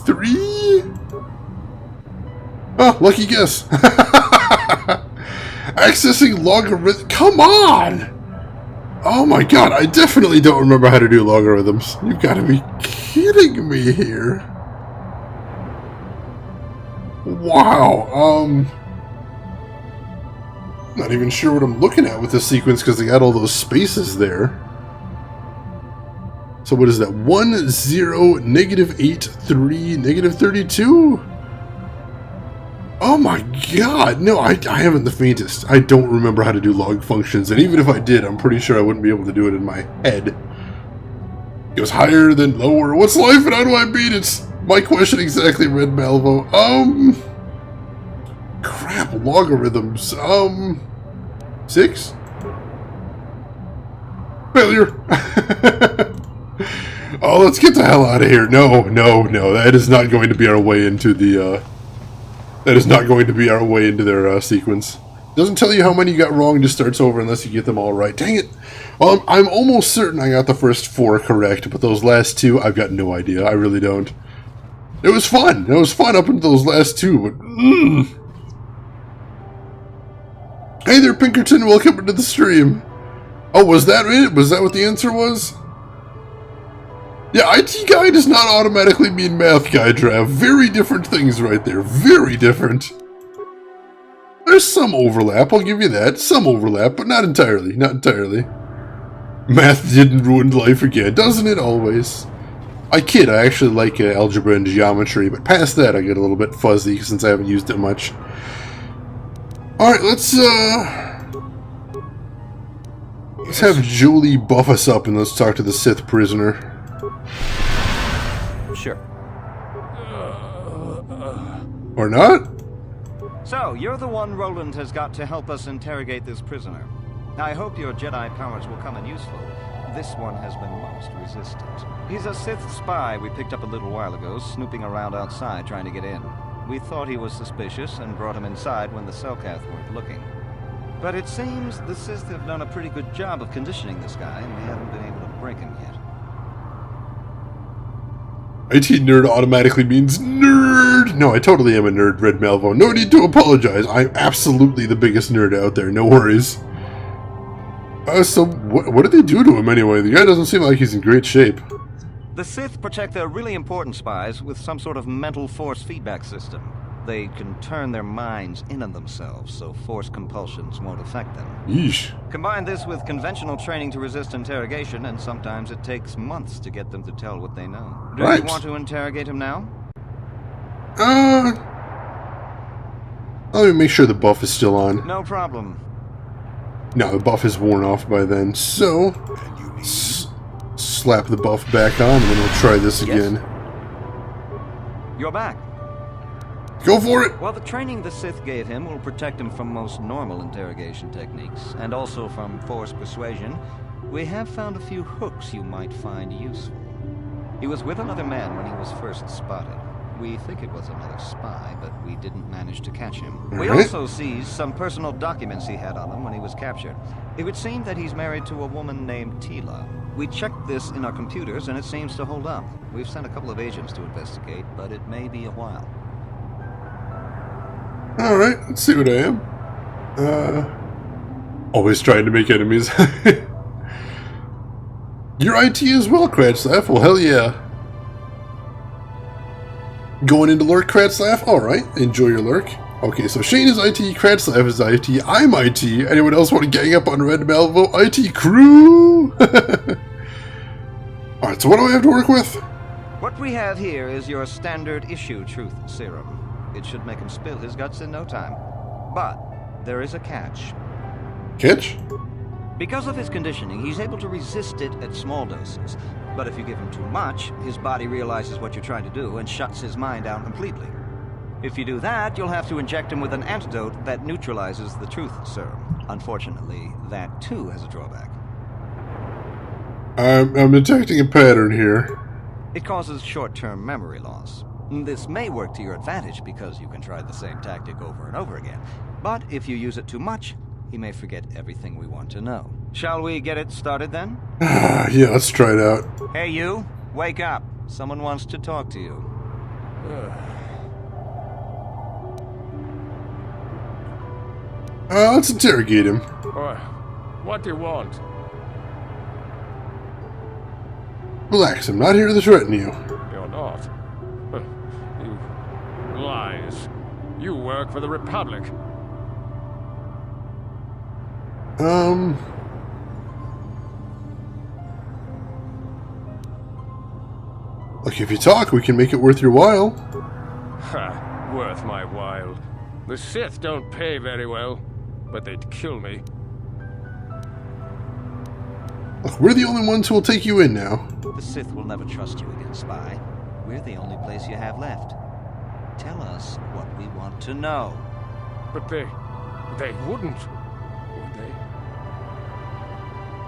3? Oh, lucky guess. Accessing logarithm. Come on! Oh my God, I definitely don't remember how to do logarithms. You've got to be kidding me here. Wow, not even sure what I'm looking at with this sequence because they got all those spaces there. So what is that? 1, 0, negative 8, 3, negative 32? Oh my God, no, I haven't the faintest. I don't remember how to do log functions, and even if I did, I'm pretty sure I wouldn't be able to do it in my head. It was higher than lower. What's life and how do I beat it? My question exactly, Red Malvo. Crap, logarithms. 6? Failure. Oh, let's get the hell out of here. No. That is not going to be our way into the, that is not going to be our way into their, sequence. Doesn't tell you how many you got wrong, just starts over unless you get them all right. Dang it. Well, I'm almost certain I got the first 4 correct, but those last 2, I've got no idea. I really don't. It was fun. It was fun up until those last 2, but... Hey there, Pinkerton. Welcome into the stream. Oh, was that it? Was that what the answer was? Yeah, IT guy does not automatically mean math guy, Trav. Very different things right there. Very different. There's some overlap, I'll give you that. Some overlap, but not entirely. Not entirely. Math didn't ruin life again, doesn't it always? I kid, I actually like algebra and geometry, but past that I get a little bit fuzzy since I haven't used it much. Alright, let's have Julie buff us up and let's talk to the Sith prisoner. Sure. Or not? So, you're the one Roland has got to help us interrogate this prisoner. I hope your Jedi powers will come in useful. This one has been most resistant. He's a Sith spy we picked up a little while ago, snooping around outside trying to get in. We thought he was suspicious and brought him inside when the Selkath weren't looking. But it seems the Sith have done a pretty good job of conditioning this guy, and we haven't been able to break him yet. IT nerd automatically means nerd! No, I totally am a nerd, Red Malvo. No need to apologize. I'm absolutely the biggest nerd out there. No worries. So, what did they do to him anyway? The guy doesn't seem like he's in great shape. The Sith protect their really important spies with some sort of mental force feedback system. They can turn their minds in on themselves, so force compulsions won't affect them. Yeesh. Combine this with conventional training to resist interrogation, and sometimes it takes months to get them to tell what they know. Do you want to interrogate him now? Let me make sure the buff is still on. No problem. No, the buff is worn off by then, so slap the buff back on, and then we'll try this again. You're back. Go for it! Well, the training the Sith gave him will protect him from most normal interrogation techniques, and also from force persuasion. We have found a few hooks you might find useful. He was with another man when he was first spotted. We think it was another spy, but we didn't manage to catch him. We also seized some personal documents he had on him when he was captured. It would seem that he's married to a woman named Tila. We checked this in our computers, and it seems to hold up. We've sent a couple of agents to investigate, but it may be a while. Alright, let's see what I am. Always trying to make enemies. Your IT as well, Cratslaff? Well, hell yeah. Going into lurk, Cratslaff? Alright, enjoy your lurk. Okay, so Shane is IT, Cratslaff is IT, I'm IT. Anyone else want to gang up on Red Malvo? IT crew! Alright, so what do I have to work with? What we have here is your standard issue truth serum. It should make him spill his guts in no time. But there is a catch. Catch? Because of his conditioning, he's able to resist it at small doses. But if you give him too much, his body realizes what you're trying to do and shuts his mind down completely. If you do that, you'll have to inject him with an antidote that neutralizes the truth serum. Unfortunately, that too has a drawback. I'm detecting a pattern here. It causes short-term memory loss. This may work to your advantage because you can try the same tactic over and over again. But if you use it too much, he may forget everything we want to know. Shall we get it started then? Yeah, let's try it out. Hey you, wake up. Someone wants to talk to you. Let's interrogate him. What do you want? Relax, I'm not here to threaten you. You're not. You lies. You work for the Republic. Look, if you talk, we can make it worth your while. Ha, worth my while. The Sith don't pay very well, but they'd kill me. Look, we're the only ones who will take you in now. The Sith will never trust you again, spy. We're the only place you have left. Tell us what we want to know. But they wouldn't, would they?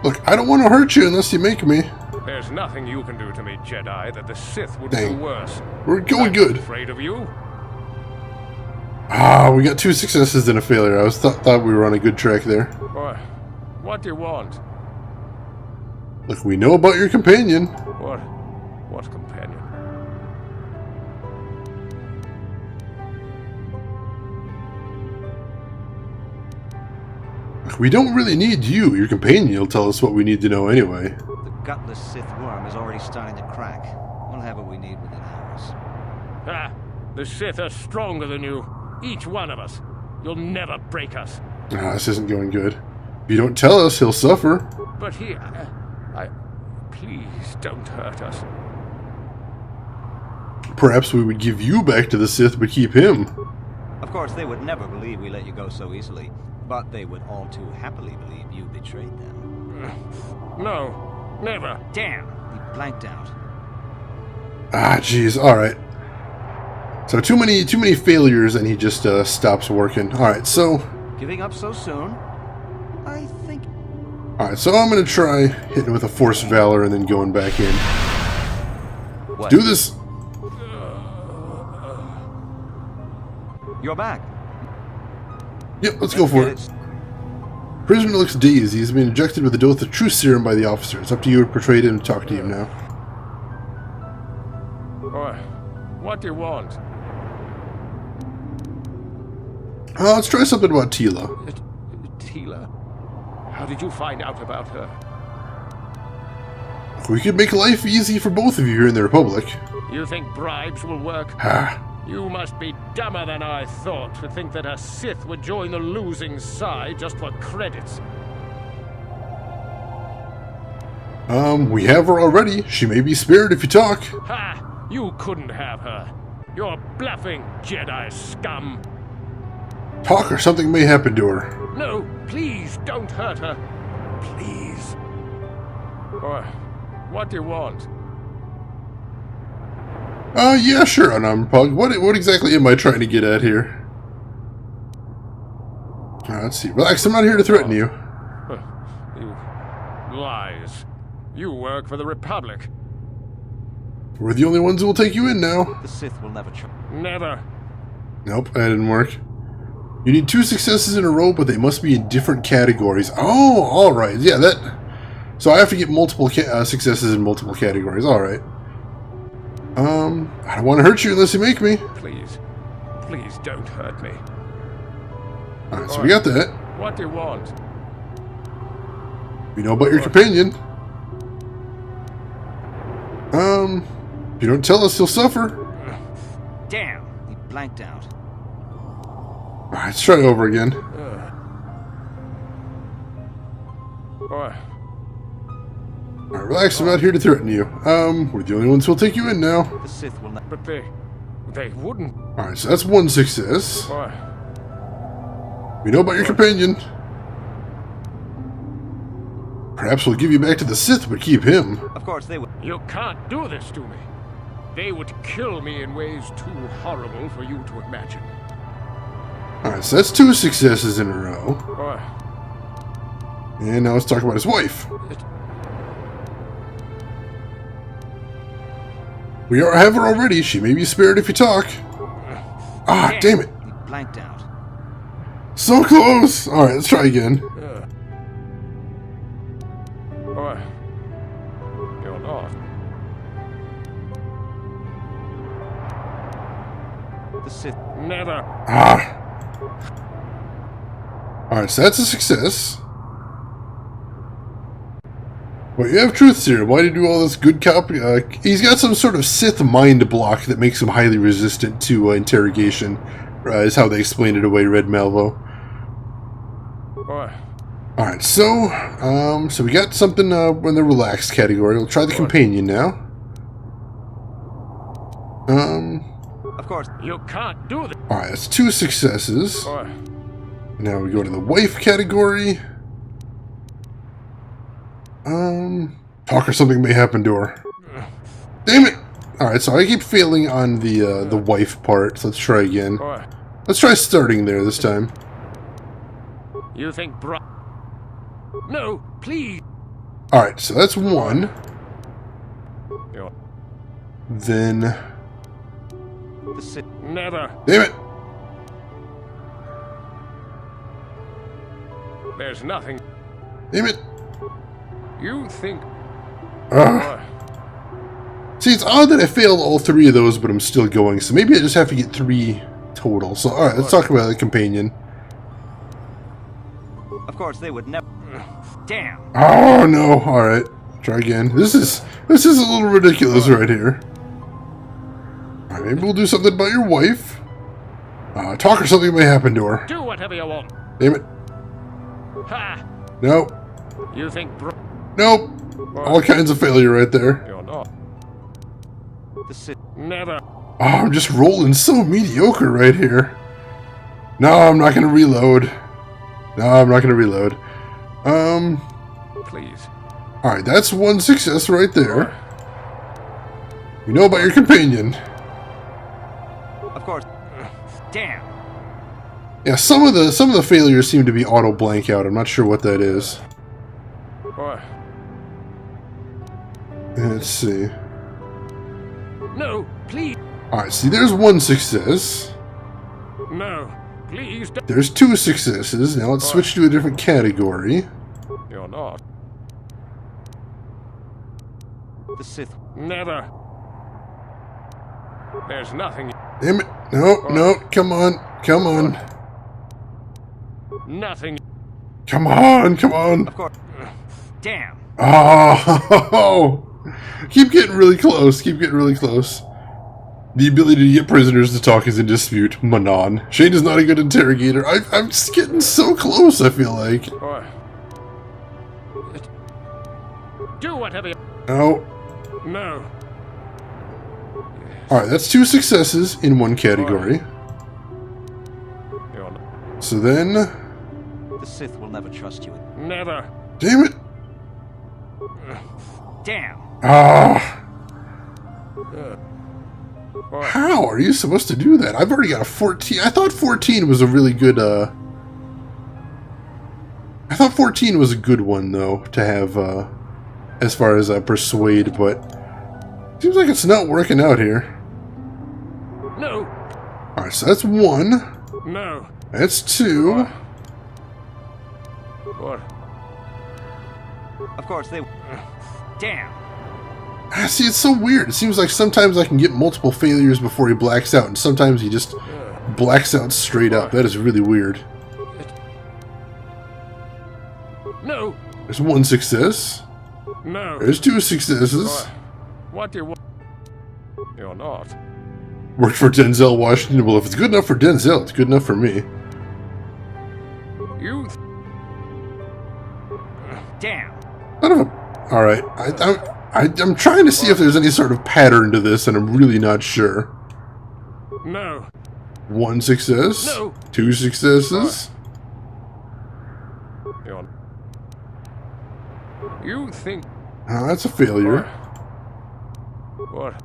Look, I don't want to hurt you unless you make me. There's nothing you can do to me, Jedi, that the Sith would do worse. We're going good. Afraid of you? We got 2 successes and a failure. I thought we were on a good track there. What do you want? Look, we know about your companion. What companion? Look, we don't really need you. Your companion will tell us what we need to know anyway. The gutless Sith worm is already starting to crack. We'll have what we need within hours. Ah, the Sith are stronger than you. Each one of us. You'll never break us. This isn't going good. If you don't tell us, he'll suffer. But please don't hurt us. Perhaps we would give you back to the Sith, but keep him. Of course, they would never believe we let you go so easily. But they would all too happily believe you betrayed them. No, never. Damn, he blanked out. Jeez, alright. So too many failures and he just stops working. Alright, so... Giving up so soon? I think... Alright, so I'm going to try hitting with a Force Valor and then going back in. Let's do this! You're back. Yep, let's go for it. Prisoner looks dazed. He's been injected with a dose of truth serum by the officer. It's up to you to portray him and talk to him now. What do you want? Let's try something about Tila. Tila? How did you find out about her? We could make life easy for both of you here in the Republic. You think bribes will work? You must be dumber than I thought to think that a Sith would join the losing side just for credits. We have her already. She may be spared if you talk. Ha! You couldn't have her. You're bluffing, Jedi scum. Talk or something may happen to her. No, please don't hurt her. Please. Or, what do you want? Yeah, sure, unarmed pug. What exactly am I trying to get at here? Let's see. Relax, I'm not here to threaten you. You lies. You work for the Republic. We're the only ones who will take you in now. The Sith will never try. Never. Nope, that didn't work. You need 2 successes in a row, but they must be in different categories. Oh, alright. Yeah, that... So I have to get multiple successes in multiple categories. Alright. I don't want to hurt you unless you make me. Please. Please don't hurt me. Alright, so we got that. What do you want? We know about your companion. If you don't tell us, you'll suffer. Damn, he blanked out. Alright, let's try over again. Alright, relax, I'm not here to threaten you. We're the only ones who'll take you in now. The Sith will not. But they wouldn't. Alright, so that's 1 success. Alright. We know about your companion. Perhaps we'll give you back to the Sith, but keep him. Of course they would. You can't do this to me. They would kill me in ways too horrible for you to imagine. Alright, so that's 2 successes in a row. Alright. And now let's talk about his wife. We have her already. She may be spared if you talk. Ah, damn it. He blanked out. So close. Alright, let's try again. Alright. You're not. The Sith. Never. Ah. Alright, so that's a success. Well, you have truth serum. Why did you do all this good cop? He's got some sort of Sith mind block that makes him highly resistant to interrogation, is how they explained it away, Red Malvo. Alright, so we got something in the relaxed category. We'll try the companion now. Of course. You can't do this. Alright, that's 2 successes. Now we go to the wife category. Talk or something may happen to her. Damn it! Alright, so I keep failing on the wife part, so let's try again. Let's try starting there this time. You think No, please. Alright, so that's 1. You're... Then... Never. Damn it! There's nothing. Damn it! You think... See, it's odd that I failed all 3 of those, but I'm still going, so maybe I just have to get 3 total. So, alright, let's talk about the companion. Of course, they would never. Damn. Oh, no. Alright, try again. This is a little ridiculous right here. Alright, maybe we'll do something about your wife. Talk or something may happen to her. Do whatever you want. Damn it. Ha! Nope. You think Nope. All kinds of failure right there. You're not. Never. Oh, I'm just rolling so mediocre right here. No, I'm not gonna reload. Please. Alright, that's 1 success right there. We know about your companion. Of course. Damn. Yeah, some of the failures seem to be auto blank out. I'm not sure what that is. Let's see. No, please. Alright, see, there's 1 success. No, please. There's 2 successes. Now let's switch to a different category. You're not. The Sith. Never. There's nothing. Damn it. No, come on. Nothing. Come on. Of course. Damn. Oh! Keep getting really close. The ability to get prisoners to talk is in dispute. Manaan. Shane is not a good interrogator. I'm just getting so close, I feel like. Do whatever you... Oh. No. Alright, that's 2 successes in 1 category. So then... The Sith will never trust you. Never. Damn it! Damn. Ah! How are you supposed to do that? I've already got a 14. I thought 14 was a really good, I thought 14 was a good one, though, to have, as far as persuade, but seems like it's not working out here. No. Alright, so that's 1. No. That's 2. What? Of course, they... Damn. See, it's so weird. It seems like sometimes I can get multiple failures before he blacks out, and sometimes he just blacks out straight up. That is really weird. No. There's 1 success. No. There's 2 successes. What do you want? You're not. Worked for Denzel Washington. Well, if it's good enough for Denzel, it's good enough for me. You... Damn. Son of a... Alright. I'm trying to see if there's any sort of pattern to this, and I'm really not sure. No. 1 success. No. 2 successes. You think... Oh, that's a failure. What?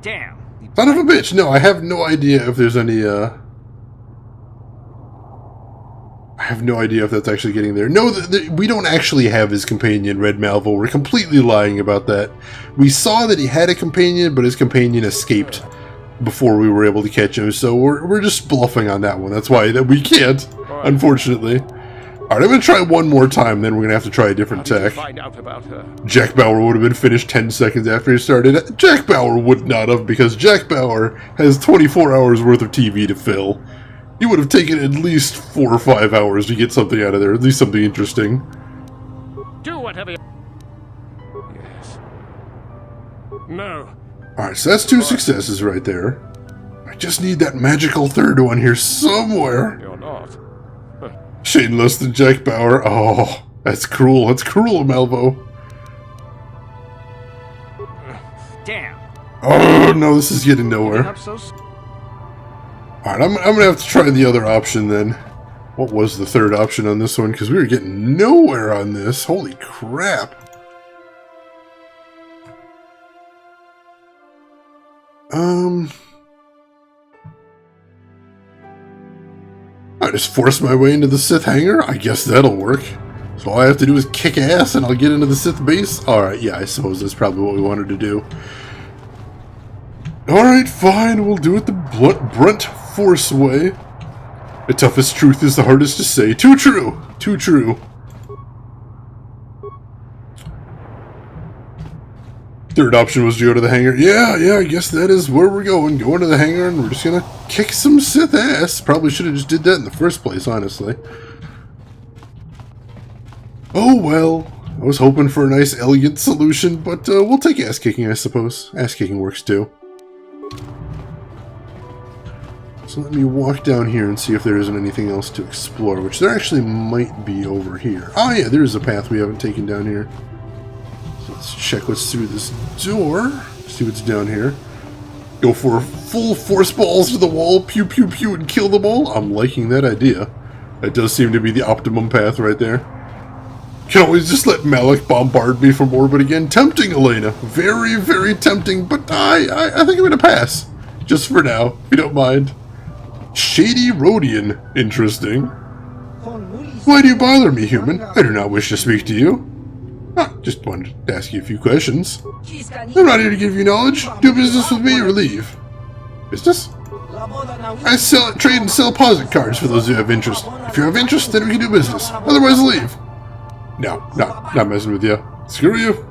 Damn. Son of a bitch. No, I have no idea if there's any, I have no idea if that's actually getting there. No, we don't actually have his companion, Red Malvo. We're completely lying about that. We saw that he had a companion, but his companion escaped before we were able to catch him, so we're just bluffing on that one. That's why that we can't, unfortunately. Alright, I'm going to try one more time, then we're going to have to try a different tack. Find out about her. Jack Bauer would have been finished 10 seconds after he started. Jack Bauer would not have, because Jack Bauer has 24 hours worth of TV to fill. He would have taken at least 4 or 5 hours to get something out of there, at least something interesting. Do whatever you... Yes. No. Alright, so that's 2 successes right there. I just need that magical third one here somewhere. You're not. Shane less than Jack Bauer. Oh, that's cruel. That's cruel, Malvo. Damn. Oh, no, this is getting nowhere. Alright, I'm going to have to try the other option then. What was the third option on this one? Because we were getting nowhere on this. Holy crap. I just forced my way into the Sith hangar? I guess that'll work. So all I have to do is kick ass and I'll get into the Sith base? Alright, yeah, I suppose that's probably what we wanted to do. Alright, fine, we'll do it the Brunt Force way. The toughest truth is the hardest to say. Too true! Too true. Third option was to go to the hangar. Yeah, I guess that is where we're going. Going to the hangar and we're just gonna kick some Sith ass. Probably should have just did that in the first place, honestly. Oh well. I was hoping for a nice, elegant solution, but we'll take ass kicking, I suppose. Ass kicking works too. So let me walk down here and see if there isn't anything else to explore, which there actually might be over here. Oh yeah, there's a path we haven't taken down here. So let's check what's through this door. See what's down here. Go for full force balls to the wall, pew pew pew, and kill them all. I'm liking that idea. That does seem to be the optimum path right there. Can always just let Malik bombard me from orbit again. Tempting, Elena. Very, very tempting, but I think I'm going to pass. Just for now, if you don't mind. Shady Rhodian. Interesting. Why do you bother me, human? I do not wish to speak to you. Just wanted to ask you a few questions. I'm not here to give you knowledge. Do business with me or leave. Business? I trade and sell posit cards for those who have interest. If you have interest, then we can do business. Otherwise, leave. No, not messing with you. Screw you.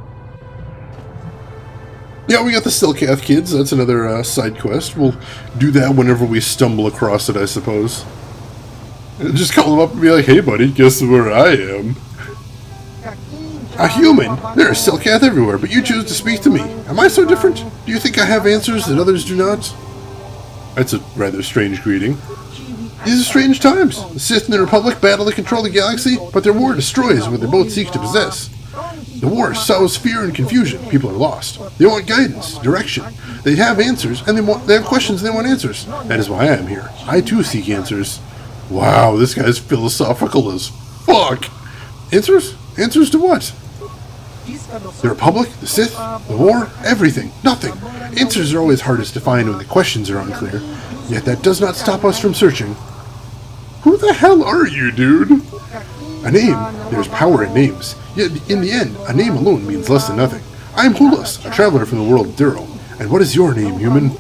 Yeah, we got the Silkath kids. That's another side quest. We'll do that whenever we stumble across it, I suppose. And just call them up and be like, hey, buddy, guess where I am? A human? There are Selkath everywhere, but you choose to speak to me. Am I so different? Do you think I have answers that others do not? That's a rather strange greeting. These are strange times. The Sith and the Republic battle to control the galaxy, but their war destroys what they both seek to possess. The war sows fear and confusion. People are lost. They want guidance, direction. They have answers, and they have questions and they want answers. That is why I am here. I too seek answers. Wow, this guy's philosophical as fuck. Answers? Answers to what? The Republic, the Sith, the war, everything, nothing. Answers are always hardest to find when the questions are unclear. Yet that does not stop us from searching. Who the hell are you, dude? A name. There's power in names. Yet, in the end, a name alone means less than nothing. I am Hulas, a traveler from the world of Duro. And what is your name, human?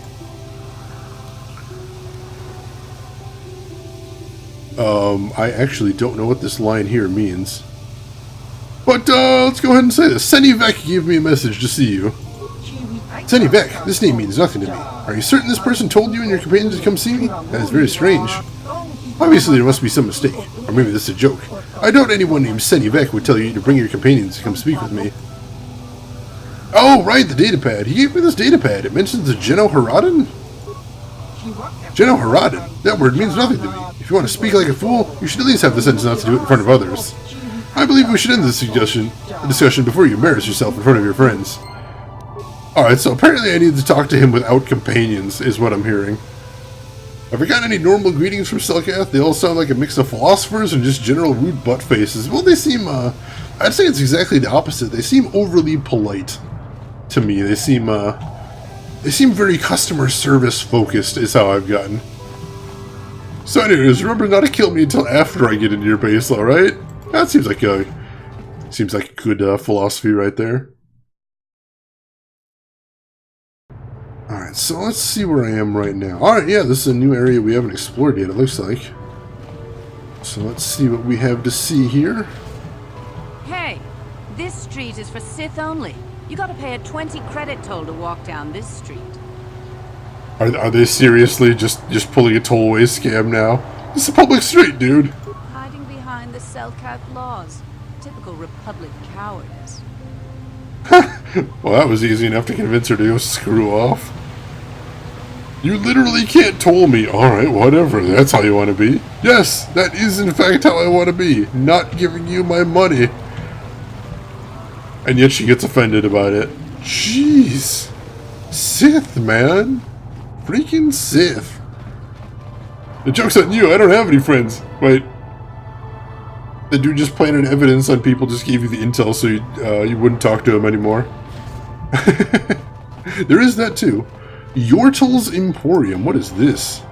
I actually don't know what this line here means. But, let's go ahead and say this. Senivek gave me a message to see you. Senivek, this name means nothing to me. Are you certain this person told you and your companions to come see me? That is very strange. Obviously, there must be some mistake. Or maybe this is a joke. I doubt anyone named Senivek would tell you to bring your companions to come speak with me. Oh, right, the datapad. He gave me this datapad. It mentions the Geno Haradan? Geno Haradan? That word means nothing to me. If you want to speak like a fool, you should at least have the sense not to do it in front of others. I believe we should end this discussion before you embarrass yourself in front of your friends. Alright, so apparently I need to talk to him without companions, is what I'm hearing. Have we got any normal greetings from Selkath? They all sound like a mix of philosophers and just general rude butt faces. Well, they seem, I'd say it's exactly the opposite. They seem overly polite to me. They seem very customer service focused, is how I've gotten. So anyways, remember not to kill me until after I get into your base, alright? That seems like a good philosophy right there. Alright, so let's see where I am right now. Alright, yeah, this is a new area we haven't explored yet, it looks like. So let's see what we have to see here. Hey, this street is for Sith only. You gotta pay a 20 credit toll to walk down this street. Are they seriously just pulling a tollway scam now? It's a public street, dude. Hiding behind the Selkath laws. Typical Republic cowardice. Well, that was easy enough to convince her to go screw off. You literally can't toll me. Alright, whatever. That's how you want to be. Yes, that is in fact how I want to be. Not giving you my money. And yet she gets offended about it. Jeez. Sith, man. Freaking Sith. The joke's on you. I don't have any friends. Wait. The dude just planted evidence on people, just gave you the intel so you wouldn't talk to him anymore. There is that too. Yortel's Emporium. What is this?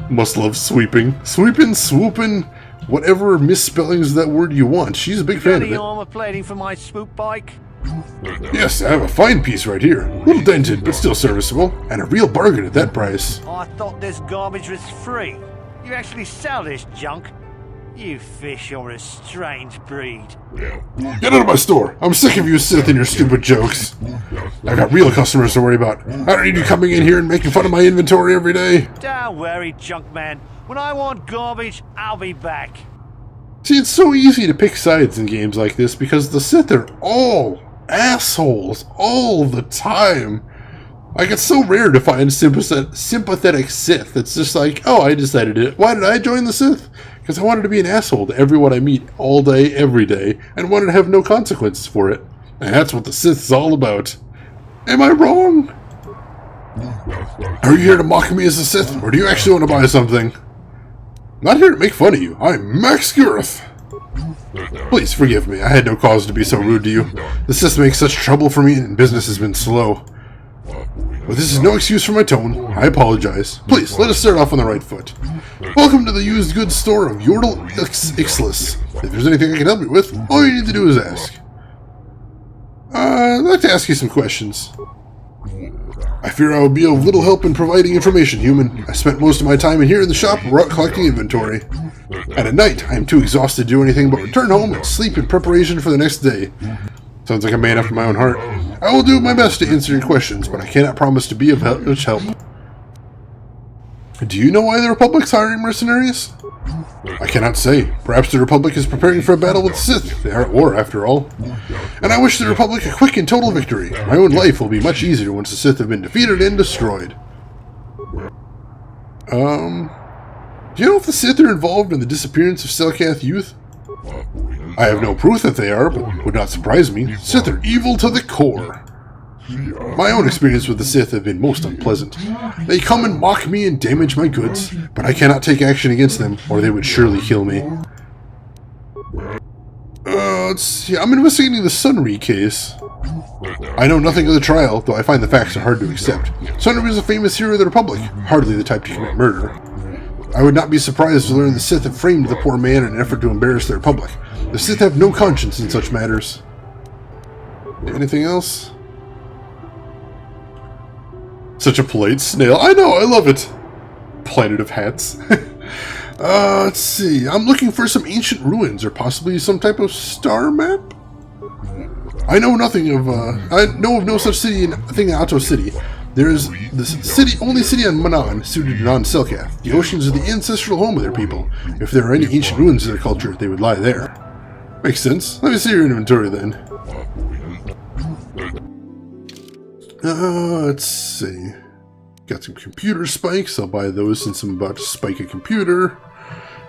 Must love sweeping. Sweeping, swooping, whatever misspellings of that word you want. She's a big fan of it. armor plating for my swoop bike? Yes, I have a fine piece right here. A little dented, but still serviceable. And a real bargain at that price. I thought this garbage was free. You actually sell this junk? You fish are a strange breed. Get out of my store. I'm sick of you Sith and your stupid jokes. I got real customers to worry about. I don't need you coming in here and making fun of my inventory every day. Don't worry, junk man. When I want garbage, I'll be back. See, it's so easy to pick sides in games like this because the Sith are all assholes all the time. Like, it's so rare to find sympathetic Sith. It's just like, oh, I decided it. Why did I join the Sith? Because I wanted to be an asshole to everyone I meet all day, every day, and wanted to have no consequences for it. And that's what the Sith is all about. Am I wrong? Are you here to mock me as a Sith, or do you actually want to buy something? I'm not here to make fun of you. I'm Max Girth. Please forgive me. I had no cause to be so rude to you. The Sith makes such trouble for me, and business has been slow. But this is no excuse for my tone. I apologize. Please, let us start off on the right foot. Welcome to the used goods store of Yordle Ixlis. If there's anything I can help you with, all you need to do is ask. I'd like to ask you some questions. I fear I will be of little help in providing information, human. I spent most of my time in here in the shop collecting inventory. And at night, I am too exhausted to do anything but return home and sleep in preparation for the next day. Sounds like a man after my own heart. I will do my best to answer your questions, but I cannot promise to be of much help. Do you know why the Republic's hiring mercenaries? I cannot say. Perhaps the Republic is preparing for a battle with the Sith. They are at war, after all. And I wish the Republic a quick and total victory. My own life will be much easier once the Sith have been defeated and destroyed. Do you know if the Sith are involved in the disappearance of Selkath youth? I have no proof that they are, but would not surprise me. Sith are evil to the core. My own experience with the Sith have been most unpleasant. They come and mock me and damage my goods, but I cannot take action against them, or they would surely kill me. Let's see. I'm investigating the Sunry case. I know nothing of the trial, though I find the facts are hard to accept. Sunry was a famous hero of the Republic, hardly the type to commit murder. I would not be surprised to learn the Sith have framed the poor man in an effort to embarrass the Republic. The Sith have no conscience in such matters. Anything else? Such a polite snail. I know, I love it. Planet of hats. Let's see. I'm looking for some ancient ruins, or possibly some type of star map? I know nothing of, I know of no such thing in Ahto City. There is the only city on Manaan suited to non-Selkath. The oceans are the ancestral home of their people. If there are any ancient ruins in their culture, they would lie there. Makes sense. Let me see your inventory then. Let's see. Got some computer spikes. I'll buy those since I'm about to spike a computer.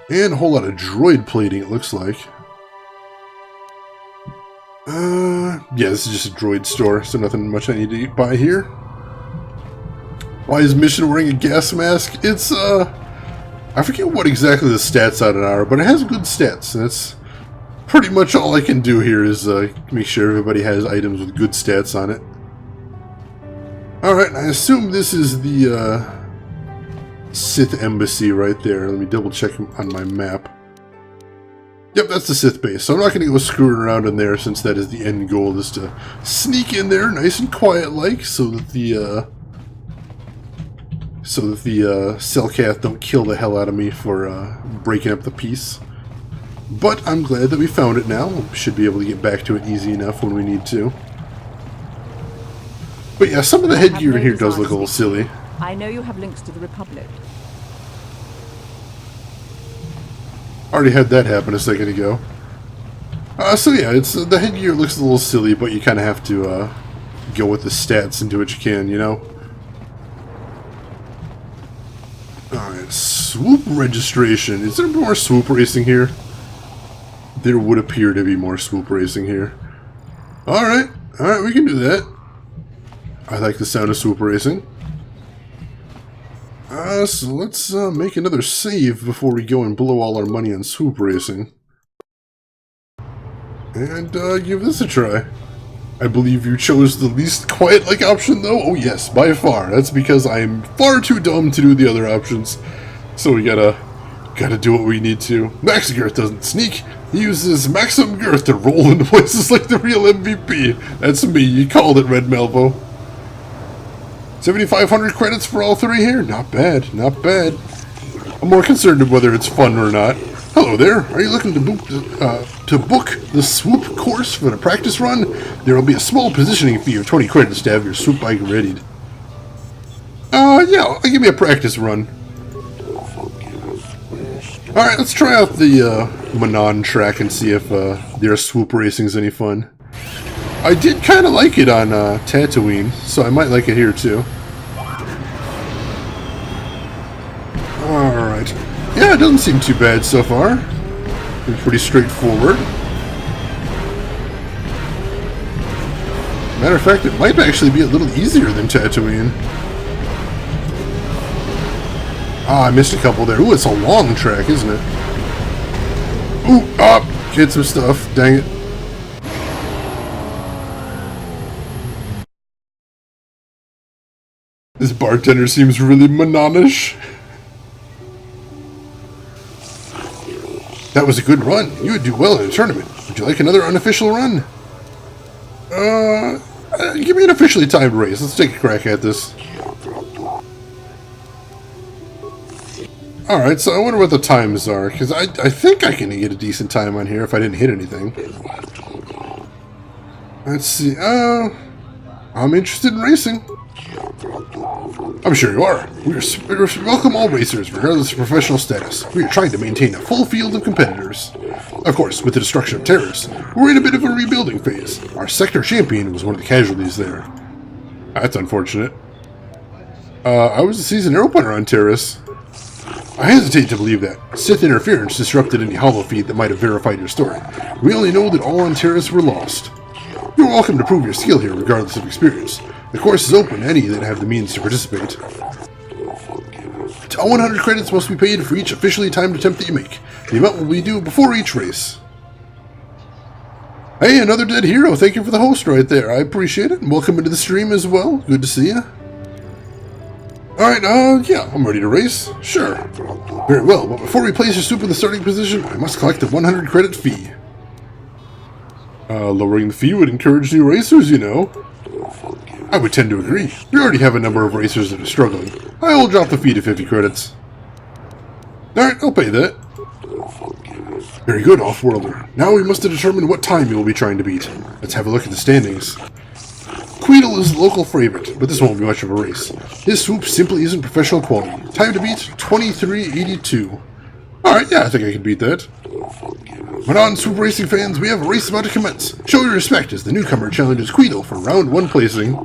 And a whole lot of droid plating, it looks like. Yeah, this is just a droid store, so nothing much I need to buy here. Why is Mission wearing a gas mask? It's, I forget what exactly the stats on it are, but it has good stats. And that's pretty much all I can do here is make sure everybody has items with good stats on it. Alright, I assume this is the Sith Embassy right there. Let me double check on my map. Yep, that's the Sith base. So I'm not going to go screwing around in there since that is the end goal, is to sneak in there nice and quiet-like so that the Selkath don't kill the hell out of me for breaking up the peace. But I'm glad that we found it now. We should be able to get back to it easy enough when we need to. But yeah, some of the headgear in here does look a little silly. I know you have links to the Republic. Already had that happen a second ago. So yeah, it's the headgear looks a little silly, but you kind of have to go with the stats and do what you can, you know? Alright, swoop registration. Is there more swoop racing here? There would appear to be more swoop racing here. Alright, we can do that. I like the sound of swoop racing. So let's make another save before we go and blow all our money on swoop racing. And give this a try. I believe you chose the least quiet-like option, though? Oh yes, by far. That's because I'm far too dumb to do the other options. So we gotta do what we need to. Max Girth doesn't sneak. He uses maximum girth to roll into places like the real MVP. That's me. You called it, Red Melvo. 7,500 credits for all three here? Not bad, not bad. I'm more concerned of whether it's fun or not. Hello there. Are you looking to book the swoop course for the practice run? There will be a small positioning fee of 20 credits to have your swoop bike readied. Yeah, give me a practice run. Alright, let's try out the Manaan track and see if their swoop racing's any fun. I did kind of like it on Tatooine, so I might like it here too. Alright. Yeah, it doesn't seem too bad so far. It's pretty straightforward. Matter of fact, it might actually be a little easier than Tatooine. Ah, I missed a couple there. Ooh, it's a long track, isn't it? Ooh, hit some stuff. Dang it. This bartender seems really Manaan-ish. That was a good run. You would do well in a tournament. Would you like another unofficial run? Give me an officially timed race. Let's take a crack at this. Alright, so I wonder what the times are, because I think I can get a decent time on here if I didn't hit anything. Let's see, I'm interested in racing. I'm sure you are. We welcome all racers, regardless of professional status. We are trying to maintain a full field of competitors. Of course, with the destruction of terrorists, we're in a bit of a rebuilding phase. Our sector champion was one of the casualties there. That's unfortunate. I was a seasoned arrow punter on terrorists. I hesitate to believe that. Sith interference disrupted any hollow feed that might have verified your story. We only know that all on terrorists were lost. You're welcome to prove your skill here, regardless of experience. The course is open to any that have the means to participate. All 100 credits must be paid for each officially timed attempt that you make. The amount will be due before each race. Hey, another dead hero. Thank you for the host right there. I appreciate it. And welcome into the stream as well. Good to see you. Alright, yeah, I'm ready to race. Sure. Very well, but before we place your soup in the starting position, I must collect a 100 credit fee. Lowering the fee would encourage new racers, you know. I would tend to agree. We already have a number of racers that are struggling. I will drop the fee to 50 credits. Alright, I'll pay that. Very good, Off-Worlder. Now we must determine what time you will be trying to beat. Let's have a look at the standings. Queedle is the local favorite, but this won't be much of a race. His swoop simply isn't professional quality. Time to beat, 23:82. Alright, yeah, I think I can beat that. Manaan swoop racing fans, we have a race about to commence. Show your respect as the newcomer challenges Queedle for round 1 placing.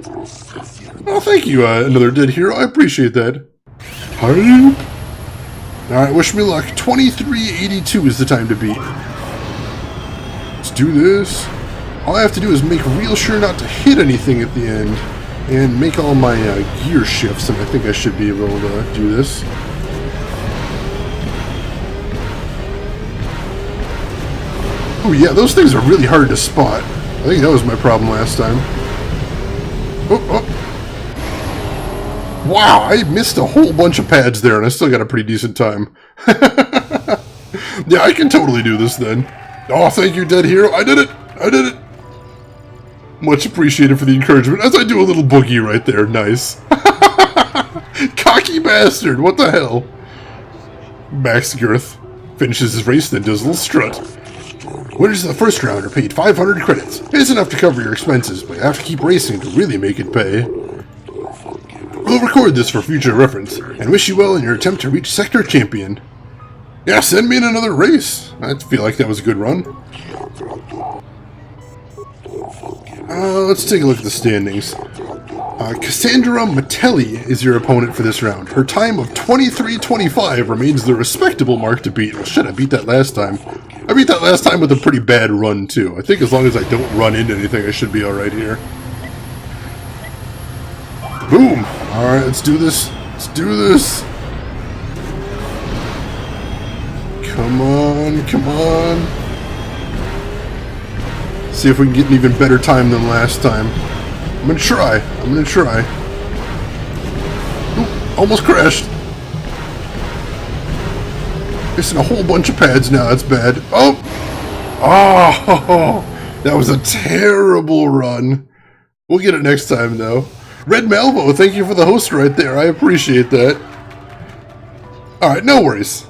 Oh, thank you, another dead hero. I appreciate that. Hi. Alright, wish me luck. 23:82 is the time to beat. Let's do this. All I have to do is make real sure not to hit anything at the end, and make all my gear shifts, and I think I should be able to do this. Oh yeah, those things are really hard to spot. I think that was my problem last time. Oh. Wow, I missed a whole bunch of pads there, and I still got a pretty decent time. Yeah, I can totally do this then. Oh, thank you, dead hero. I did it! I did it! Much appreciated for the encouragement, as I do a little boogie right there. Nice. Cocky bastard, what the hell? Max Girth finishes his race, then does a little strut. Winners of the first round are paid 500 credits. It's enough to cover your expenses, but you have to keep racing to really make it pay. We'll record this for future reference, and wish you well in your attempt to reach Sector Champion. Yeah, send me in another race. I feel like that was a good run. Let's take a look at the standings. Cassandra Matelli is your opponent for this round. Her time of 23:25 remains the respectable mark to beat. Well, shit, I beat that last time. I beat that last time with a pretty bad run, too. I think as long as I don't run into anything, I should be alright here. Boom! Alright, let's do this. Let's do this! Come on, come on. See if we can get an even better time than last time. I'm gonna try. I'm gonna try. Oop, almost crashed. Missing a whole bunch of pads now. That's bad. Oh! Oh! That was a terrible run. We'll get it next time, though. Red Malvo, thank you for the host right there. I appreciate that. Alright, no worries.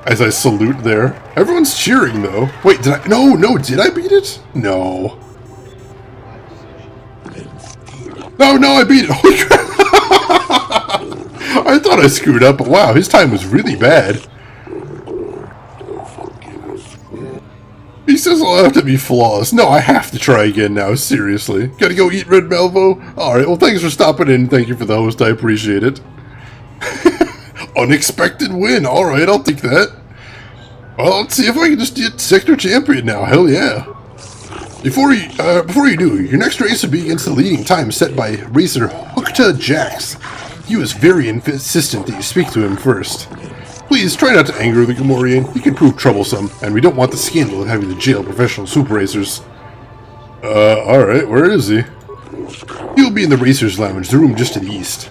As I salute there. Everyone's cheering, though. Wait, did I... No, did I beat it? No. No, I beat it. Holy crap. I thought I screwed up, but wow, his time was really bad. He says I'll have to be flawless. No, I have to try again now, seriously. Gotta go eat Red Malvo? Alright, well thanks for stopping in. Thank you for the host, I appreciate it. Unexpected win. Alright, I'll take that. Well, let's see if I can just get Sector Champion now. Hell yeah. Before you do, your next race will be against the leading time set by racer Hookta Jax. He was very insistent that you speak to him first. Please, try not to anger the Gamorrean. He can prove troublesome, and we don't want the scandal of having to jail professional super racers. Alright, where is he? He'll be in the Racers Lounge, the room just to the east.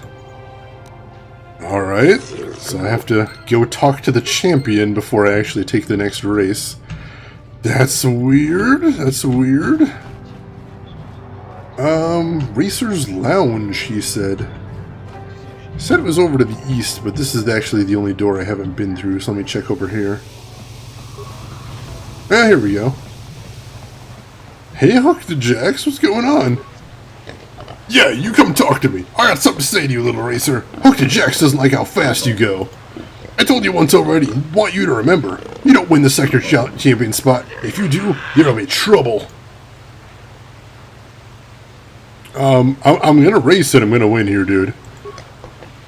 Alright, so I have to go talk to the champion before I actually take the next race. That's weird, that's weird. Racers Lounge, he said. He said it was over to the east, but this is actually the only door I haven't been through, so let me check over here. Ah, here we go. Hey, Hookta Jax, what's going on? Yeah, you come talk to me. I got something to say to you, little racer. Hooked Jax doesn't like how fast you go. I told you once already, I want you to remember. You don't win the sector champion spot. If you do, you're gonna be trouble. I'm gonna race and I'm gonna win here, dude.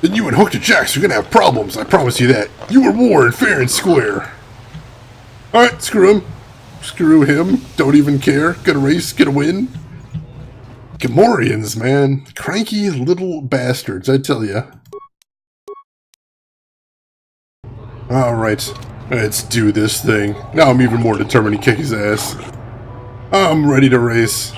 Then you and Hooked Jax are gonna have problems, I promise you that. You were warned fair and square. Alright, screw him. Screw him. Don't even care. Gonna race, gonna win. Gamorreans, man. Cranky little bastards, I tell ya. Alright, let's do this thing. Now I'm even more determined to kick his ass. I'm ready to race.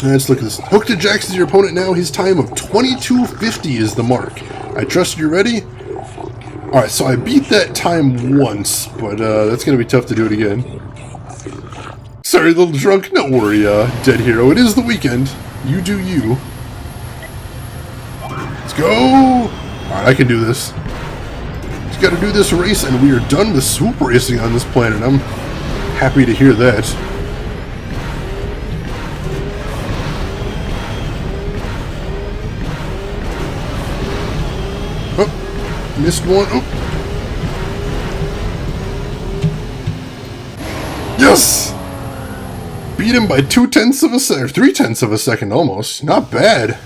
Let's look at this. Hooked Jax is your opponent now. His time of 22:50 is the mark. I trust you're ready? Alright, so I beat that time once, but that's going to be tough to do it again. Sorry, little drunk. Don't worry, Dead Hero. It is the weekend. You do you. Let's go! Alright, I can do this. Just got to do this race, and we are done with swoop racing on this planet. I'm happy to hear that. Oh, missed one. Oh. Yes! Beat him by 0.2 of a second, or 0.3 of a second almost. Not bad.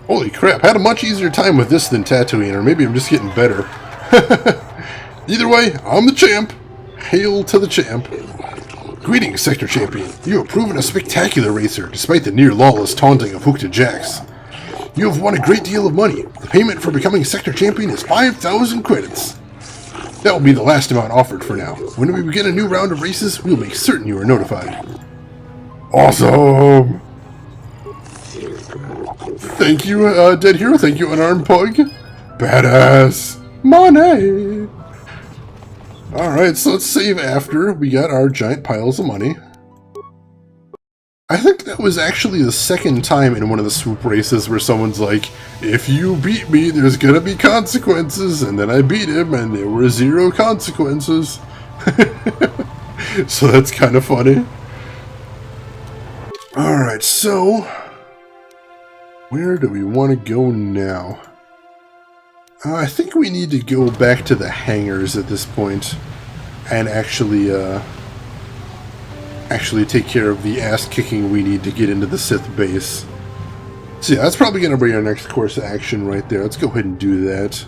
Holy crap, had a much easier time with this than Tatooine, or maybe I'm just getting better. Either way, I'm the champ. Hail to the champ. Greetings, Sector Champion. You have proven a spectacular racer, despite the near-lawless taunting of Hooked Jax. You have won a great deal of money. The payment for becoming Sector Champion is 5,000 credits. That will be the last amount offered for now. When we begin a new round of races, we will make certain you are notified. Awesome! Thank you, Dead Hero. Thank you, Unarmed Pug. Badass! Money! Alright, so let's save after we got our giant piles of money. I think that was actually the second time in one of the swoop races where someone's like, if you beat me, there's gonna be consequences, and then I beat him, and there were 0 consequences. So that's kind of funny. Alright, so where do we want to go now? I think we need to go back to the hangars at this point and actually take care of the ass-kicking we need to get into the Sith base. So yeah, that's probably going to be our next course of action right there. Let's go ahead and do that.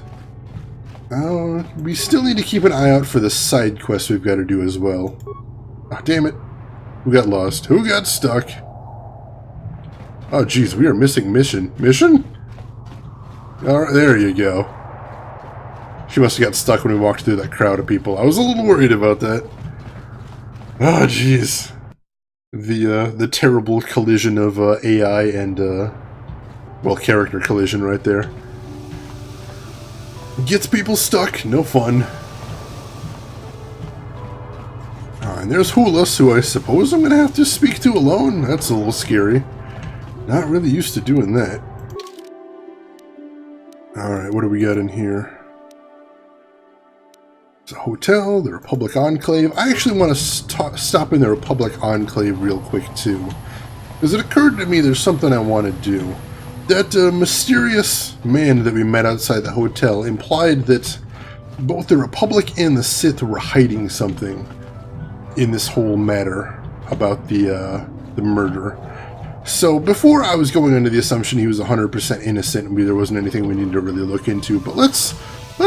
We still need to keep an eye out for the side quests we've got to do as well. Oh, damn it. Who got lost? Who got stuck? Oh, jeez, we are missing mission. Mission? Alright, there you go. She must have got stuck when we walked through that crowd of people. I was a little worried about that. Oh, jeez. The terrible collision of AI and, well, character collision right there. Gets people stuck. No fun. And there's Hulas, who I suppose I'm going to have to speak to alone. That's a little scary. Not really used to doing that. Alright, what do we got in here? It's a hotel, the Republic Enclave. I actually want to stop in the Republic Enclave real quick, too. Because it occurred to me there's something I want to do. That mysterious man that we met outside the hotel implied that both the Republic and the Sith were hiding something in this whole matter about the murder. So before I was going under the assumption he was 100% innocent and there wasn't anything we needed to really look into, but let's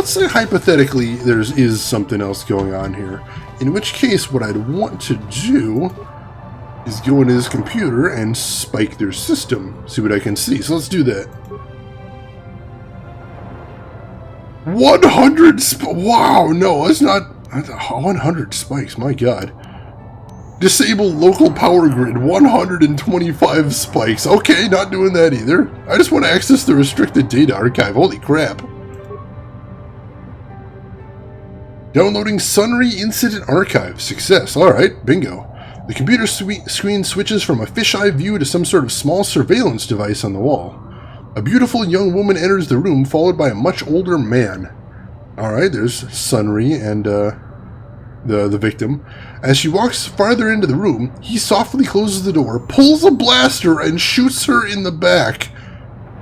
say hypothetically there is something else going on here. In which case what I'd want to do is go into this computer and spike their system, see what I can see. So let's do that. 100 wow, no, that's not 100 spikes, my god. Disable local power grid, 125 spikes. Okay, not doing that either. I just want to access the restricted data archive. Holy crap. Downloading Sunry Incident Archive. Success. Alright, bingo. The computer screen switches from a fisheye view to some sort of small surveillance device on the wall. A beautiful young woman enters the room, followed by a much older man. Alright, there's Sunry and, the victim. As she walks farther into the room, he softly closes the door, pulls a blaster, and shoots her in the back.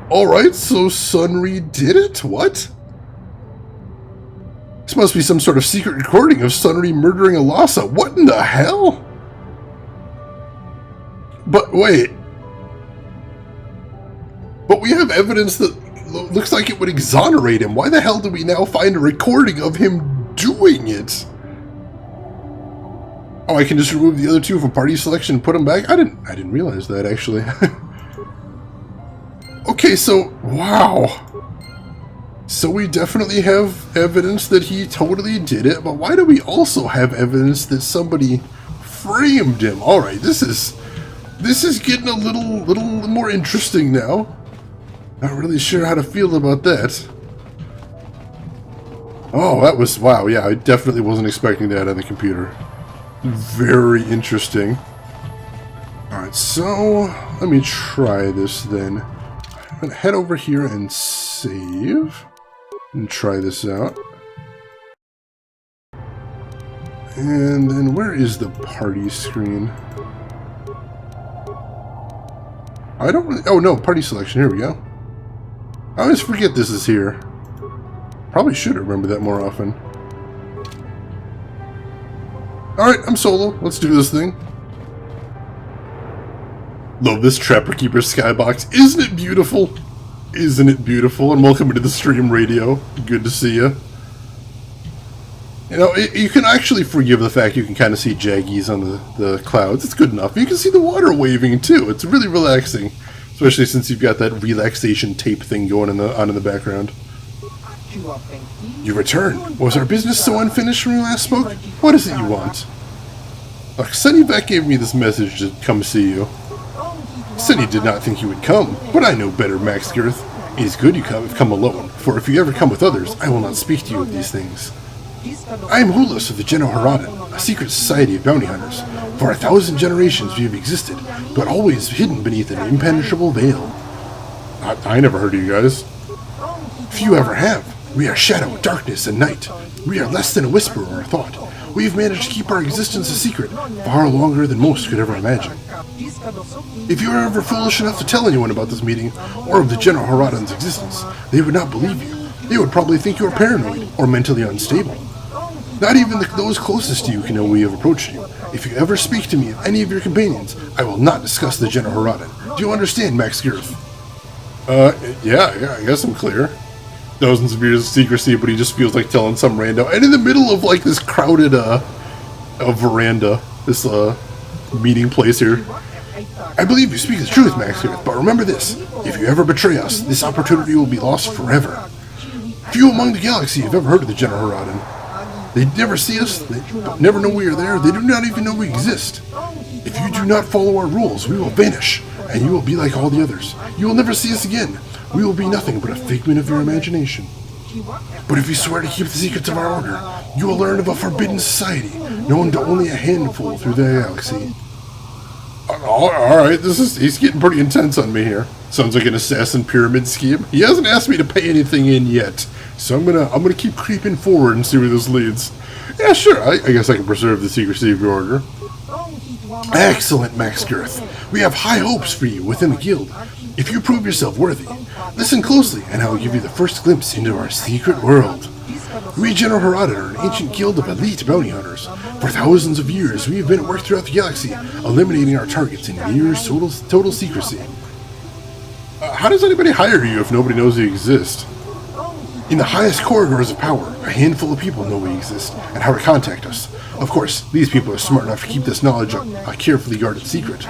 Alright, so Sunri did it? What? This must be some sort of secret recording of Sunri murdering Alasa. What in the hell? But wait. But we have evidence that looks like it would exonerate him. Why the hell do we now find a recording of him doing it? Oh, I can just remove the other two from party selection and put them back? I didn't realize that, actually. Okay, so, wow. So we definitely have evidence that he totally did it, but why do we also have evidence that somebody framed him? Alright, this is getting a little more interesting now. Not really sure how to feel about that. Oh, that was, wow, yeah, I definitely wasn't expecting that on the computer. Very interesting. Alright, so let me try this then. I'm gonna head over here and save. And try this out. And then where is the party screen? I don't really, oh no, party selection, here we go. I always forget this is here. Probably should remember that more often. Alright, I'm solo. Let's do this thing. Love this Trapper Keeper skybox. Isn't it beautiful? Isn't it beautiful? And welcome to the stream radio. Good to see you. You know, you can actually forgive the fact you can kind of see jaggies on the clouds. It's good enough. You can see the water waving too. It's really relaxing. Especially since you've got that relaxation tape thing going on in the background. You return. Was our business so unfinished when we last spoke? What is it you want? Look, Sunny Beck gave me this message to come see you. Sunny did not think you would come, but I know better, Max Girth. It is good you come alone, for if you ever come with others, I will not speak to you of these things. I am Hulas of the Genoharadan, a secret society of bounty hunters. For 1,000 generations we have existed, but always hidden beneath an impenetrable veil. I never heard of you guys. Few ever have. We are shadow, darkness, and night. We are less than a whisper or a thought. We have managed to keep our existence a secret far longer than most could ever imagine. If you are ever foolish enough to tell anyone about this meeting, or of the Genoharadan's existence, they would not believe you. They would probably think you are paranoid, or mentally unstable. Not even those closest to you can know we have approached you. If you ever speak to me of any of your companions, I will not discuss the Genoharadan. Do you understand, Max Girth? Yeah, I guess I'm clear. Thousands of years of secrecy, but he just feels like telling some rando. And in the middle of, like, this crowded, veranda, this, meeting place here. I believe you speak the truth, Max Girth, but remember this. If you ever betray us, this opportunity will be lost forever. Few among the galaxy have ever heard of the Genoharadan. They never see us, they never know we are there, they do not even know we exist. If you do not follow our rules, we will vanish, and you will be like all the others. You will never see us again. We will be nothing but a figment of your imagination. But if you swear to keep the secrets of our order, you will learn of a forbidden society, known to only a handful through the galaxy. Alright, he's getting pretty intense on me here. Sounds like an assassin pyramid scheme. He hasn't asked me to pay anything in yet, so I'm gonna keep creeping forward and see where this leads. Yeah, sure, I guess I can preserve the secrecy of your order. Excellent, Max Girth. We have high hopes for you within the guild. If you prove yourself worthy, listen closely and I will give you the first glimpse into our secret world. We Genoharadan are an ancient guild of elite bounty hunters. For thousands of years, we have been at work throughout the galaxy, eliminating our targets in near total secrecy. How does anybody hire you if nobody knows you exist? In the highest corridors of power, a handful of people know we exist and how to contact us. Of course, these people are smart enough to keep this knowledge a carefully guarded secret.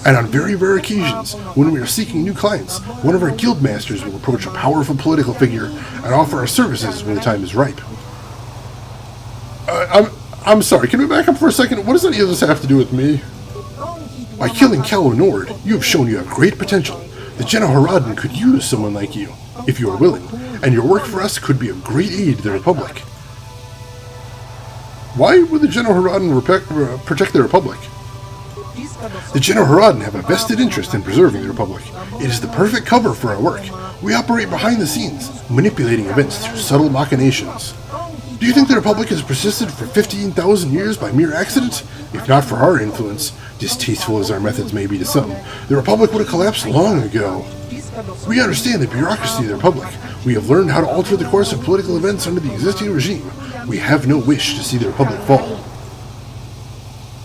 And on very rare occasions, when we are seeking new clients, one of our guild masters will approach a powerful political figure and offer our services when the time is ripe. I'm sorry, can we back up for a second? What does any of this have to do with me? By killing Calo Nord, you have shown you have great potential. The Genoharadan could use someone like you, if you are willing, and your work for us could be of great aid to the Republic. Why would the Genoharadan protect the Republic? The Genoharadan have a vested interest in preserving the Republic. It is the perfect cover for our work. We operate behind the scenes, manipulating events through subtle machinations. Do you think the Republic has persisted for 15,000 years by mere accident? If not for our influence, distasteful as our methods may be to some, the Republic would have collapsed long ago. We understand the bureaucracy of the Republic. We have learned how to alter the course of political events under the existing regime. We have no wish to see the Republic fall.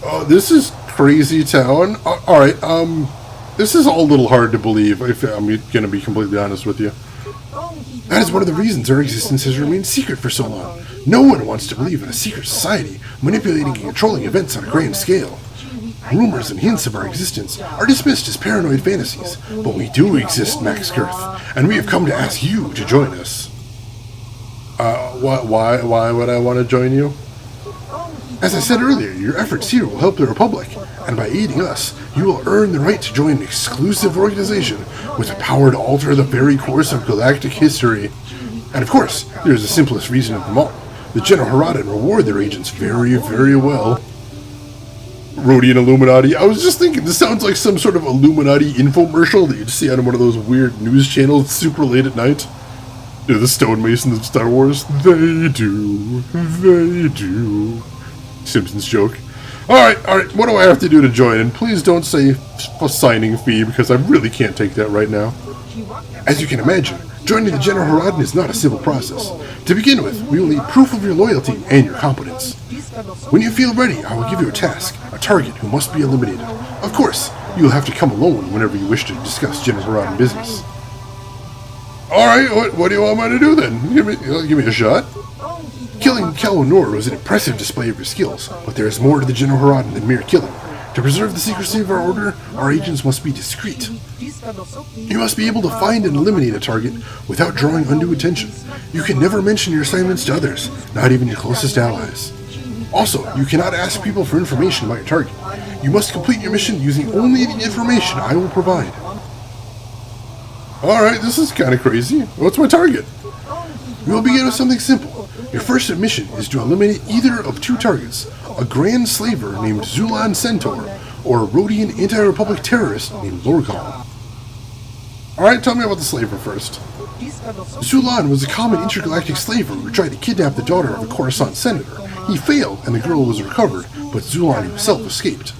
Oh, this is crazy town. Alright, this is all a little hard to believe, if I'm going to be completely honest with you. That is one of the reasons our existence has remained secret for so long. No one wants to believe in a secret society, manipulating and controlling events on a grand scale. Rumors and hints of our existence are dismissed as paranoid fantasies, but we do exist, Max Girth, and we have come to ask you to join us. Why would I want to join you? As I said earlier, your efforts here will help the Republic, and by aiding us, you will earn the right to join an exclusive organization with the power to alter the very course of galactic history. And of course, there is the simplest reason of them all. The General Haradan reward their agents very, very well. Rhodian Illuminati. I was just thinking, this sounds like some sort of Illuminati infomercial that you'd see on one of those weird news channels super late at night. They're the stonemasons of Star Wars. They do. They do. Simpsons joke. Alright, what do I have to do to join? And please don't say a signing fee, because I really can't take that right now. As you can imagine, joining the General Haradan is not a civil process. To begin with, we will need proof of your loyalty and your competence. When you feel ready, I will give you a task, a target who must be eliminated. Of course, you will have to come alone whenever you wish to discuss General Haradan business. Alright, what do you want me to do then? Give me a shot. Killing Cal Noor was an impressive display of your skills, but there is more to the General Haradan than mere killing. To preserve the secrecy of our order, our agents must be discreet. You must be able to find and eliminate a target without drawing undue attention. You can never mention your assignments to others, not even your closest allies. Also, you cannot ask people for information about your target. You must complete your mission using only the information I will provide. Alright, this is kind of crazy. What's my target? We will begin with something simple. Your first mission is to eliminate either of two targets, a Grand Slaver named Zulan Centaur, or a Rhodian anti-Republic terrorist named Lorgal. Alright, tell me about the slaver first. Zulan was a common intergalactic slaver who tried to kidnap the daughter of a Coruscant senator. He failed, and the girl was recovered, but Zulan himself escaped.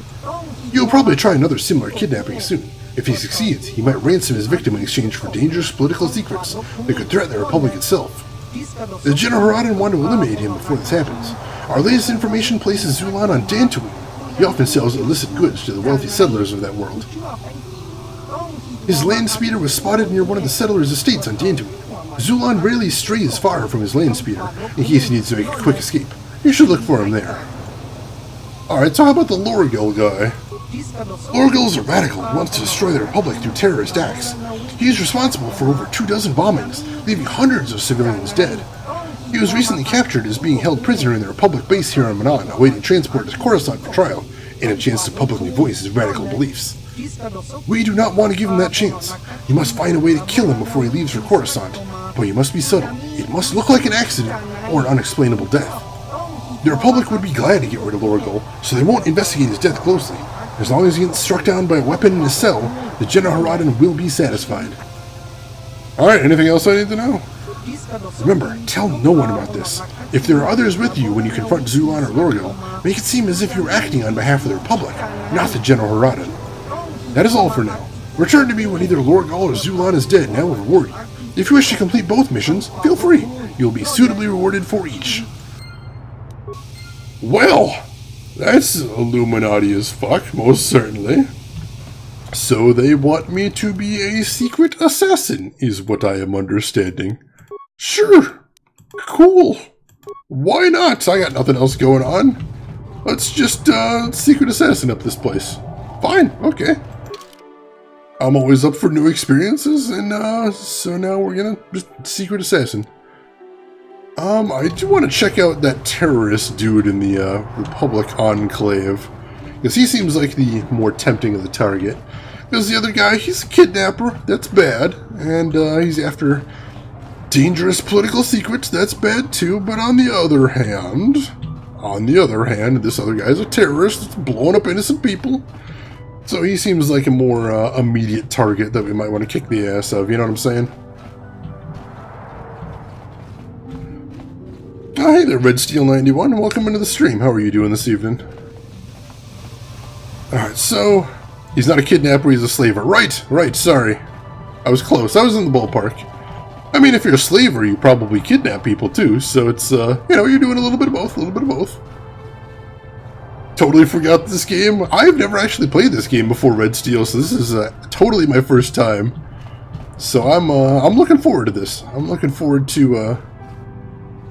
You'll probably try another similar kidnapping soon. If he succeeds, he might ransom his victim in exchange for dangerous political secrets that could threaten the Republic itself. The General Haradan want to eliminate him before this happens. Our latest information places Zulan on Dantooine. He often sells illicit goods to the wealthy settlers of that world. His land speeder was spotted near one of the settlers' estates on Dantooine. Zulan rarely strays far from his land speeder, in case he needs to make a quick escape. You should look for him there. Alright, so how about the Lorgal guy? Lorgal is a radical who wants to destroy the Republic through terrorist acts. He is responsible for over 24 bombings, leaving hundreds of civilians dead. He was recently captured as being held prisoner in the Republic base here on Manaan, awaiting transport to Coruscant for trial, and a chance to publicly voice his radical beliefs. We do not want to give him that chance. You must find a way to kill him before he leaves for Coruscant, but you must be subtle. It must look like an accident or an unexplainable death. The Republic would be glad to get rid of Lorgal, so they won't investigate his death closely. As long as he gets struck down by a weapon in his cell, the General Haradan will be satisfied. Alright, anything else I need to know? Remember, tell no one about this. If there are others with you when you confront Zulan or Lorgal, make it seem as if you're acting on behalf of the Republic, not the General Haradan. That is all for now. Return to me when either Lorgal or Zulan is dead, and I will reward you. If you wish to complete both missions, feel free. You will be suitably rewarded for each. Well, that's Illuminati as fuck, most certainly. So they want me to be a secret assassin, is what I am understanding. Sure. Cool. Why not? I got nothing else going on. Let's just, secret assassin up this place. Fine, okay. I'm always up for new experiences, and, so now we're gonna just secret assassin. I do want to check out that terrorist dude in the, Republic Enclave. Because he seems like the more tempting of the target. Because the other guy, he's a kidnapper, that's bad. And, he's after dangerous political secrets, that's bad too. But on the other hand, this other guy's a terrorist that's blowing up innocent people. So he seems like a more, immediate target that we might want to kick the ass of, you know what I'm saying? Oh, hey there, Red Steel 91, and welcome into the stream. How are you doing this evening? Alright, so... he's not a kidnapper, he's a slaver. Right, sorry. I was close. I was in the ballpark. I mean, if you're a slaver, you probably kidnap people too, so it's, you know, you're doing a little bit of both, Totally forgot this game. I've never actually played this game before Red Steel, so this is totally my first time. So I'm looking forward to this. I'm looking forward to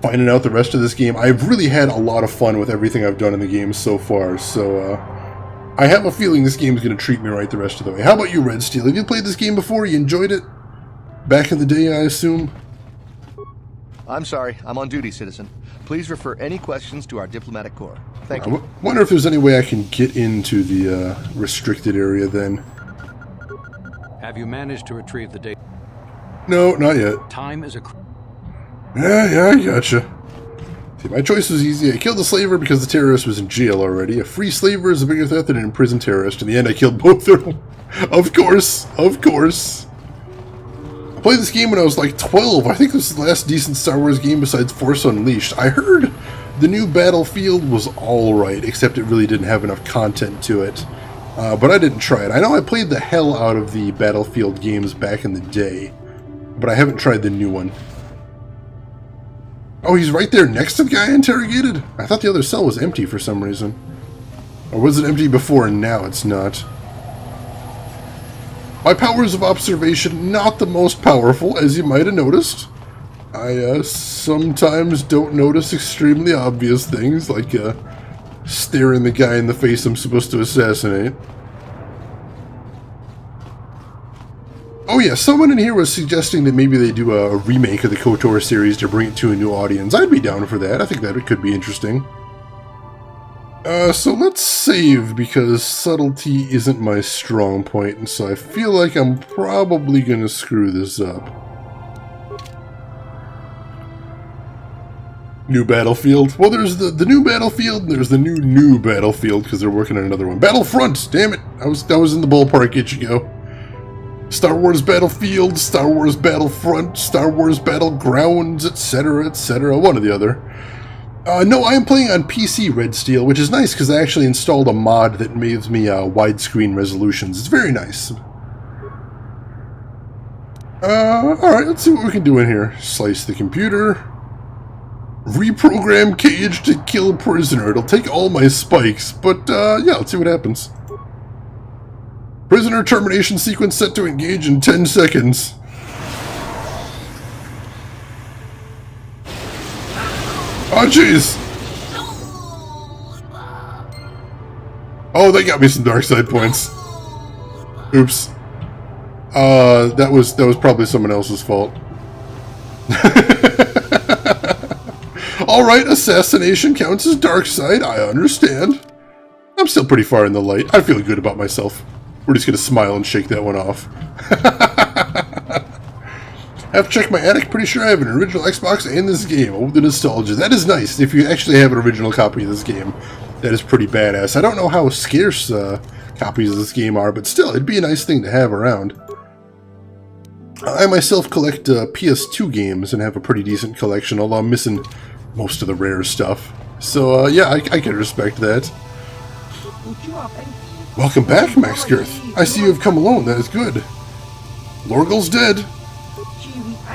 finding out the rest of this game. I've really had a lot of fun with everything I've done in the game so far, so I have a feeling this game is going to treat me right the rest of the way. How about you, Red Steel? Have you played this game before? You enjoyed it? Back in the day, I assume? I'm sorry, I'm on duty, citizen. Please refer any questions to our diplomatic corps. Thank you. I wonder if there's any way I can get into the restricted area then. Have you managed to retrieve the data? No, not yet. Time is a... Yeah, I gotcha. See, my choice was easy. I killed the slaver because the terrorist was in jail already. A free slaver is a bigger threat than an imprisoned terrorist. In the end, I killed both of them. Of course. I played this game when I was like 12. I think this is the last decent Star Wars game besides Force Unleashed. I heard the new Battlefield was alright, except it really didn't have enough content to it. But I didn't try it. I know I played the hell out of the Battlefield games back in the day, but I haven't tried the new one. Oh, he's right there next to the guy I interrogated? I thought the other cell was empty for some reason. Or was it empty before and now it's not? My powers of observation, not the most powerful, as you might have noticed. I sometimes don't notice extremely obvious things, like staring the guy in the face I'm supposed to assassinate. Oh yeah, someone in here was suggesting that maybe they do a remake of the KOTOR series to bring it to a new audience. I'd be down for that. I think that it could be interesting. So let's save, because subtlety isn't my strong point, and so I feel like I'm probably going to screw this up. New Battlefield. Well, there's the new Battlefield, and there's the new Battlefield, because they're working on another one. Battlefront! Damn it! I was in the ballpark, it you go. Star Wars Battlefield, Star Wars Battlefront, Star Wars Battlegrounds, etc., one or the other. No, I am playing on PC, Red Steel, which is nice because I actually installed a mod that gives me widescreen resolutions. It's very nice. Alright, let's see what we can do in here. Slice the computer. Reprogram cage to kill prisoner. It'll take all my spikes, but yeah, let's see what happens. Prisoner termination sequence set to engage in 10 seconds. Oh, jeez! Oh, they got me some dark side points. Oops. That was probably someone else's fault. Alright, assassination counts as dark side, I understand. I'm still pretty far in the light. I feel good about myself. We're just gonna smile and shake that one off. I have to check my attic. Pretty sure I have an original Xbox and this game. Oh, the nostalgia. That is nice. If you actually have an original copy of this game, that is pretty badass. I don't know how scarce copies of this game are, but still, it'd be a nice thing to have around. I myself collect PS2 games and have a pretty decent collection, although I'm missing most of the rare stuff. So, yeah, I can respect that. Welcome back, Max Girth. I see you have come alone. That is good. Lorgel's dead.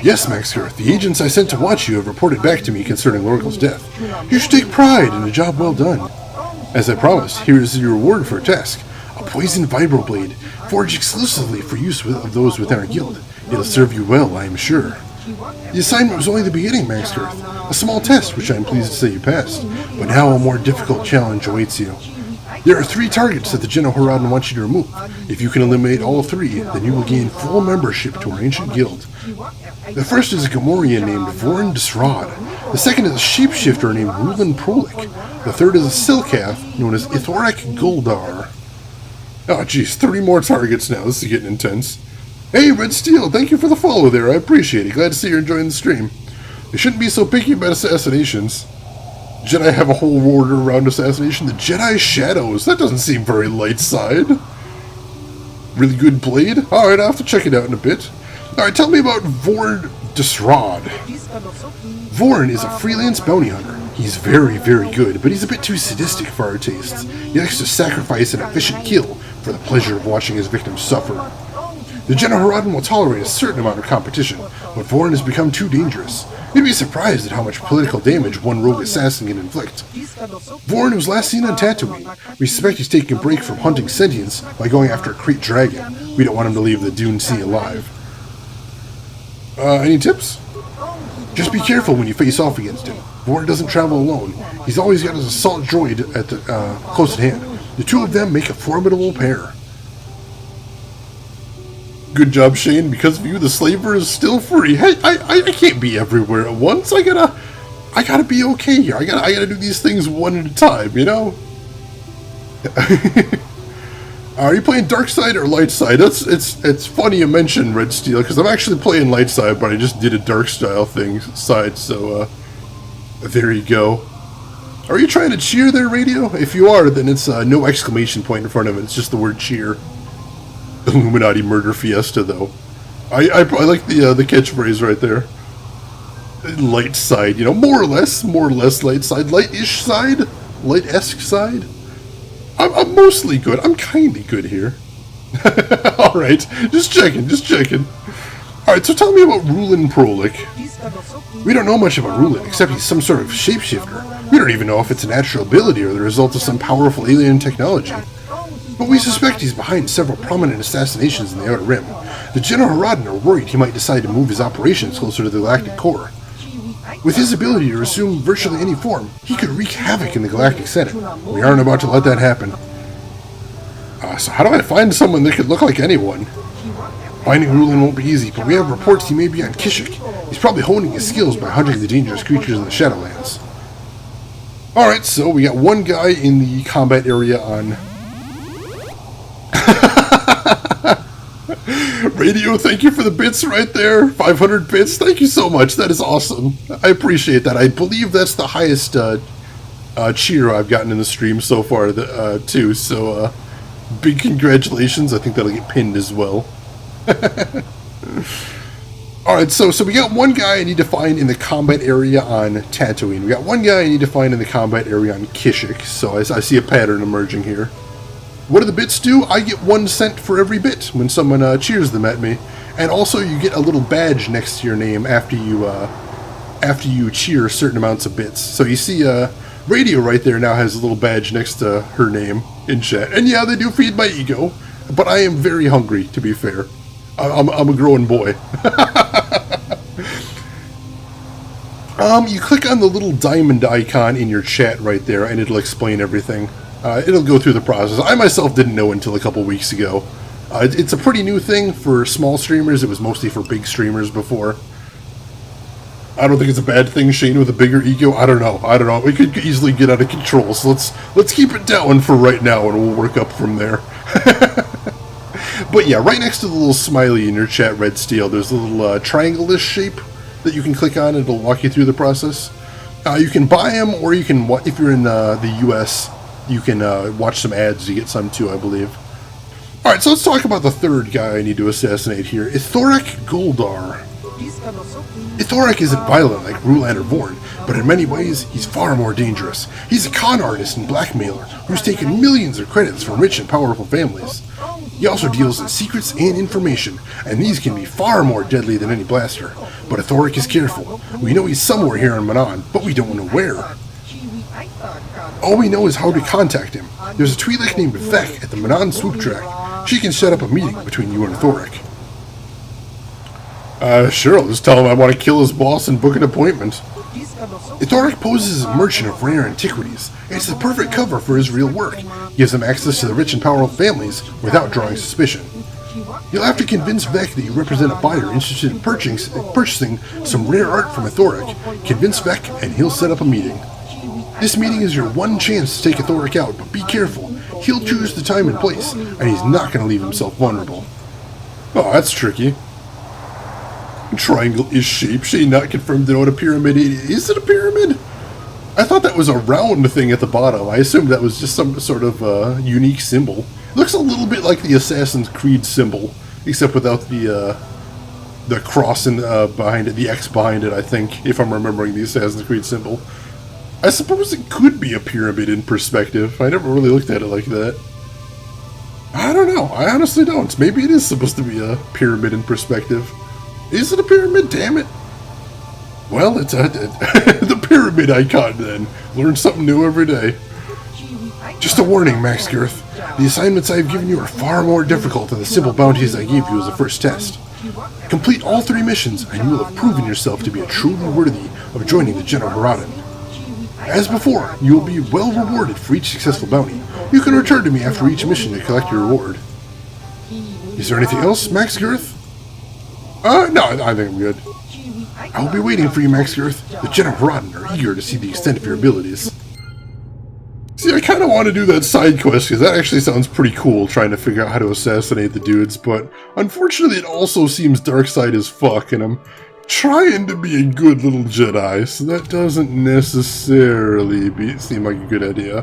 Yes, Max Girth. The agents I sent to watch you have reported back to me concerning Lorgel's death. You should take pride in a job well done. As I promised, here is your reward for a task. A poisoned vibroblade, forged exclusively for use of those within our guild. It'll serve you well, I am sure. The assignment was only the beginning, Max Girth. A small test, which I am pleased to say you passed. But now a more difficult challenge awaits you. There are 3 targets that the Jedi Horadin wants you to remove. If you can eliminate all 3, then you will gain full membership to our ancient guild. The first is a Gamorrean named Vorn Disrod. The second is a shapeshifter named Rulin Prolik. The third is a Silcath known as Ithorak Guldar. Oh jeez, 3 more targets now. This is getting intense. Hey, Red Steel, thank you for the follow there. I appreciate it. Glad to see you're enjoying the stream. You shouldn't be so picky about assassinations. Jedi have a whole order around assassination. The Jedi Shadows. That doesn't seem very light side. Really good blade? Alright, I'll have to check it out in a bit. Alright, tell me about Vorn Disrod. Vorn is a freelance bounty hunter. He's very, very good, but he's a bit too sadistic for our tastes. He likes to sacrifice an efficient kill for the pleasure of watching his victims suffer. The General will tolerate a certain amount of competition, but Vorn has become too dangerous. You'd be surprised at how much political damage one rogue assassin can inflict. Vorn was last seen on Tatooine. We suspect he's taking a break from hunting sentience by going after a Krayt dragon. We don't want him to leave the Dune Sea alive. Any tips? Just be careful when you face off against him. Vorn doesn't travel alone. He's always got his assault droid at the close at hand. The two of them make a formidable pair. Good job, Shane. Because of you, the slaver is still free. Hey, I can't be everywhere at once. I gotta be okay here. I gotta do these things one at a time, you know? Are you playing dark side or light side? It's funny you mentioned Red Steel, because I'm actually playing light side, but I just did a dark style side, so there you go. Are you trying to cheer there, Radio? If you are, then it's no exclamation point in front of it. It's just the word cheer. Illuminati Murder Fiesta, though. I like the catchphrase right there. Light side, you know, more or less light side, light-ish side, light-esque side. I'm mostly good. I'm kinda good here. Alright, just checking. Alright, so tell me about Rulin Prolik. We don't know much about Rulin, except he's some sort of shapeshifter. We don't even know if it's a natural ability or the result of some powerful alien technology. But we suspect he's behind several prominent assassinations in the Outer Rim. The General Haradan are worried he might decide to move his operations closer to the Galactic Core. With his ability to assume virtually any form, he could wreak havoc in the Galactic Senate. We aren't about to let that happen. So how do I find someone that could look like anyone? Finding Rulin won't be easy, but we have reports he may be on Kashyyyk. He's probably honing his skills by hunting the dangerous creatures in the Shadowlands. Alright, so we got one guy in the combat area on... Radio, thank you for the bits right there. 500 bits, thank you so much. That is awesome. I appreciate that. I believe that's the highest cheer I've gotten in the stream so far, too. So, big congratulations. I think that'll get pinned as well. Alright, so we got one guy I need to find in the combat area on Tatooine. We got one guy I need to find in the combat area on Kashyyyk. So I see a pattern emerging here. What do the bits do? I get 1 cent for every bit when someone cheers them at me. And also you get a little badge next to your name after you cheer certain amounts of bits. So you see Radio right there now has a little badge next to her name in chat. And yeah, they do feed my ego. But I am very hungry, to be fair. I'm a growing boy. You click on the little diamond icon in your chat right there and it'll explain everything. It'll go through the process. I myself didn't know until a couple weeks ago. It's a pretty new thing for small streamers. It was mostly for big streamers before. I don't think it's a bad thing, Shane, with a bigger ego. I don't know. It could easily get out of control. So let's keep it down for right now, and we'll work up from there. But yeah, right next to the little smiley in your chat, Red Steel, there's a little triangle-ish shape that you can click on. It'll walk you through the process. You can buy them, or you can, if you're in the U.S., you can watch some ads to get some too, I believe. Alright, so let's talk about the third guy I need to assassinate here. Ithoric Goldar. Ithoric isn't violent like Rulin or Vorn, but in many ways, he's far more dangerous. He's a con artist and blackmailer who's taken millions of credits from rich and powerful families. He also deals in secrets and information, and these can be far more deadly than any blaster. But Ithoric is careful. We know he's somewhere here in Manaan, but we don't know where. All we know is how to contact him. There's a Twi'lek named Vec at the Manaan swoop track. She can set up a meeting between you and Ithoric. Sure, I'll just tell him I want to kill his boss and book an appointment. Ithoric poses as a merchant of rare antiquities. It's the perfect cover for his real work. Gives him access to the rich and powerful families without drawing suspicion. You'll have to convince Vec that you represent a buyer interested in purchasing some rare art from Ithoric. Convince Vec and he'll set up a meeting. This meeting is your one chance to take Ithoric out, but be careful. He'll choose the time and place, and he's not going to leave himself vulnerable. Oh, that's tricky. Triangle is shape. Shane not confirmed to know what a pyramid is. Is it a pyramid? I thought that was a round thing at the bottom. I assumed that was just some sort of unique symbol. It looks a little bit like the Assassin's Creed symbol, except without the the cross in, behind it, the X behind it, I think, if I'm remembering the Assassin's Creed symbol. I suppose it could be a pyramid in perspective. I never really looked at it like that. I don't know. I honestly don't. Maybe it is supposed to be a pyramid in perspective. Is it a pyramid? Damn it. Well, it's the pyramid icon then. Learn something new every day. Just a warning, Max Girth. The assignments I have given you are far more difficult than the simple bounties I gave you as a first test. Complete all 3 missions, and you will have proven yourself to be truly worthy of joining the General Haradan. As before, you will be well rewarded for each successful bounty. You can return to me after each mission to collect your reward. Is there anything else, Max Girth? No, I think I'm good. I will be waiting for you, Max Girth. The General Haradan are eager to see the extent of your abilities. See, I kind of want to do that side quest, because that actually sounds pretty cool, trying to figure out how to assassinate the dudes, but unfortunately it also seems dark side as fuck, and I'm trying to be a good little Jedi, so that doesn't necessarily seem like a good idea.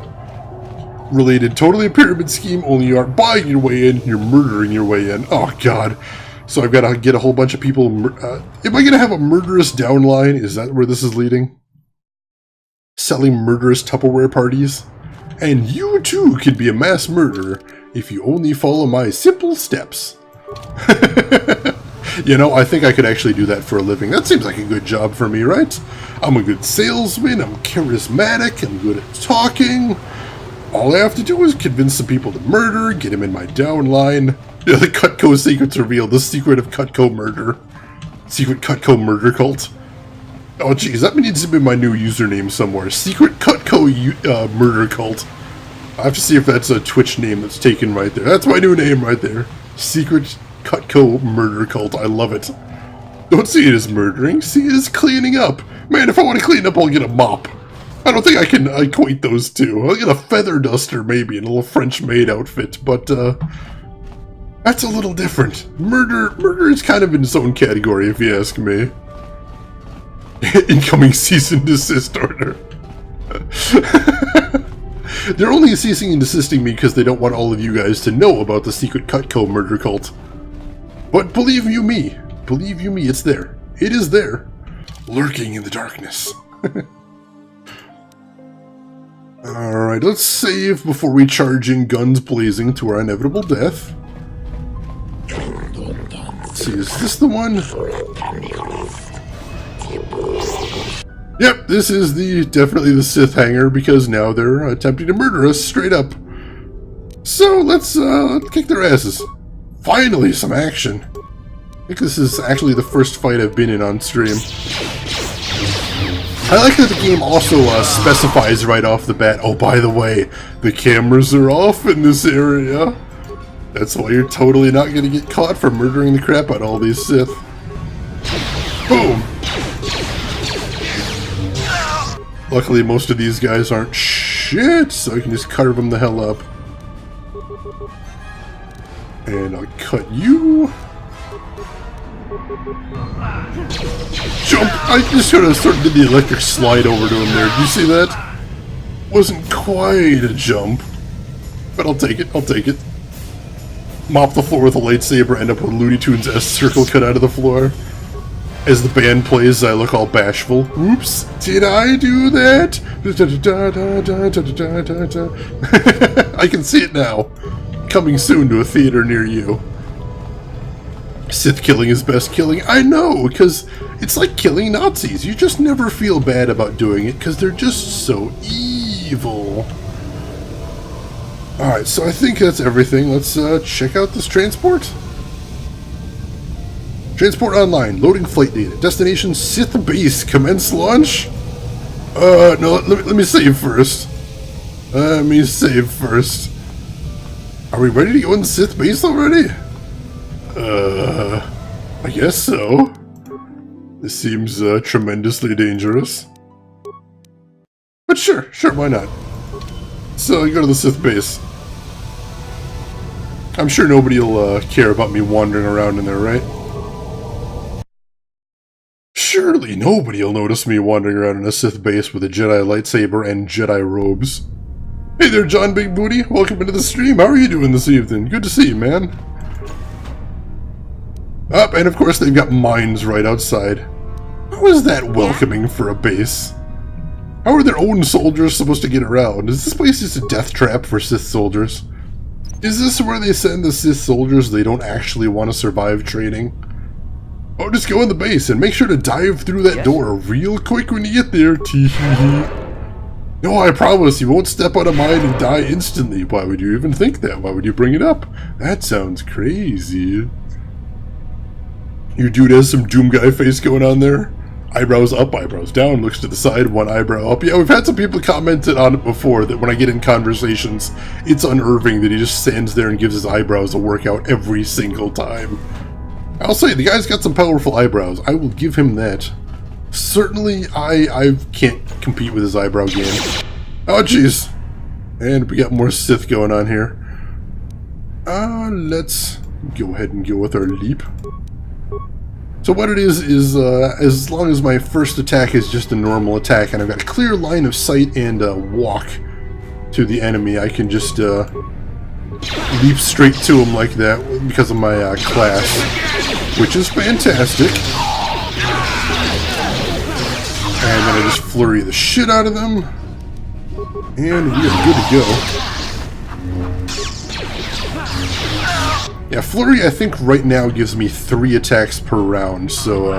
Related, totally a pyramid scheme, only you aren't buying your way in, you're murdering your way in. Oh god. So I've got to get a whole bunch of people... am I going to have a murderous downline? Is that where this is leading? Selling murderous Tupperware parties? And you too can be a mass murderer if you only follow my simple steps. You know, I think I could actually do that for a living. That seems like a good job for me, right? I'm a good salesman, I'm charismatic, I'm good at talking. All I have to do is convince some people to murder, get them in my downline. Yeah, the Cutco secret's revealed. The secret of Cutco murder. Secret Cutco murder cult. Oh geez, that needs to be my new username somewhere. Secret Cutco murder cult. I have to see if that's a Twitch name that's taken right there. That's my new name right there. Secret Cutco murder cult. I love it. Don't see it as murdering, see it as cleaning up. Man, if I want to clean up, I'll get a mop. I don't think I can equate those two. I'll get a feather duster maybe in a little French maid outfit, but that's a little different. Murder is kind of in its own category, if you ask me. Incoming cease and desist order. They're only ceasing and desisting me because they don't want all of you guys to know about the secret Cutco murder cult. But believe you me, it's there. It is there. Lurking in the darkness. Alright, let's save before we charge in guns blazing to our inevitable death. Let's see, is this the one? Yep, this is definitely the Sith hangar, because now they're attempting to murder us straight up. So let's kick their asses. Finally, some action. I think this is actually the first fight I've been in on stream. I like that the game also specifies right off the bat, oh, by the way, the cameras are off in this area. That's why you're totally not going to get caught for murdering the crap out of all these Sith. Boom! Luckily, most of these guys aren't shit, so I can just carve them the hell up. And I'll cut you. Jump! I just sort of did the electric slide over to him there. Did you see that? Wasn't quite a jump. But I'll take it, I'll take it. Mop the floor with a lightsaber, end up with Looney Tunes S circle cut out of the floor. As the band plays, I look all bashful. Oops, did I do that? I can see it now. Coming soon to a theater near you. Sith killing is best killing. I know, because it's like killing Nazis. You just never feel bad about doing it, because they're just so evil. Alright, so I think that's everything. Let's check out this transport. Transport online. Loading flight data. Destination Sith base. Commence launch? No, let me save first. Let me save first. Are we ready to go in Sith base already? I guess so. This seems tremendously dangerous. But sure, why not? So you go to the Sith base. I'm sure nobody will care about me wandering around in there, right? Surely nobody will notice me wandering around in a Sith base with a Jedi lightsaber and Jedi robes. Hey there, John Big Booty. Welcome into the stream. How are you doing this evening? Good to see you, man. Up, and of course they've got mines right outside. How is that welcoming for a base? How are their own soldiers supposed to get around? Is this place just a death trap for Sith soldiers? Is this where they send the Sith soldiers they don't actually want to survive training? Oh, just go in the base and make sure to dive through that door real quick when you get there. Tee-hee-hee. No, I promise you won't step on a mine and die instantly. Why would you even think that? Why would you bring it up? That sounds crazy. Your dude has some Doom Guy face going on there. Eyebrows up, eyebrows down, looks to the side, one eyebrow up. Yeah, we've had some people commented on it before, that when I get in conversations, it's unnerving that he just stands there and gives his eyebrows a workout every single time. I'll say, the guy's got some powerful eyebrows. I will give him that. Certainly, I can't compete with his eyebrow game. Oh, jeez. And we got more Sith going on here. Let's go ahead and go with our leap. So what it is as long as my first attack is just a normal attack and I've got a clear line of sight and walk to the enemy, I can just leap straight to him like that because of my class, which is fantastic. And then I just flurry the shit out of them, and we are good to go. Yeah, flurry I think right now gives me 3 attacks per round, so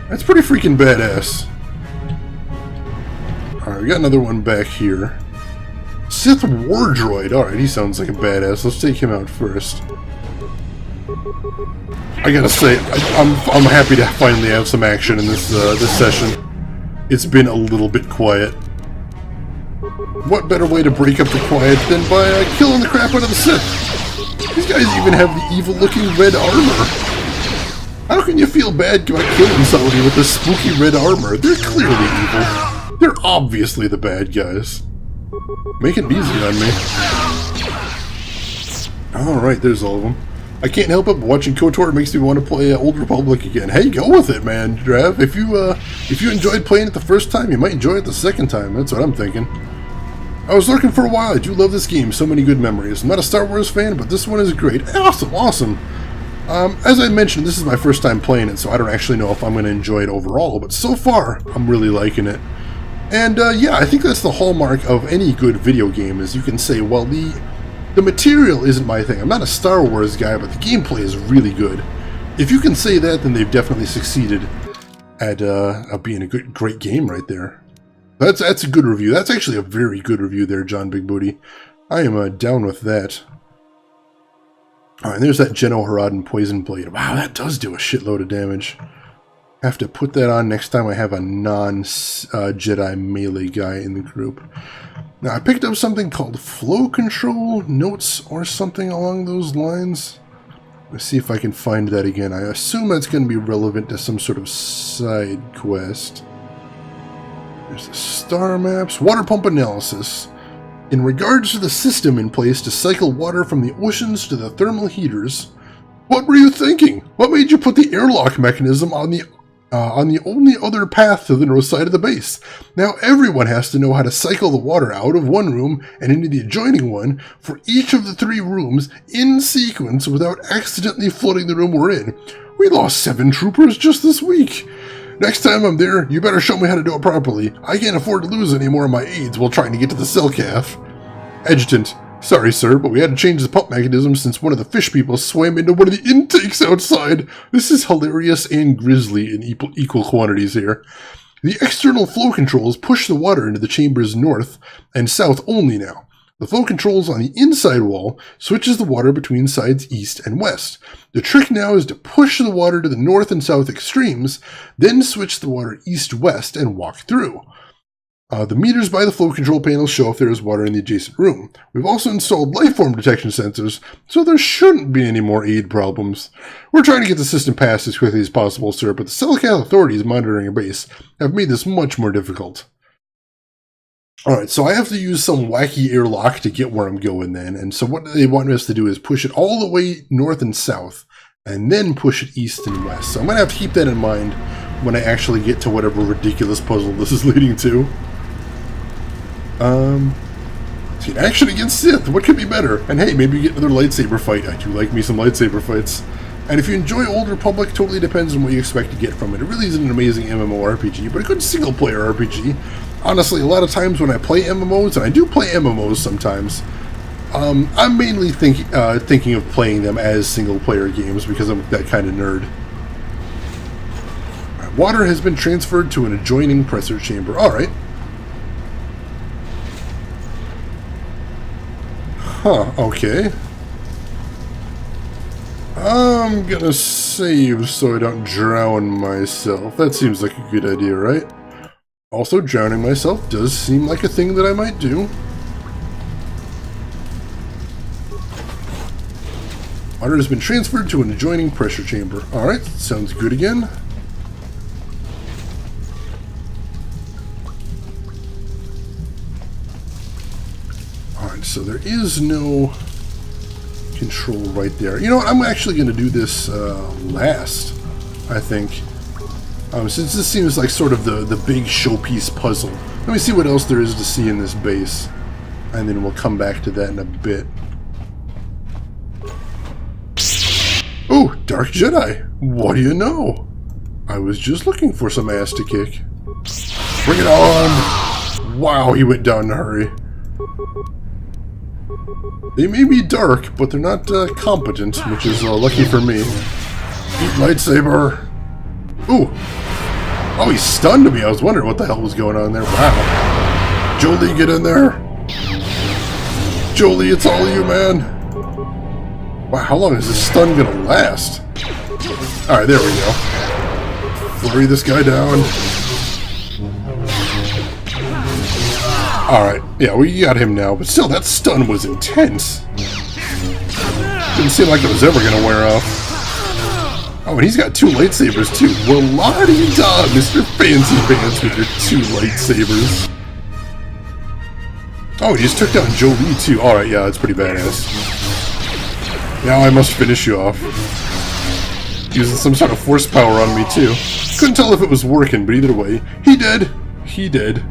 that's pretty freaking badass. Alright, we got another one back here. Sith War Droid, alright, he sounds like a badass. Let's take him out first. I gotta say, I'm happy to finally have some action in this this session. It's been a little bit quiet. What better way to break up the quiet than by killing the crap out of the Sith? These guys even have the evil-looking red armor. How can you feel bad about killing somebody with this spooky red armor? They're clearly evil. They're obviously the bad guys. Make it easy on me. Alright, there's all of them. I can't help it, but watching KOTOR makes me want to play Old Republic again. Hey, go with it, man, Drav. If you enjoyed playing it the first time, you might enjoy it the second time. That's what I'm thinking. I was lurking for a while. I do love this game. So many good memories. I'm not a Star Wars fan, but this one is great. Awesome, awesome. As I mentioned, this is my first time playing it, so I don't actually know if I'm going to enjoy it overall, but so far, I'm really liking it. And, yeah, I think that's the hallmark of any good video game, is you can say, well, the material isn't my thing. I'm not a Star Wars guy, but the gameplay is really good. If you can say that, then they've definitely succeeded at being a great game right there. That's a good review. That's actually a very good review there, John Big Booty. I am down with that. Alright, and there's that Geno Haradan Poison Blade. Wow, that does do a shitload of damage. I have to put that on next time I have a non-Jedi melee guy in the group. Now, I picked up something called Flow Control Notes or something along those lines. Let's see if I can find that again. I assume that's going to be relevant to some sort of side quest. There's the star maps. Water pump analysis. In regards to the system in place to cycle water from the oceans to the thermal heaters, what were you thinking? What made you put the airlock mechanism on the only other path to the north side of the base? Now everyone has to know how to cycle the water out of one room and into the adjoining one for each of the 3 rooms in sequence without accidentally flooding the room we're in. We lost 7 troopers just this week. Next time I'm there, you better show me how to do it properly. I can't afford to lose any more of my aides while trying to get to the cell calf. Adjutant, sorry sir, but we had to change the pump mechanism since one of the fish people swam into one of the intakes outside. This is hilarious and grisly in equal quantities here. The external flow controls push the water into the chambers north and south only now. The flow controls on the inside wall switches the water between sides east and west. The trick now is to push the water to the north and south extremes, then switch the water east-west and walk through. The meters by the flow control panel show if there is water in the adjacent room. We've also installed lifeform detection sensors, so there shouldn't be any more aid problems. We're trying to get the system passed as quickly as possible, sir, but the Celical authorities monitoring our base have made this much more difficult. Alright, so I have to use some wacky airlock to get where I'm going then, and so what they want us to do is push it all the way north and south, and then push it east and west. So I'm going to have to keep that in mind when I actually get to whatever ridiculous puzzle this is leading to. See, action against Sith, what could be better? And hey, maybe get another lightsaber fight. I do like me some lightsaber fights. And if you enjoy Old Republic, totally depends on what you expect to get from it. It really isn't an amazing MMORPG, but a good single-player RPG. Honestly, a lot of times when I play MMOs, and I do play MMOs sometimes, I'm mainly thinking of playing them as single-player games because I'm that kind of nerd. Right, water has been transferred to an adjoining pressure chamber. Alright. Huh, okay. I'm gonna save so I don't drown myself. That seems like a good idea, right? Also, drowning myself does seem like a thing that I might do. Water has been transferred to an adjoining pressure chamber. Alright, sounds good again. Alright, so there is no control right there. You know what, I'm actually going to do this last, I think. Since this seems like sort of the big showpiece puzzle. Let me see what else there is to see in this base. And then we'll come back to that in a bit. Oh, Dark Jedi! What do you know? I was just looking for some ass to kick. Bring it on! Wow, he went down in a hurry. They may be dark, but they're not competent, which is lucky for me. Eat lightsaber! Ooh! Oh, he stunned me. I was wondering what the hell was going on there. Wow. Jolie, get in there! Jolie, it's all you, man! Wow, how long is this stun gonna last? Alright, there we go. Flurry this guy down. Alright, yeah, we got him now, but still, that stun was intense. Didn't seem like it was ever gonna wear off. Oh, and he's got 2 lightsabers, too. Well, la-di-da, Mr. Fancy Pants with your 2 lightsabers. Oh, he just took down Jolie, too. Alright, yeah, that's pretty badass. Now I must finish you off. Using some sort of force power on me, too. Couldn't tell if it was working, but either way, he did. He did.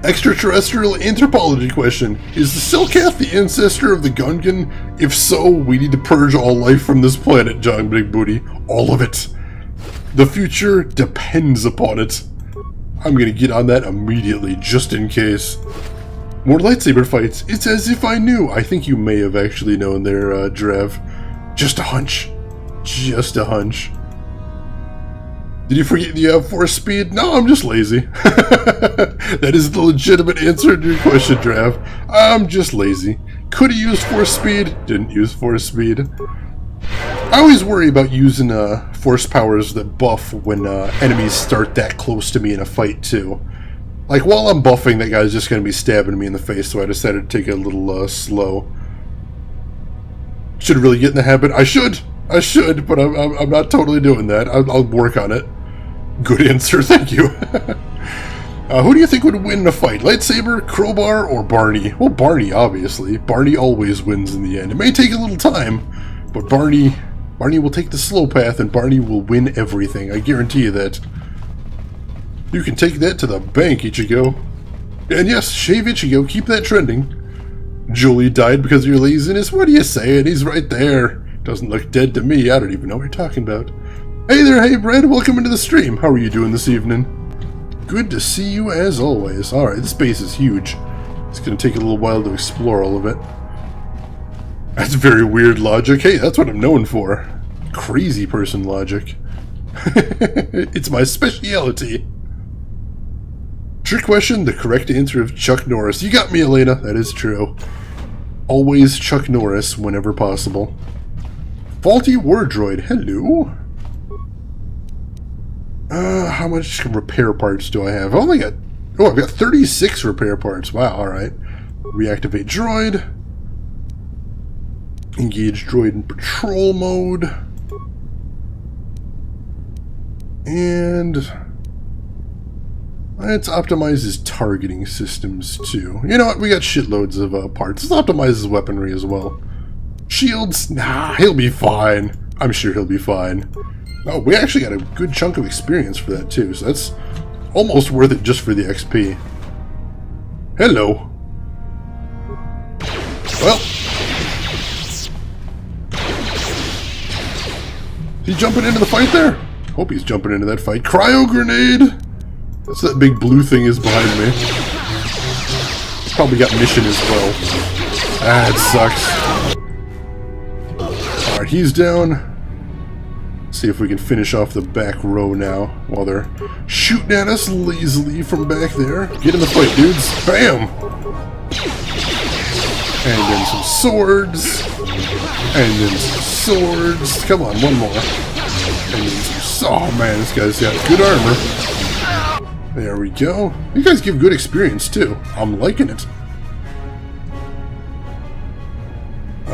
Extraterrestrial anthropology question. Is the Selkath the ancestor of the Gungan? If so, we need to purge all life from this planet, John Big Booty. All of it. The future depends upon it. I'm gonna get on that immediately, just in case. More lightsaber fights. It's as if I knew. I think you may have actually known there, Drev. Just a hunch. Just a hunch. Did you forget you have force speed? No, I'm just lazy. That is the legitimate answer to your question, Drav. I'm just lazy. Could have used force speed, didn't use force speed. I always worry about using force powers that buff when enemies start that close to me in a fight, too. Like, while I'm buffing, that guy's just going to be stabbing me in the face, so I decided to take it a little slow. Should really get in the habit. I should, but I'm not totally doing that. I'll work on it. Good answer, thank you. Who do you think would win in a fight? Lightsaber, Crowbar, or Barney? Well, Barney, obviously. Barney always wins in the end. It may take a little time, but Barney will take the slow path, and Barney will win everything. I guarantee you that. You can take that to the bank, Ichigo. And yes, shave Ichigo, keep that trending. Jolie died because of your laziness? What are you saying? He's right there. Doesn't look dead to me. I don't even know what you're talking about. Hey there, hey Brad, welcome into the stream. How are you doing this evening? Good to see you as always. Alright, this base is huge. It's going to take a little while to explore all of it. That's very weird logic. Hey, that's what I'm known for. Crazy person logic. It's my speciality. Trick question, the correct answer of Chuck Norris. You got me, Elena. That is true. Always Chuck Norris whenever possible. Faulty war droid. Hello. How much repair parts do I have? I've only got... Oh, I've got 36 repair parts. Wow, alright. Reactivate droid. Engage droid in patrol mode. And... let's optimize his targeting systems, too. You know what? We got shitloads of parts. Let's optimize his weaponry as well. Shields? Nah, he'll be fine. I'm sure he'll be fine. Oh, we actually got a good chunk of experience for that, too, so that's almost worth it just for the XP. Hello. Well. He jumping into the fight there? Hope he's jumping into that fight. Cryo grenade! That's that big blue thing is behind me. Probably got mission as well. Ah, it sucks. Alright, he's down. See if we can finish off the back row now while they're shooting at us lazily from back there. Get in the fight, dudes. Bam! And then some swords. And then some swords. Come on, one more. And then some... Oh man, this guy's got good armor. There we go. You guys give good experience too. I'm liking it.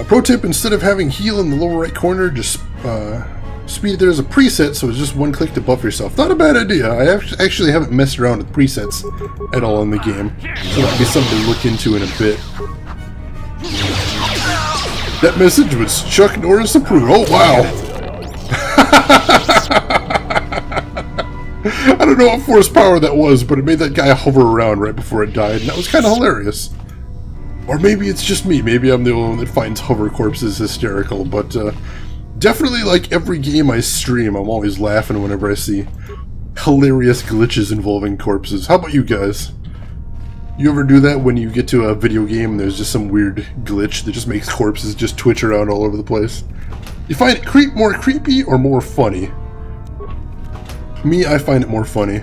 Pro tip, instead of having heal in the lower right corner, just speed it there as a preset, so it's just one click to buff yourself. Not a bad idea. I actually haven't messed around with presets at all in the game. So that'd be something to look into in a bit. That message was Chuck Norris approved. Oh, wow. I don't know what force power that was, but it made that guy hover around right before it died, and that was kind of hilarious. Or maybe it's just me. Maybe I'm the only one that finds hover corpses hysterical, but definitely like every game I stream, I'm always laughing whenever I see hilarious glitches involving corpses. How about you guys? You ever do that when you get to a video game and there's just some weird glitch that just makes corpses just twitch around all over the place? You find it more creepy or more funny? Me, I find it more funny.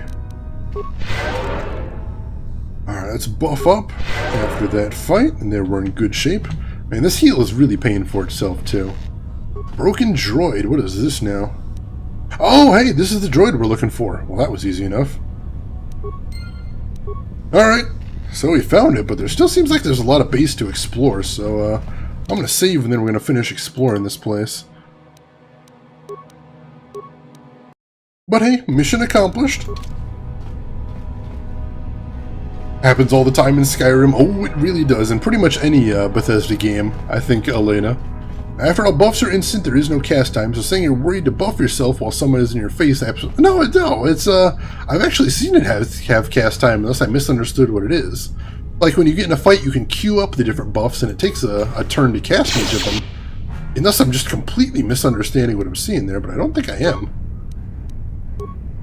Alright, let's buff up after that fight, and there we're in good shape. Man, this heal is really paying for itself, too. Broken droid, what is this now? Oh, hey, this is the droid we're looking for. Well, that was easy enough. Alright, so we found it, but there still seems like there's a lot of base to explore, so I'm going to save and then we're going to finish exploring this place. But hey, mission accomplished. Happens all the time in Skyrim. Oh, it really does. In pretty much any Bethesda game, I think, Elena. After all buffs are instant, there is no cast time, so saying you're worried to buff yourself while someone is in your face, absolutely... No, it's, I've actually seen it have cast time, unless I misunderstood what it is. Like, when you get in a fight, you can queue up the different buffs, and it takes a turn to cast each of them. Unless I'm just completely misunderstanding what I'm seeing there, but I don't think I am.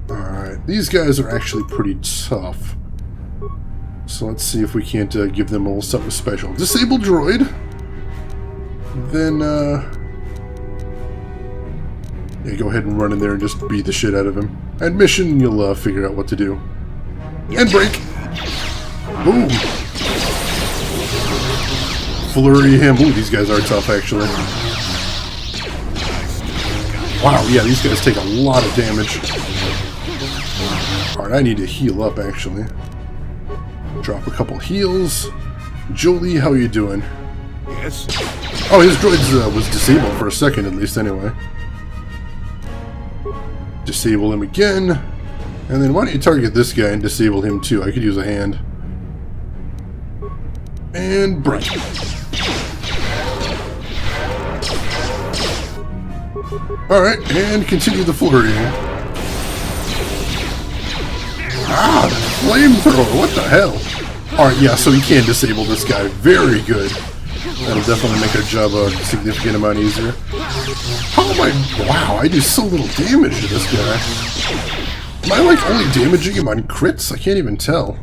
Alright, these guys are actually pretty tough. So let's see if we can't give them a little something special. Disable droid. Then, yeah, go ahead and run in there and just beat the shit out of him. And mission, you'll figure out what to do. And break! Boom! Flurry him. Ooh, these guys are tough, actually. Wow, yeah, these guys take a lot of damage. Alright, I need to heal up, actually. Drop a couple heals. Jolie, how you doing? Yes. Oh, his droid was disabled for a second, at least, anyway. Disable him again. And then why don't you target this guy and disable him, too? I could use a hand. And break. Alright, and continue the flurry. Ah, flamethrower, what the hell? Alright, yeah, so he can disable this guy. Very good. That'll definitely make our job a significant amount easier. How am I... Wow, I do so little damage to this guy. Am I, like, only damaging him on crits? I can't even tell.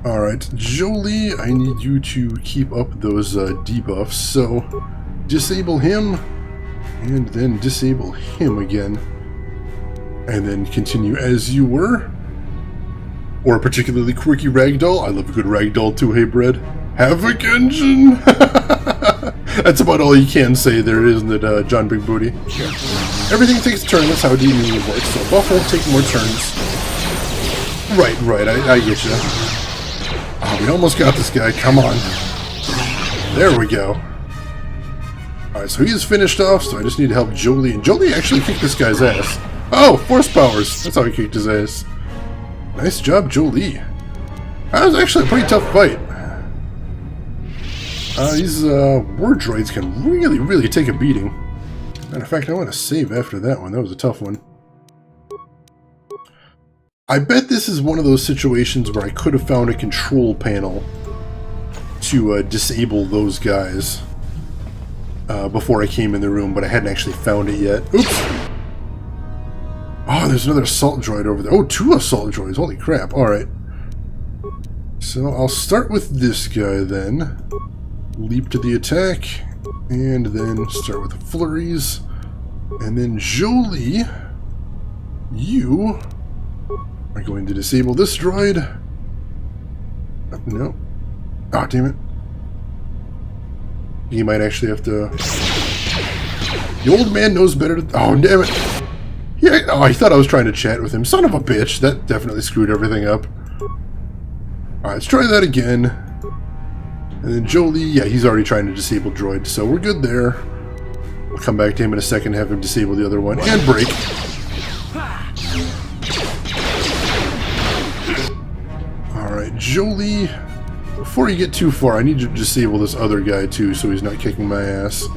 Alright, Jolie, I need you to keep up those debuffs. So, disable him, and then disable him again. And then continue as you were. Or a particularly quirky ragdoll. I love a good ragdoll too, hey Bread. Havoc Engine! That's about all you can say there, isn't it, John Big Booty? Everything takes a turn, that's how D&D works, so buff won't take more turns. Right, I get you. Oh, we almost got this guy, come on. There we go. Alright, so he's finished off, so I just need to help Jolie. And Jolie actually kicked this guy's ass. Oh, force powers! That's how he kicked his ass. Nice job, Jolie. That was actually a pretty tough fight. These war droids can really take a beating. Matter of fact, I want to save after that one. That was a tough one. I bet this is one of those situations where I could have found a control panel to disable those guys. before I came in the room, but I hadn't actually found it yet. Oops! Oh, there's another assault droid over there. Oh, 2 assault droids. Holy crap. Alright. So I'll start with this guy then. Leap to the attack. And then start with the flurries. And then Jolie, you are going to disable this droid. Oh, no. Oh, damn it. You might actually have to... The old man knows better to... Oh, damn it. Yeah, oh, I thought I was trying to chat with him. Son of a bitch. That definitely screwed everything up. Alright, let's try that again. And then Jolie, yeah, he's already trying to disable droid, so we're good there. I'll come back to him in a second, have him disable the other one, and break. Alright, Jolie, before you get too far, I need to disable this other guy too, so he's not kicking my ass.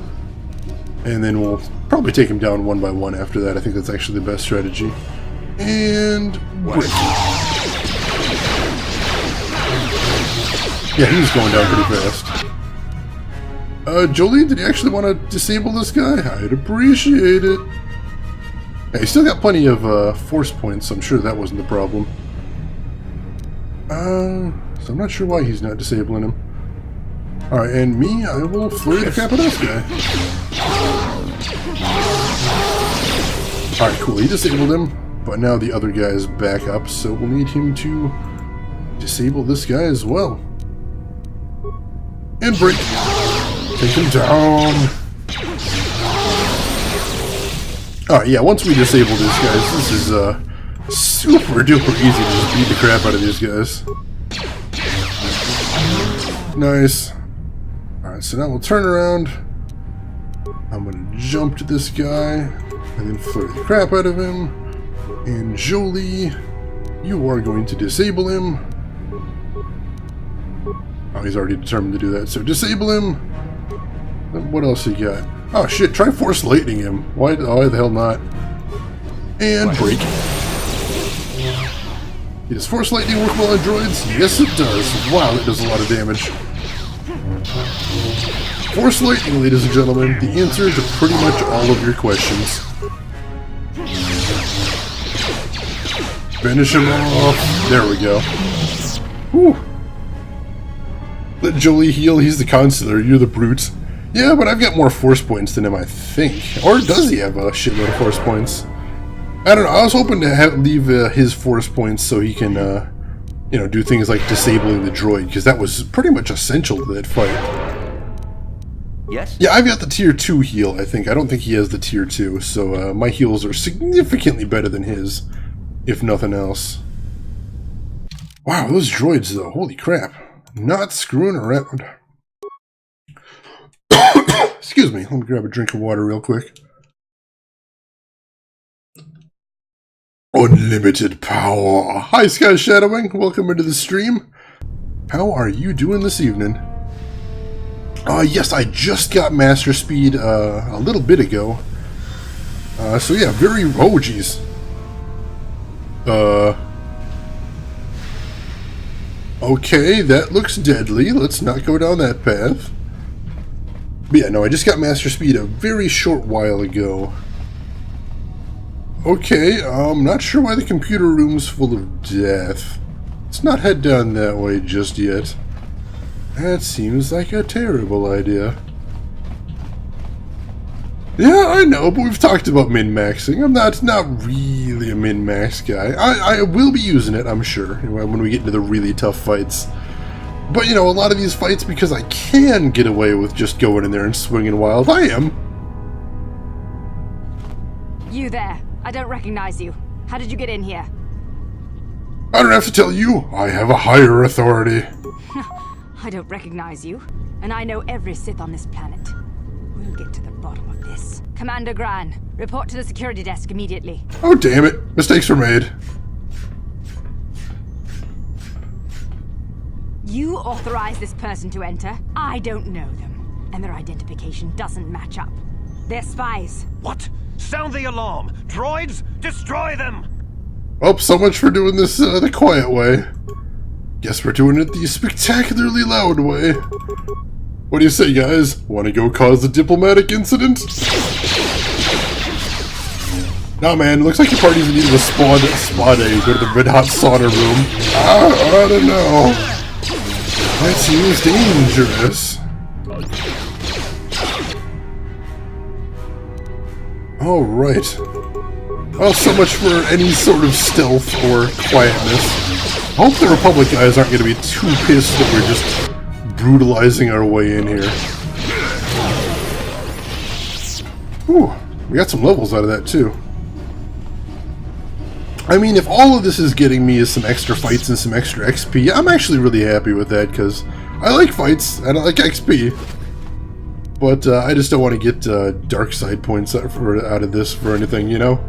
And then we'll probably take him down one by one after that. I think that's actually the best strategy. And break. Yeah, he was going down pretty fast. Jolie, did you actually want to disable this guy? I'd appreciate it. Yeah, he's still got plenty of force points, so I'm sure that wasn't the problem. So I'm not sure why he's not disabling him. Alright, and me, I will flurry the crap out of this guy. Alright, cool, he disabled him, but now the other guy is back up, so we'll need him to disable this guy as well. And break. Take him down. Alright, yeah, once we disable these guys, this is super duper easy to just beat the crap out of these guys. Nice. Alright, so now we'll turn around. I'm gonna jump to this guy, and then flurry the crap out of him. And Jolie, you are going to disable him. Oh, he's already determined to do that, so disable him. What else he got? Oh shit, try Force Lightning him. Why the hell not? And break. Does Force Lightning work well on droids? Yes it does. Wow, that does a lot of damage. Force Lightning, ladies and gentlemen, the answer to pretty much all of your questions. Finish him off. There we go. Whew. Let Jolie heal, he's the consular, you're the brute. Yeah, but I've got more force points than him, I think. Or does he have a shitload of force points? I don't know, I was hoping to leave his force points so he can, you know, do things like disabling the droid, because that was pretty much essential to that fight. Yes? Yeah, I've got the tier 2 heal, I think. I don't think he has the tier 2, so my heals are significantly better than his, if nothing else. Wow, those droids, though, holy crap. Not screwing around. Excuse me, let me grab a drink of water real quick. Unlimited power. Hi, Sky Shadowing. Welcome into the stream. How are you doing this evening? Yes, I just got Master Speed a little bit ago. So yeah, very... Oh, jeez. Okay, that looks deadly. Let's not go down that path. But yeah, no, I just got Master Speed a very short while ago. Okay, I'm not sure why the computer room's full of death. Let's not head down that way just yet. That seems like a terrible idea. Yeah, I know, but we've talked about min-maxing. I'm not really a min-max guy. I will be using it, I'm sure, when we get into the really tough fights. But, you know, a lot of these fights, because I can get away with just going in there and swinging wild, I am. You there. I don't recognize you. How did you get in here? I don't have to tell you. I have a higher authority. I don't recognize you. And I know every Sith on this planet. We'll get to the bottom of this. Commander Gran, report to the security desk immediately. Oh, damn it. Mistakes were made. You authorized this person to enter. I don't know them. And their identification doesn't match up. They're spies. What? Sound the alarm! Droids, destroy them! Oh, so much for doing this the quiet way. Guess we're doing it the spectacularly loud way. What do you say, guys? Want to go cause a diplomatic incident? Nah, man, looks like your party's in need of a spa day. Go to the red hot sauna room. I don't know. That seems dangerous. Alright. Well, so much for any sort of stealth or quietness. I hope the Republic guys aren't going to be too pissed that we're just brutalizing our way in here. Whew, we got some levels out of that too. I mean, if all of this is getting me is some extra fights and some extra XP, I'm actually really happy with that, because I like fights and I like XP. But I just don't want to get dark side points out of this for anything, you know?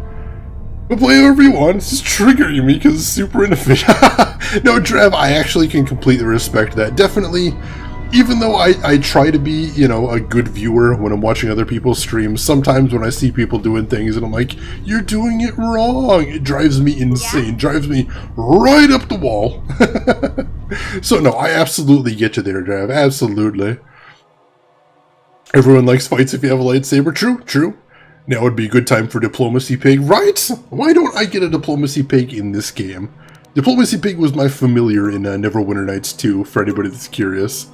But play however you want, it's just triggering me because it's super inefficient. No, Trav, I actually can completely respect that. Definitely, even though I try to be, you know, a good viewer when I'm watching other people's streams, sometimes when I see people doing things and I'm like, you're doing it wrong, it drives me insane, drives me right up the wall. So no, I absolutely get you there, Trav, absolutely. Everyone likes fights if you have a lightsaber, true, true. Now would be a good time for Diplomacy Pig, right? Why don't I get a Diplomacy Pig in this game? Diplomacy Pig was my familiar in Neverwinter Nights 2, for anybody that's curious.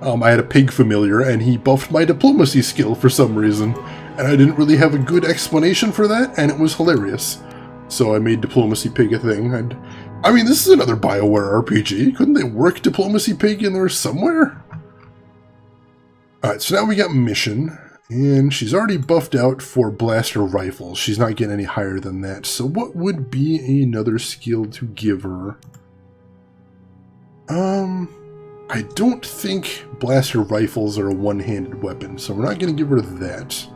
I had a pig familiar, and he buffed my diplomacy skill for some reason, and I didn't really have a good explanation for that, and it was hilarious. So I made Diplomacy Pig a thing, and I mean, this is another BioWare RPG. Couldn't they work Diplomacy Pig in there somewhere? Alright, so now we got Mission. And she's already buffed out for blaster rifles. She's not getting any higher than that. So what would be another skill to give her? I don't think blaster rifles are a one-handed weapon, so we're not going to give her that.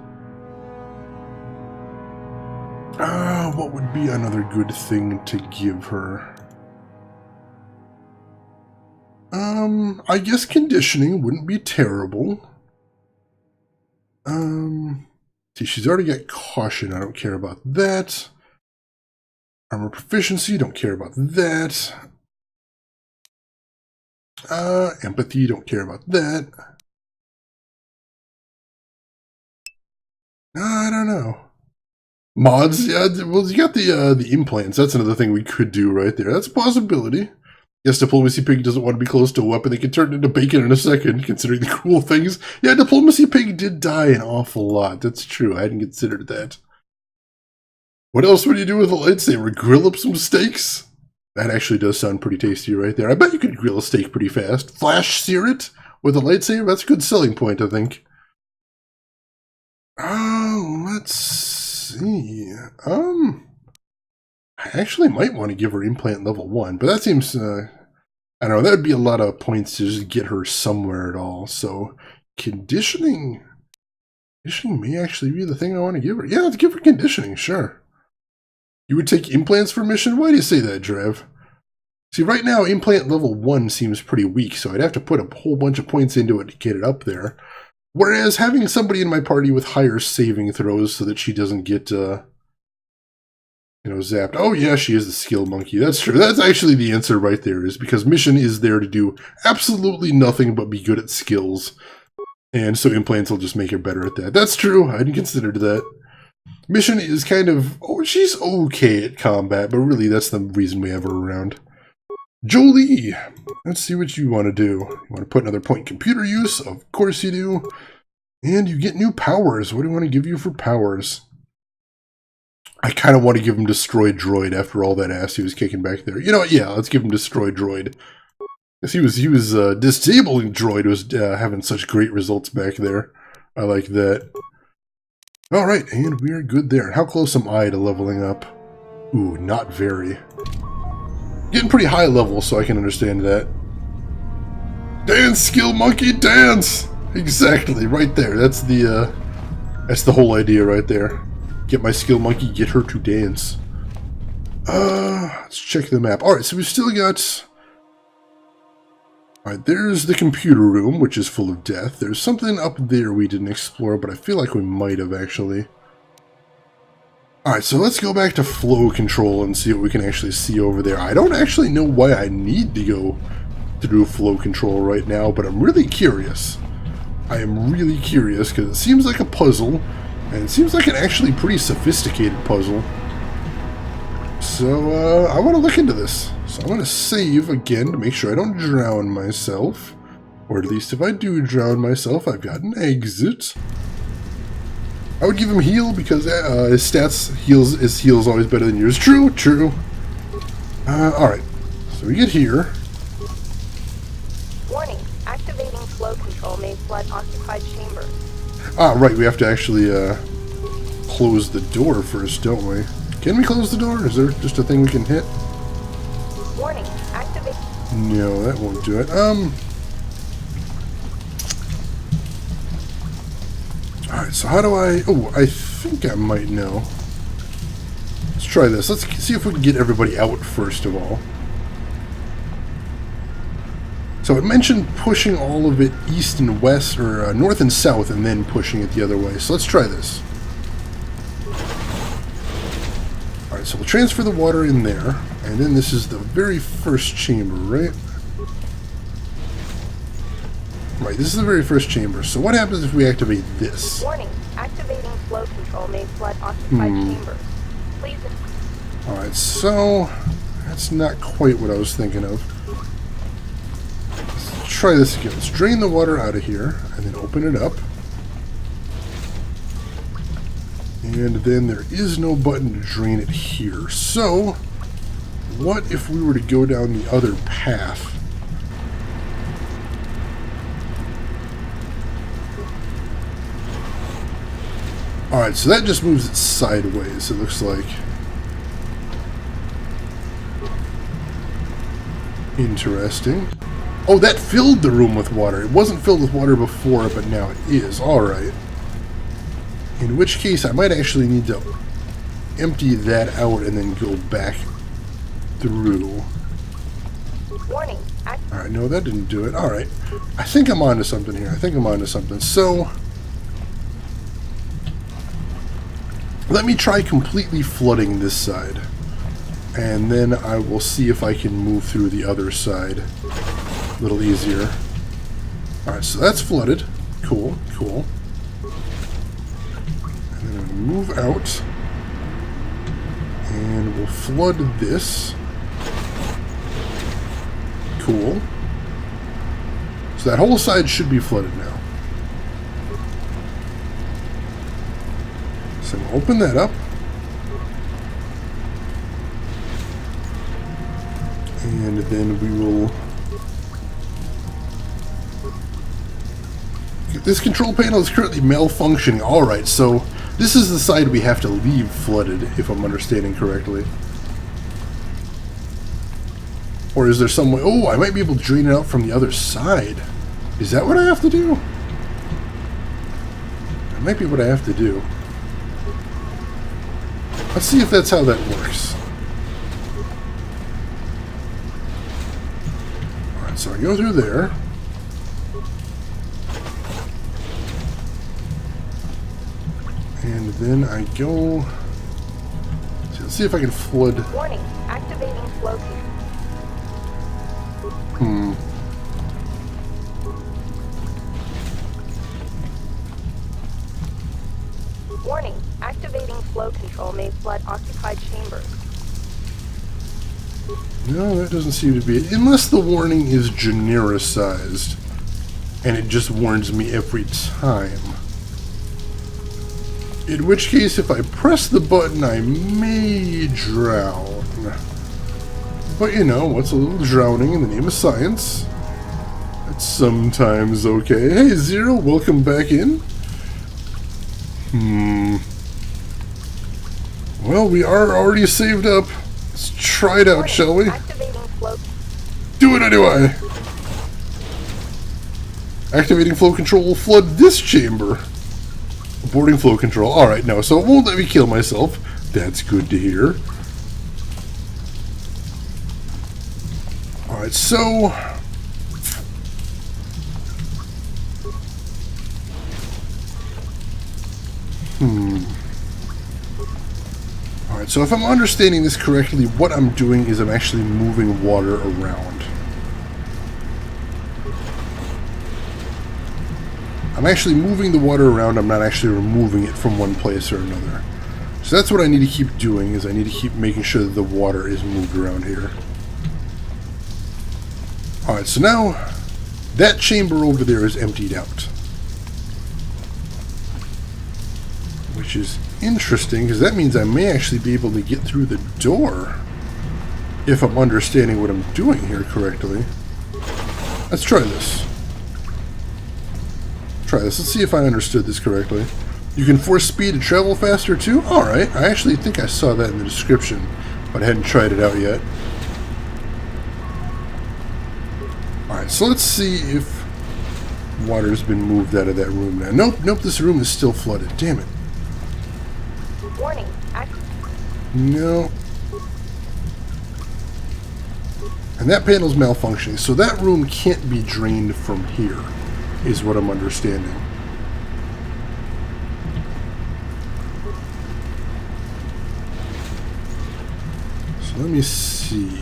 What would be another good thing to give her? I guess conditioning wouldn't be terrible. See, she's already got caution, I don't care about that. Armor proficiency, don't care about that. Empathy, don't care about that. I don't know. Mods, yeah, well, you got the implants, that's another thing we could do right there. That's a possibility. Yes, Diplomacy Pig doesn't want to be close to a weapon. They can turn into bacon in a second, considering the cool things. Yeah, Diplomacy Pig did die an awful lot. That's true. I hadn't considered that. What else would you do with a lightsaber? Grill up some steaks? That actually does sound pretty tasty right there. I bet you could grill a steak pretty fast. Flash sear it with a lightsaber? That's a good selling point, I think. Let's see. I actually might want to give her implant level 1, but that seems, I don't know, that would be a lot of points to just get her somewhere at all. So, conditioning may actually be the thing I want to give her. Yeah, let's give her conditioning, sure. You would take implants for Mission? Why do you say that, Drev? See, right now, implant level 1 seems pretty weak, so I'd have to put a whole bunch of points into it to get it up there. Whereas having somebody in my party with higher saving throws so that she doesn't get, you know, zapped. Oh yeah, she is the skill monkey. That's true. That's actually the answer right there, is because Mission is there to do absolutely nothing but be good at skills. And so implants will just make her better at that. That's true. I hadn't considered that. Mission is kind of, oh, she's okay at combat, but really that's the reason we have her around. Jolie, let's see what you want to do. You want to put another point computer use? Of course you do. And you get new powers. What do you want to give you for powers? I kind of want to give him Destroy Droid after all that ass he was kicking back there. You know what? Yeah, let's give him Destroy Droid. Because he was disabling Droid was having such great results back there. I like that. Alright, and we are good there. How close am I to leveling up? Ooh, not very. Getting pretty high level, so I can understand that. Dance, skill monkey, dance! Exactly, right there. That's the whole idea right there. Get my skill monkey, get her to dance. Let's check the map. Alright, so we've still got... Alright, there's the computer room, which is full of death. There's something up there we didn't explore, but I feel like we might have, actually. Alright, so let's go back to flow control and see what we can actually see over there. I don't actually know why I need to go through flow control right now, but I'm really curious. I am really curious because it seems like a puzzle, and it seems like an actually pretty sophisticated puzzle. So, I want to look into this. So I'm going to save again to make sure I don't drown myself. Or at least if I do drown myself, I've got an exit. I would give him heal because his stats, his heal is always better than yours. True, true. Alright. So we get here. Warning, activating flow control may flood occupied chambers. Ah, right, we have to actually close the door first, don't we? Can we close the door? Is there just a thing we can hit? Warning, activate. No, that won't do it. Alright, so how do I... Oh, I think I might know. Let's try this. Let's see if we can get everybody out first of all. So it mentioned pushing all of it east and west, or north and south, and then pushing it the other way. So let's try this. Alright, so we'll transfer the water in there, and then this is the very first chamber, right? Right, this is the very first chamber. So what happens if we activate this? Warning, activating flow control may flood occupied chambers. Please. Alright, so that's not quite what I was thinking of. Let's try this again. Let's drain the water out of here and then open it up. And then there is no button to drain it here. So what if we were to go down the other path? Alright, so that just moves it sideways, it looks like. Interesting. Oh, that filled the room with water. It wasn't filled with water before, but now it is. Alright. In which case, I might actually need to empty that out and then go back through. Warning. Alright, no, that didn't do it. Alright. I think I'm onto something here. I think I'm onto something. So... let me try completely flooding this side, and then I will see if I can move through the other side a little easier. Alright, so that's flooded. Cool, cool. And then I'm going to move out, and we'll flood this. Cool. So that whole side should be flooded now. So we'll open that up. And then we will... this control panel is currently malfunctioning. Alright, so this is the side we have to leave flooded, if I'm understanding correctly. Or is there some way... oh, I might be able to drain it out from the other side. Is that what I have to do? That might be what I have to do. Let's see if that's how that works. Alright, so I go through there. And then I go... so let's see if I can flood... Warning, activating flow control. Warning, activating flow control may flood occupied chambers. No, that doesn't seem to be it. Unless the warning is genericized. And it just warns me every time. In which case, if I press the button, I may drown. But you know, what's a little drowning in the name of science? That's sometimes okay. Hey, Zero, welcome back in. Well, we are already saved up. Let's try it out, shall we? Do it anyway! Activating flow control will flood this chamber. Aborting flow control. Alright, no, so it won't let me kill myself. That's good to hear. Alright, so... Alright, so if I'm understanding this correctly, what I'm doing is I'm actually moving water around. I'm actually moving the water around. I'm not actually removing it from one place or another. So that's what I need to keep doing, is I need to keep making sure that the water is moved around here. Alright, so now that chamber over there is emptied out. Which is interesting, because that means I may actually be able to get through the door. If I'm understanding what I'm doing here correctly. Let's try this. Let's see if I understood this correctly. You can force speed to travel faster too? Alright, I actually think I saw that in the description, but I hadn't tried it out yet. Alright, so let's see if water's been moved out of that room now. Nope, this room is still flooded. Damn it. Warning. No. And that panel's malfunctioning, so that room can't be drained from here, is what I'm understanding. So let me see.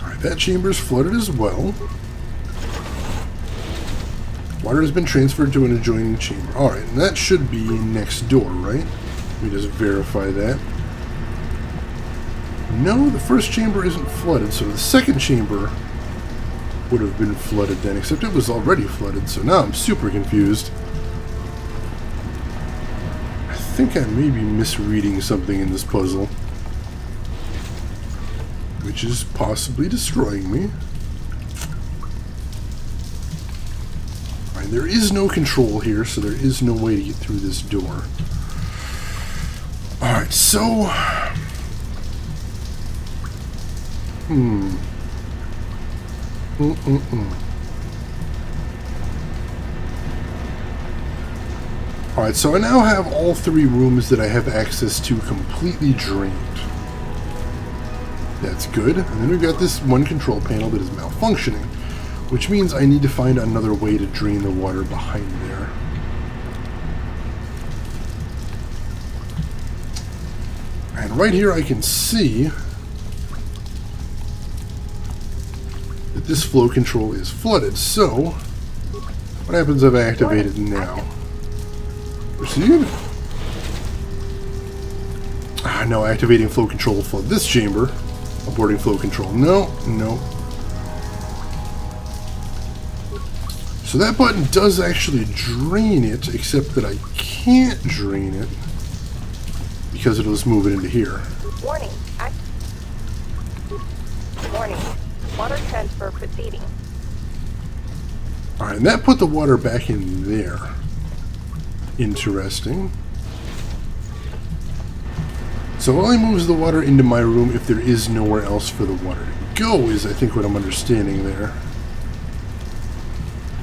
Alright, that chamber's flooded as well. Water has been transferred to an adjoining chamber. Alright, and that should be next door, right? Let me just verify that. No, the first chamber isn't flooded, so the second chamber would have been flooded then, except it was already flooded, so now I'm super confused. I think I may be misreading something in this puzzle, which is possibly destroying me. Alright, there is no control here, so there is no way to get through this door. Alright, so... Alright, so I now have all three rooms that I have access to completely drained. That's good. And then we've got this one control panel that is malfunctioning, which means I need to find another way to drain the water behind there. And right here I can see that this flow control is flooded. So, what happens if I activate it now? Proceed? No, activating flow control will flood this chamber. Aborting flow control. No. So that button does actually drain it, except that I can't drain it because it'll just move it into here. Warning. Warning. Water transfer proceeding. Alright, and that put the water back in there. Interesting. So it only moves the water into my room if there is nowhere else for the water to go, is I think what I'm understanding there.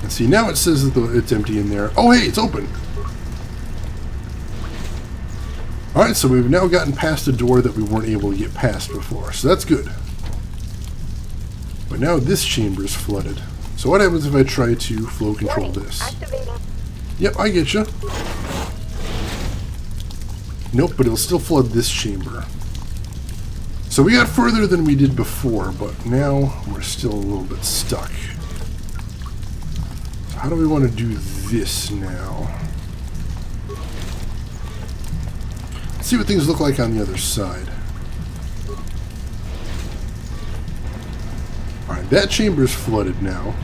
And see, now it says that it's empty in there. Oh, hey, it's open! Alright, so we've now gotten past a door that we weren't able to get past before, so that's good. But now this chamber is flooded. So what happens if I try to flow control this? Yep, I get you. Nope, but it'll still flood this chamber. So we got further than we did before, but now we're still a little bit stuck. So how do we want to do this now? Let's see what things look like on the other side. Alright, that chamber is flooded now.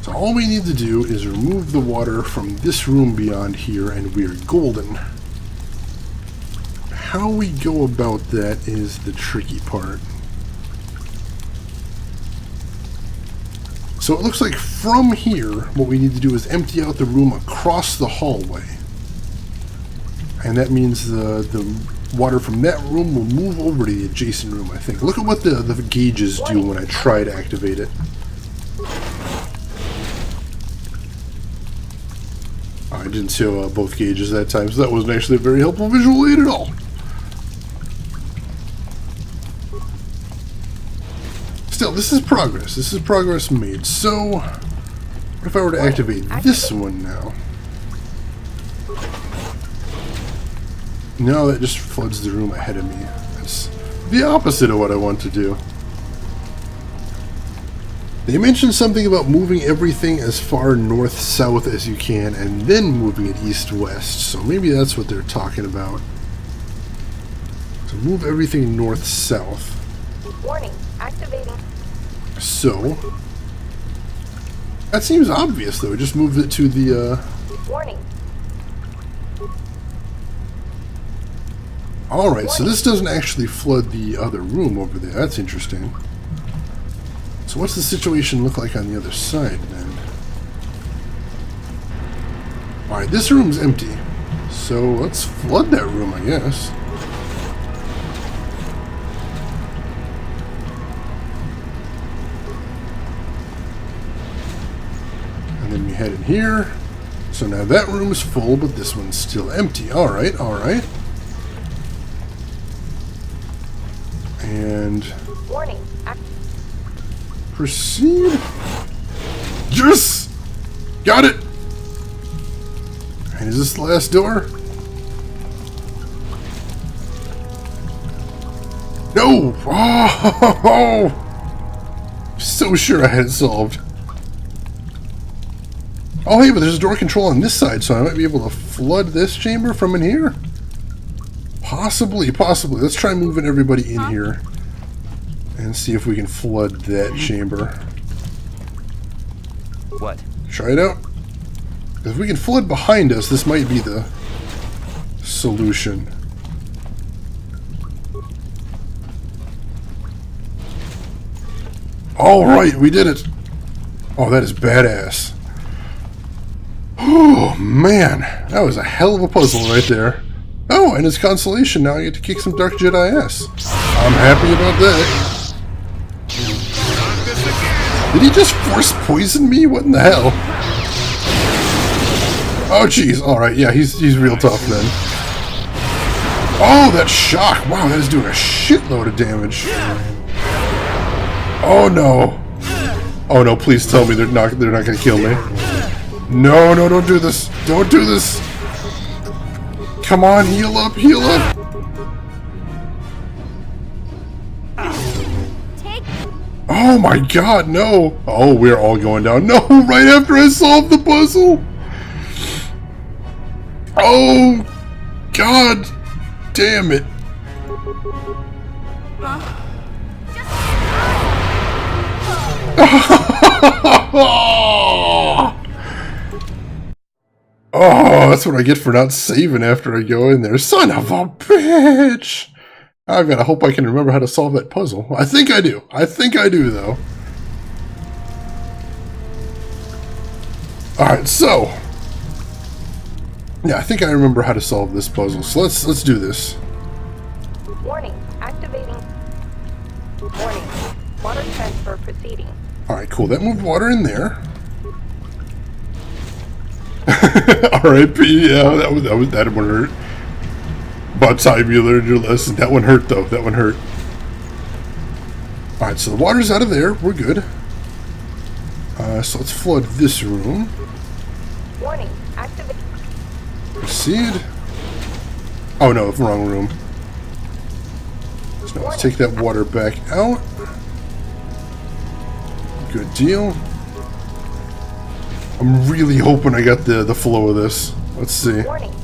So all we need to do is remove the water from this room beyond here, and we're golden. How we go about that is the tricky part. So it looks like from here, what we need to do is empty out the room across the hallway. And that means the water from that room will move over to the adjacent room, I think. Look at what the gauges do when I try to activate it. I didn't see both gauges that time, so that wasn't actually a very helpful visual aid at all. Still, this is progress. This is progress made. So, what if I were to activate this one now? No, that just floods the room ahead of me. the opposite of what I want to do. They mentioned something about moving everything as far north-south as you can and then moving it east-west, so maybe that's what they're talking about. So move everything north-south. Warning, activating. So, that seems obvious though, just move it to the, Warning. Alright, so this doesn't actually flood the other room over there, that's interesting. So what's the situation look like on the other side then? Alright, this room's empty. So let's flood that room, I guess. And then we head in here. So now that room is full, but this one's still empty. Alright, alright. And... Warning. Proceed. Yes! Got it! And is this the last door? No! Oh! So sure I had it solved. Oh hey, but there's a door control on this side, so I might be able to flood this chamber from in here? Possibly, possibly. Let's try moving everybody in here. And see if we can flood that chamber. What? Try it out. If we can flood behind us, this might be the solution. Alright, we did it. Oh, that is badass. Oh, man. That was a hell of a puzzle right there. Oh, and it's consolation. Now I get to kick some Dark Jedi ass. I'm happy about that. Did he just force poison me? What in the hell? Oh jeez, alright, yeah, he's real tough then. Oh, that shock! Wow, that is doing a shitload of damage. Oh no. Oh no, please tell me they're not gonna kill me. No, no, don't do this. Don't do this. Come on, heal up, heal up. Oh my god, no! Oh, we're all going down. No, right after I solved the puzzle! Oh, god damn it. Oh, that's what I get for not saving after I go in there. Son of a bitch! I've got to hope I can remember how to solve that puzzle. I think I do. I think I do, though. Alright, so. Yeah, I think I remember how to solve this puzzle. So let's do this. Warning. Activating. Warning. Water transfer proceeding. Alright, cool. That moved water in there. R.I.P. Yeah, that one hurt. About time you learned your lesson. That one hurt, though. That one hurt. Alright, so the water's out of there. We're good. So let's flood this room. Warning. Activate. Proceed. Oh no, wrong room. So now let's take that water back out. Good deal. I'm really hoping I got the flow of this. Let's see. Warning.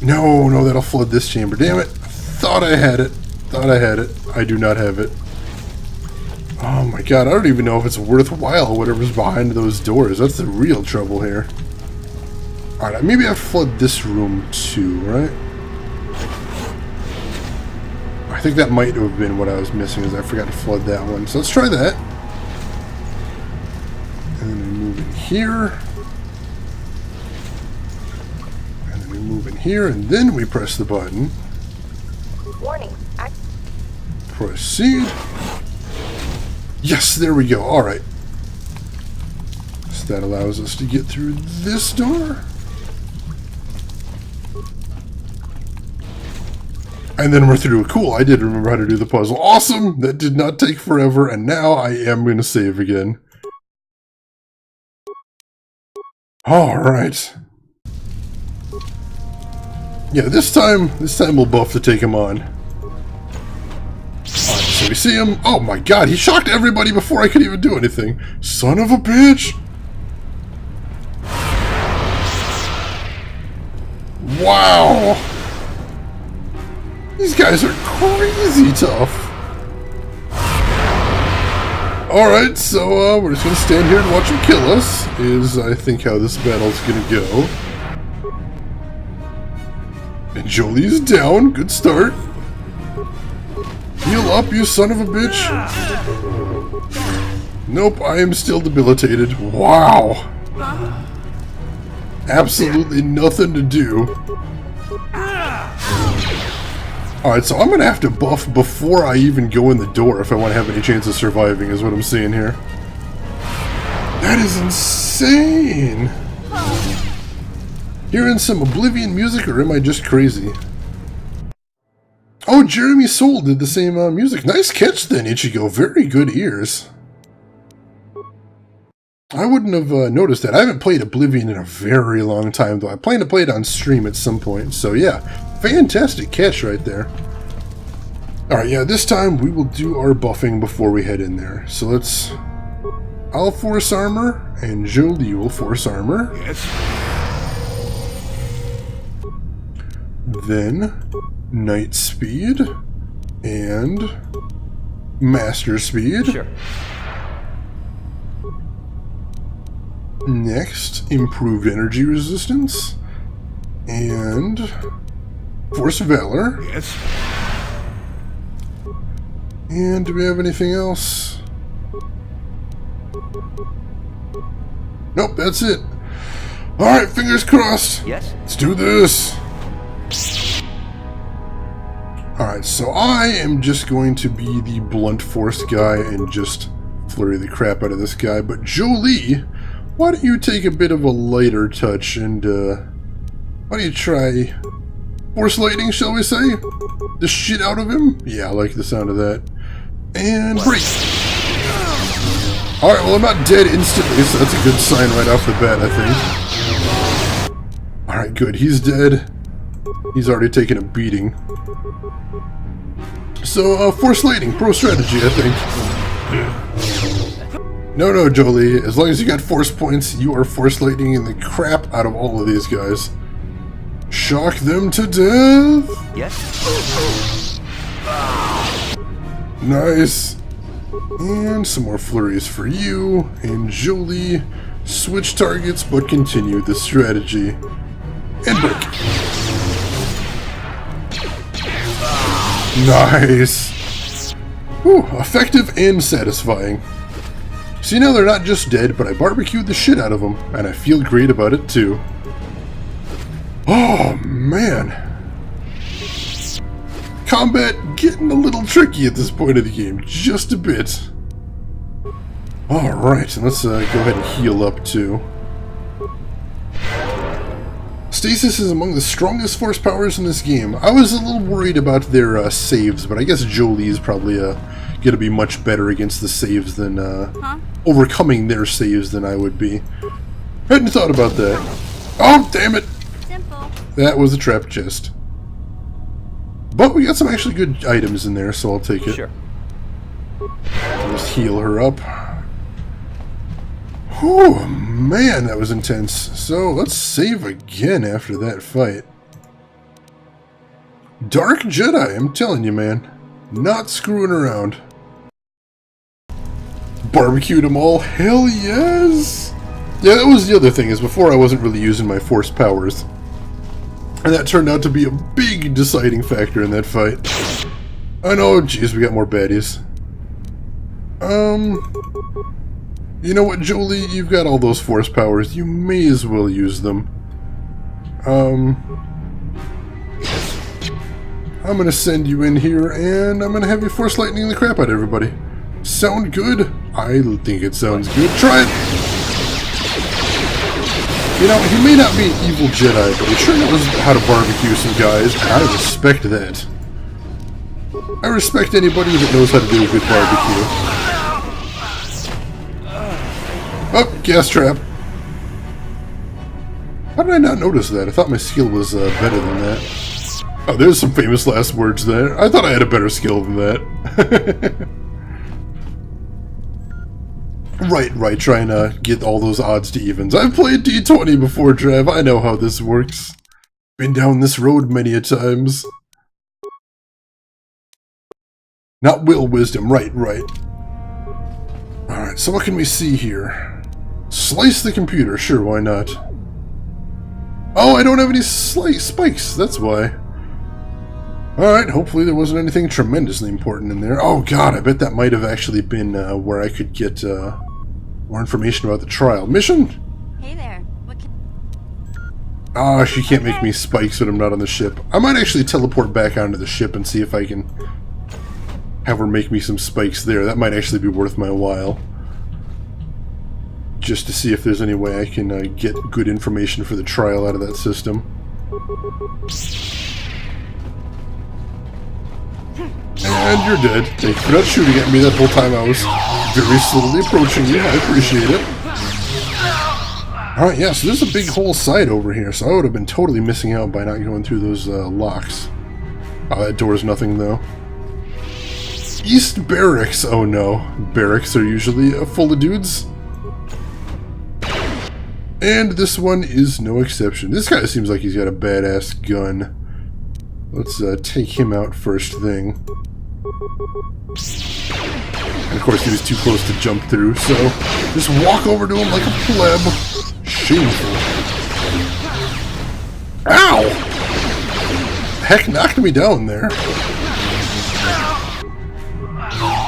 No, no, that'll flood this chamber. Damn it. Thought I had it. Thought I had it. I do not have it. Oh my god, I don't even know if it's worthwhile, whatever's behind those doors. That's the real trouble here. Alright, maybe I flood this room too, right? I think that might have been what I was missing, is I forgot to flood that one. So let's try that. And then we move in here. And then we move in here, and then we press the button. Warning. Proceed. Yes, there we go. Alright. So that allows us to get through this door. And then we're through. Cool, I did remember how to do the puzzle. Awesome! That did not take forever, and now I am going to save again. Alright. Yeah, this time we'll buff to take him on. Alright, so we see him. Oh my god, he shocked everybody before I could even do anything. Son of a bitch! Wow! These guys are crazy tough. Alright, so we're just gonna stand here and watch him kill us, is I think how this battle's gonna go. And Jolie's down, good start. Heal up, you son of a bitch. Nope, I am still debilitated. Wow. Absolutely nothing to do. Alright, so I'm gonna have to buff before I even go in the door if I want to have any chance of surviving, is what I'm seeing here. That is insane! Hearing some Oblivion music, or am I just crazy? Oh, Jeremy Soule did the same music. Nice catch then, Ichigo. Very good ears. I wouldn't have noticed that. I haven't played Oblivion in a very long time, though. I plan to play it on stream at some point. So yeah, fantastic catch right there. Alright, yeah, this time we will do our buffing before we head in there. So let's... I'll force armor, and Jolie will force armor. Yes. Then Night Speed and Master Speed. Sure. Next, Improved Energy Resistance and Force of Valor. Yes. And do we have anything else? Nope, that's it. Alright, fingers crossed. Yes. Let's do this. Alright, so I am just going to be the blunt force guy and just flurry the crap out of this guy. But Jolie, why don't you take a bit of a lighter touch and, why don't you try Force Lightning, shall we say? The shit out of him? Yeah, I like the sound of that. And break! Alright, well I'm not dead instantly, so that's a good sign right off the bat, I think. Alright, good. He's dead. He's already taken a beating. So, Force Lightning, pro strategy, I think. No, Jolie. As long as you got force points, you are Force Lightning the crap out of all of these guys. Shock them to death! Yes. Nice. And some more flurries for you. And Jolie, switch targets, but continue the strategy. And break. Nice. Whew, effective and satisfying. See, now they're not just dead, but I barbecued the shit out of them, and I feel great about it too. Oh, man. Combat getting a little tricky at this point of the game, just a bit. Alright, and let's go ahead and heal up too. Stasis is among the strongest force powers in this game. I was a little worried about their saves, but I guess Jolie is probably going to be much better against the saves than overcoming their saves than I would be. Hadn't thought about that. Oh, damn it! Simple. That was a trap chest. But we got some actually good items in there, so I'll take it. Sure. Just heal her up. Whew, man, that was intense. So, let's save again after that fight. Dark Jedi, I'm telling you, man. Not screwing around. Barbecued them all, hell yes! Yeah, that was the other thing, is before I wasn't really using my force powers. And that turned out to be a big deciding factor in that fight. I know, jeez, we got more baddies. You know what, Jolie? You've got all those force powers. You may as well use them. I'm gonna send you in here, and I'm gonna have you Force Lightning the crap out of everybody. Sound good? I think it sounds good. Try it! You know, he may not be an evil Jedi, but he sure knows how to barbecue some guys, and I respect that. I respect anybody that knows how to do a good barbecue. Oh, gas trap. How did I not notice that? I thought my skill was better than that. Oh, there's some famous last words there. I thought I had a better skill than that. Right, trying to get all those odds to evens. I've played D20 before, Trav. I know how this works. Been down this road many a times. Not will wisdom, right. Alright, so what can we see here? Slice the computer, sure, why not? Oh, I don't have any spikes, that's why. Alright, hopefully there wasn't anything tremendously important in there. Oh god, I bet that might have actually been where I could get more information about the trial. Mission? Hey there. Ah, she can't make me spikes when I'm not on the ship. I might actually teleport back onto the ship and see if I can have her make me some spikes there. That might actually be worth my while. Just to see if there's any way I can get good information for the trial out of that system. And you're dead. Thank you for not shooting at me that whole time. I was very slowly approaching you. I appreciate it. Alright, yeah, so there's a big whole side over here, so I would have been totally missing out by not going through those locks. Oh, that door's nothing, though. East Barracks. Oh no. Barracks are usually full of dudes. And this one is no exception. This guy seems like he's got a badass gun. Let's take him out first thing. And of course he was too close to jump through, so just walk over to him like a pleb. Shameful. Ow! Heck knocked me down there.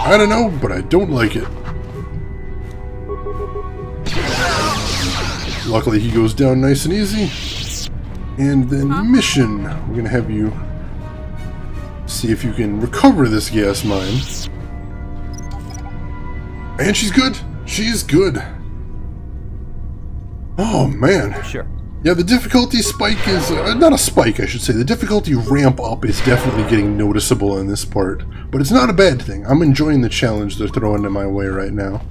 I don't know, but I don't like it. Luckily he goes down nice and easy. And then mission. We're going to have you see if you can recover this gas mine. And she's good. She's good. Oh, man. Sure. Yeah, the difficulty spike is... not a spike, I should say. The difficulty ramp up is definitely getting noticeable in this part. But it's not a bad thing. I'm enjoying the challenge they're throwing in my way right now.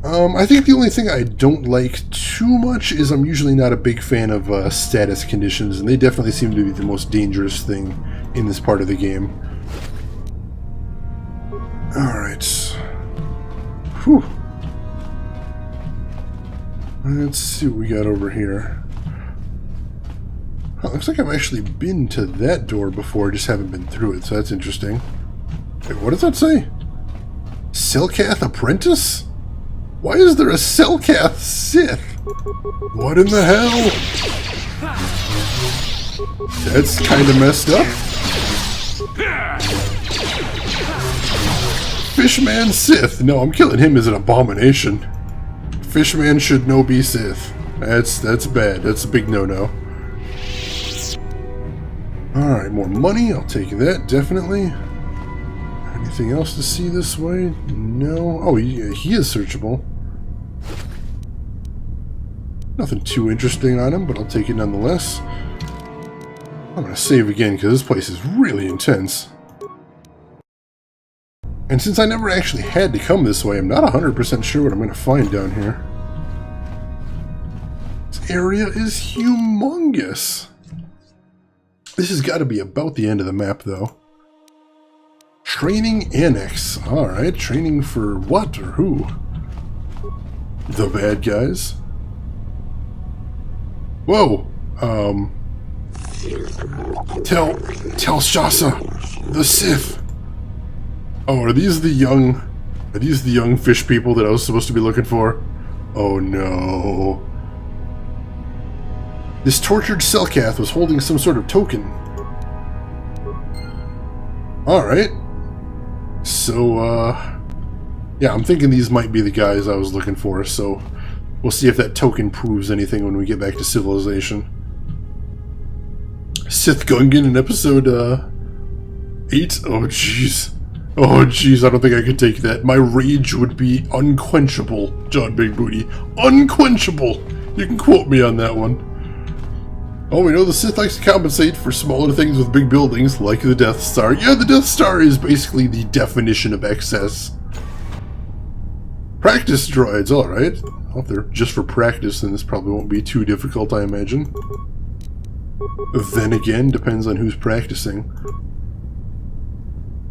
I think the only thing I don't like too much is I'm usually not a big fan of status conditions, and they definitely seem to be the most dangerous thing in this part of the game. Alright. Whew. Let's see what we got over here. Oh, looks like I've actually been to that door before, just haven't been through it, so that's interesting. Wait, what does that say? Selkath Apprentice? Why is there a Selkath Sith? What in the hell? That's kind of messed up. Fishman Sith. No, I'm killing him as an abomination. Fishman should no be Sith. That's bad. That's a big no-no. Alright, more money. I'll take that, definitely. Anything else to see this way? No. Oh, he is searchable. Nothing too interesting on him, but I'll take it nonetheless. I'm going to save again because this place is really intense. And since I never actually had to come this way, I'm not 100% sure what I'm going to find down here. This area is humongous. This has got to be about the end of the map, though. Training Annex. Alright, training for what or who? The bad guys? Whoa! Tell Shasa, the Sith. Oh, are these the young fish people that I was supposed to be looking for? Oh no. This tortured Selkath was holding some sort of token. Alright. So, yeah, I'm thinking these might be the guys I was looking for, so we'll see if that token proves anything when we get back to civilization. Sith Gungan in episode, 8? Oh, jeez. Oh, jeez, I don't think I could take that. My rage would be unquenchable, John Big Booty. Unquenchable! You can quote me on that one. Oh, we know the Sith likes to compensate for smaller things with big buildings, like the Death Star. Yeah, the Death Star is basically the definition of excess. Practice droids, alright. Well, if they're just for practice, then this probably won't be too difficult, I imagine. Then again, depends on who's practicing.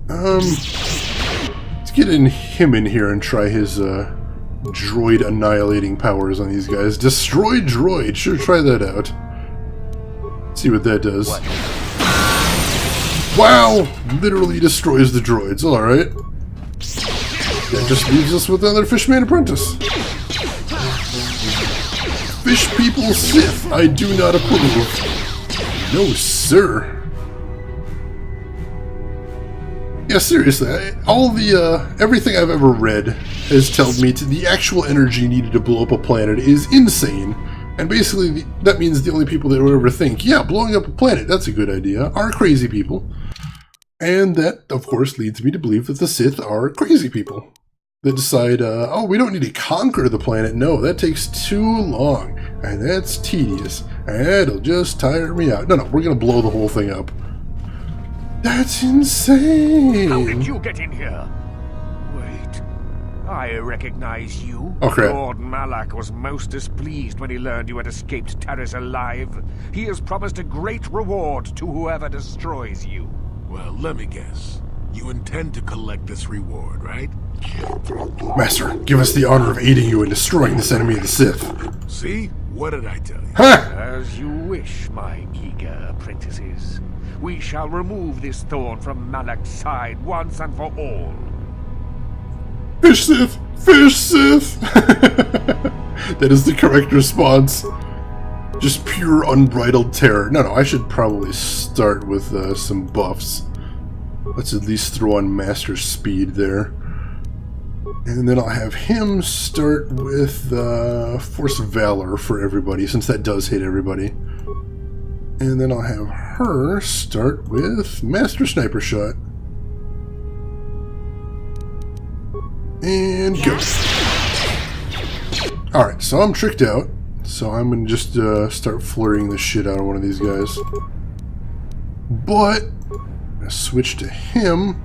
Let's get him in here and try his droid annihilating powers on these guys. Destroy droid, sure, try that out. See what that does. What? Wow! Literally destroys the droids, alright. That just leaves us with another Fishman Apprentice. Fish people Sith, I do not approve. No, sir. Yeah, seriously, everything I've ever read has told me the actual energy needed to blow up a planet is insane. And basically, that means the only people that would ever think, yeah, blowing up a planet, that's a good idea, are crazy people. And that, of course, leads me to believe that the Sith are crazy people. That decide, oh, we don't need to conquer the planet. No, that takes too long. And that's tedious. And it'll just tire me out. No, we're going to blow the whole thing up. That's insane. How did you get in here? Wait. I recognize you. Oh, crap. Lord Malak was most displeased when he learned you had escaped Taris alive. He has promised a great reward to whoever destroys you. Well, let me guess. You intend to collect this reward, right? Master, give us the honor of aiding you in destroying this enemy of the Sith. See? What did I tell you? Ha! As you wish, my eager apprentices. We shall remove this thorn from Malak's side once and for all. Fish Sith! Fish Sith! That is the correct response. Just pure unbridled terror. No, I should probably start with some buffs. Let's at least throw on Master Speed there. And then I'll have him start with Force of Valor for everybody, since that does hit everybody. And then I'll have her start with Master Sniper Shot. And go. Alright, so I'm tricked out. So I'm going to just start flurrying the shit out of one of these guys. But, I'm going to switch to him.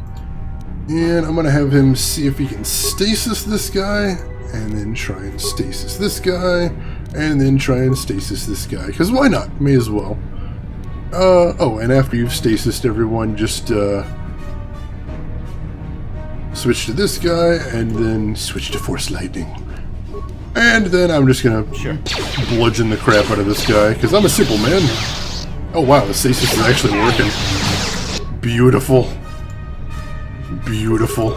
And I'm going to have him see if he can stasis this guy. And then try and stasis this guy. And then try and stasis this guy. Because why not? May as well. Oh, and after you've stasised everyone, just switch to this guy. And then switch to Force Lightning. And then I'm just gonna bludgeon the crap out of this guy, because I'm a simple man. Oh wow, the stasis is actually working. Beautiful. Beautiful.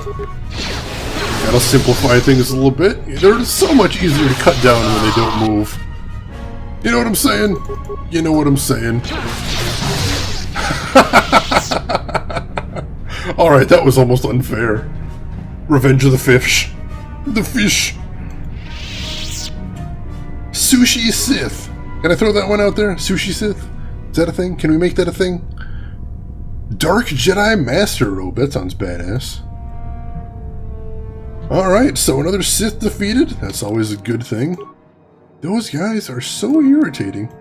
That'll simplify things a little bit. They're so much easier to cut down when they don't move. You know what I'm saying? You know what I'm saying. Alright, that was almost unfair. Revenge of the Fish. The fish. Sushi Sith. Can I throw that one out there? Sushi Sith? Is that a thing? Can we make that a thing? Dark Jedi Master Robe. That sounds badass. Alright, so another Sith defeated. That's always a good thing. Those guys are so irritating.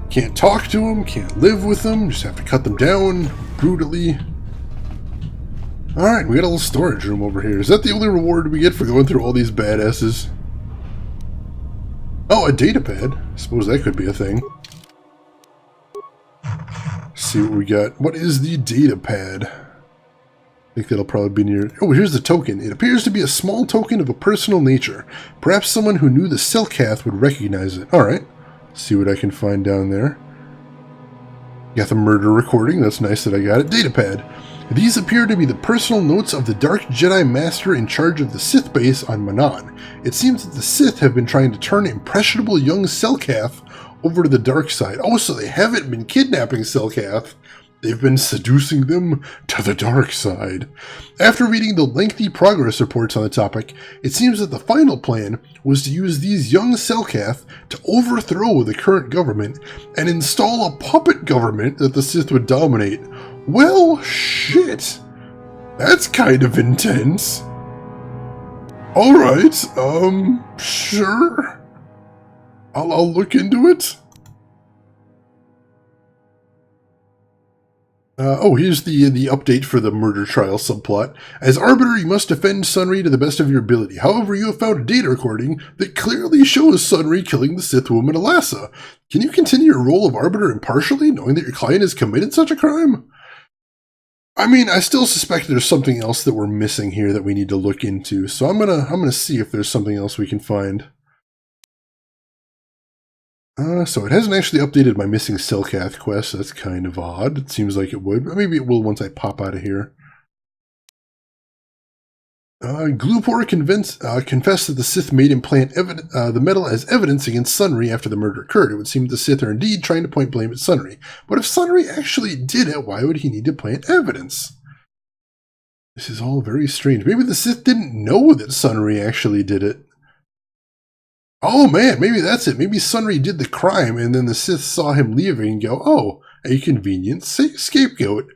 Can't talk to them, can't live with them, just have to cut them down brutally. Alright, we got a little storage room over here. Is that the only reward we get for going through all these badasses? Oh, a data pad. I suppose that could be a thing. See what we got. What is the data pad? I think that'll probably be near... Oh, here's the token. It appears to be a small token of a personal nature. Perhaps someone who knew the Selkath would recognize it. Alright. See what I can find down there. Got the murder recording. That's nice that I got it. Data pad. These appear to be the personal notes of the Dark Jedi Master in charge of the Sith base on Manaan. It seems that the Sith have been trying to turn impressionable young Selkath over to the dark side. Oh, so they haven't been kidnapping Selkath. They've been seducing them to the dark side. After reading the lengthy progress reports on the topic, it seems that the final plan was to use these young Selkath to overthrow the current government and install a puppet government that the Sith would dominate. Well, shit. That's kind of intense. Alright, sure. I'll look into it. Here's the update for the murder trial subplot. As Arbiter, you must defend Sunry to the best of your ability. However, you have found a data recording that clearly shows Sunry killing the Sith woman Alassa. Can you continue your role of Arbiter impartially, knowing that your client has committed such a crime? I mean, I still suspect there's something else that we're missing here that we need to look into, so I'm gonna see if there's something else we can find. So it hasn't actually updated my missing Selkath quest. That's kind of odd. It seems like it would, but maybe it will once I pop out of here. Glupor confessed that the Sith made him plant the metal as evidence against Sunry after the murder occurred. It would seem the Sith are indeed trying to point blame at Sunry. But if Sunry actually did it, why would he need to plant evidence? This is all very strange. Maybe the Sith didn't know that Sunry actually did it. Oh man, maybe that's it. Maybe Sunry did the crime and then the Sith saw him leaving and go, oh, a convenient scapegoat,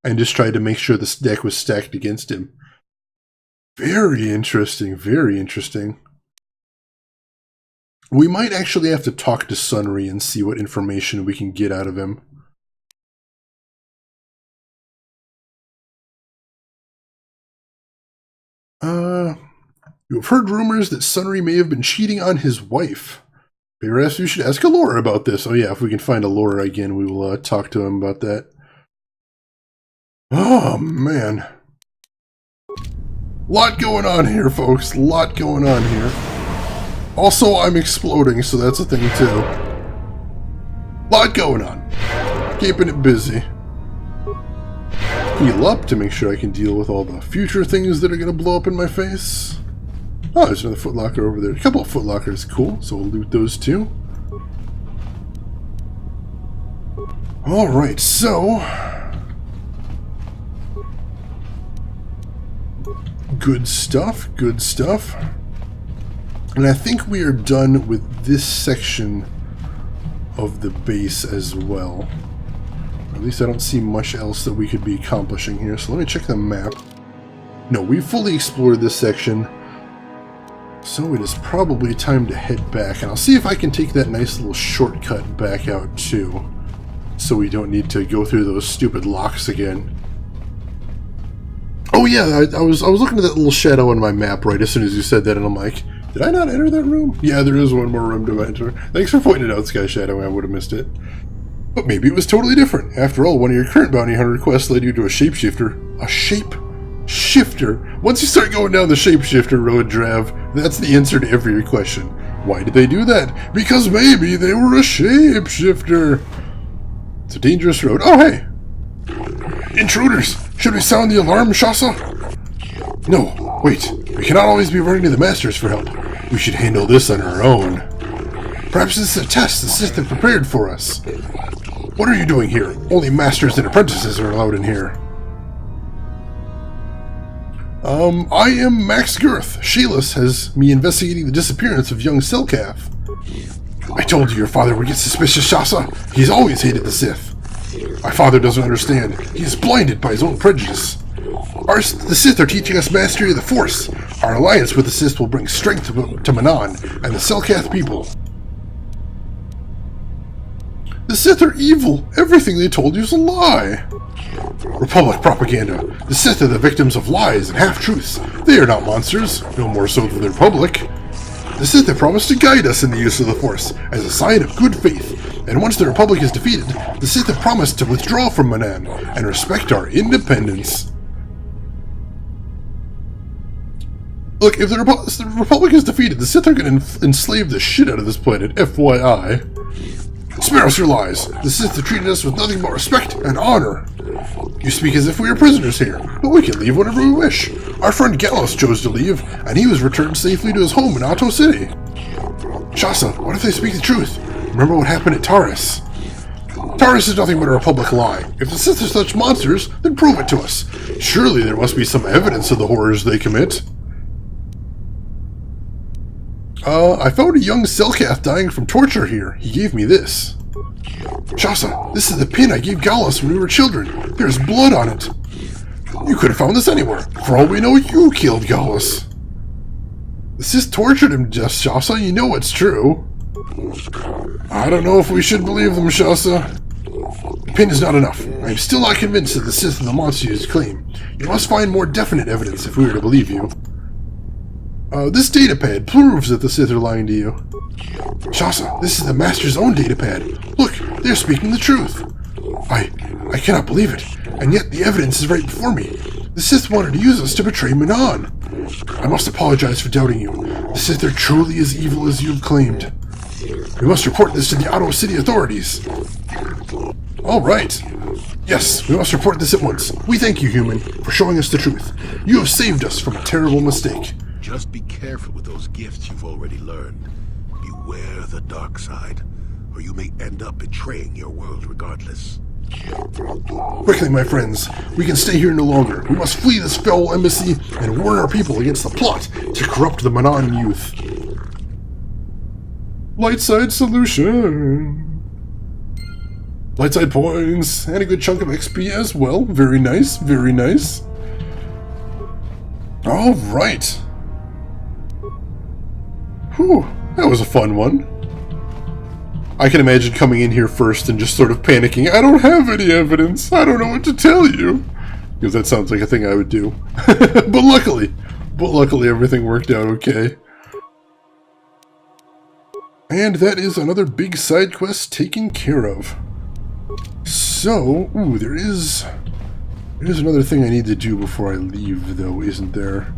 and just tried to make sure the deck was stacked against him. Very interesting, very interesting. We might actually have to talk to Sunry and see what information we can get out of him. You have heard rumors that Sunry may have been cheating on his wife. Perhaps we should ask Allura about this. Oh yeah, if we can find Allura again, we will talk to him about that. Oh, man. Lot going on here, folks. Lot going on here. Also, I'm exploding, so that's a thing, too. Lot going on. Keeping it busy. Heal up to make sure I can deal with all the future things that are going to blow up in my face. Oh, there's another footlocker over there. A couple of footlockers, cool. So we'll loot those too. Alright, so... good stuff, good stuff. And I think we are done with this section of the base as well. Or at least I don't see much else that we could be accomplishing here. So let me check the map. No, we fully explored this section. So it is probably time to head back, and I'll see if I can take that nice little shortcut back out too, so we don't need to go through those stupid locks again. Oh yeah, I was looking at that little shadow on my map right as soon as you said that, and I'm like, did I not enter that room? Yeah, there is one more room to enter. Thanks for pointing it out, Sky Shadow. I would have missed it. But maybe it was totally different. After all, one of your current bounty hunter quests led you to a shapeshifter. A shapeshifter. Once you start going down the shapeshifter road, Drav, that's the answer to every question. Why did they do that? Because maybe they were a shapeshifter. It's a dangerous road. Oh, hey! Intruders! Should we sound the alarm, Shasa? No, wait. We cannot always be running to the Masters for help. We should handle this on our own. Perhaps this is a test the Sith have prepared for us. What are you doing here? Only Masters and Apprentices are allowed in here. I am Max Girth. Shayless has me investigating the disappearance of young Selkath. I told you your father would get suspicious, Shasa. He's always hated the Sith. My father doesn't understand. He is blinded by his own prejudice. The Sith are teaching us mastery of the Force. Our alliance with the Sith will bring strength to Manaan and the Selkath people. The Sith are evil. Everything they told you is a lie. Republic propaganda. The Sith are the victims of lies and half-truths. They are not monsters, no more so than the Republic. The Sith have promised to guide us in the use of the Force, as a sign of good faith, and once the Republic is defeated, the Sith have promised to withdraw from Manaan and respect our independence. Look, if the Republic is defeated, the Sith are going to enslave the shit out of this planet, FYI. Spare us your lies. The Sith have treated us with nothing but respect and honor. You speak as if we are prisoners here, but we can leave whenever we wish. Our friend Gallos chose to leave, and he was returned safely to his home in Otto City. Shasa, what if they speak the truth? Remember what happened at Taris? Taris is nothing but a Republic lie. If the Sith are such monsters, then prove it to us. Surely there must be some evidence of the horrors they commit. I found a young Selkath dying from torture here. He gave me this. Shasa, this is the pin I gave Gallos when we were children. There's blood on it. You could have found this anywhere. For all we know, you killed Gallos. The Sith tortured him, Shasa. You know it's true. I don't know if we should believe them, Shasa. pin is not enough. I am still not convinced that the Sith are the monsters you claim. You must find more definite evidence if we are to believe you. This datapad proves that the Sith are lying to you. Shasa, this is the Master's own datapad. Look, they're speaking the truth. I cannot believe it, and yet the evidence is right before me. The Sith wanted to use us to betray Manaan. I must apologize for doubting you. The Sith are truly as evil as you've claimed. We must report this to the Ottawa City authorities. All right. Yes, we must report this at once. We thank you, human, for showing us the truth. You have saved us from a terrible mistake. Just be careful with those gifts you've already learned. Beware the dark side, or you may end up betraying your world regardless. Quickly, my friends. We can stay here no longer. We must flee this foul embassy and warn our people against the plot to corrupt the Manaan youth. Light side solution. Light side points, and a good chunk of XP as well. Very nice, very nice. Alright. Whew, that was a fun one. I can imagine coming in here first and just sort of panicking. I don't have any evidence. I don't know what to tell you. Because that sounds like a thing I would do. But luckily everything worked out okay. And that is another big side quest taken care of. So, ooh, there's another thing I need to do before I leave, though, isn't there?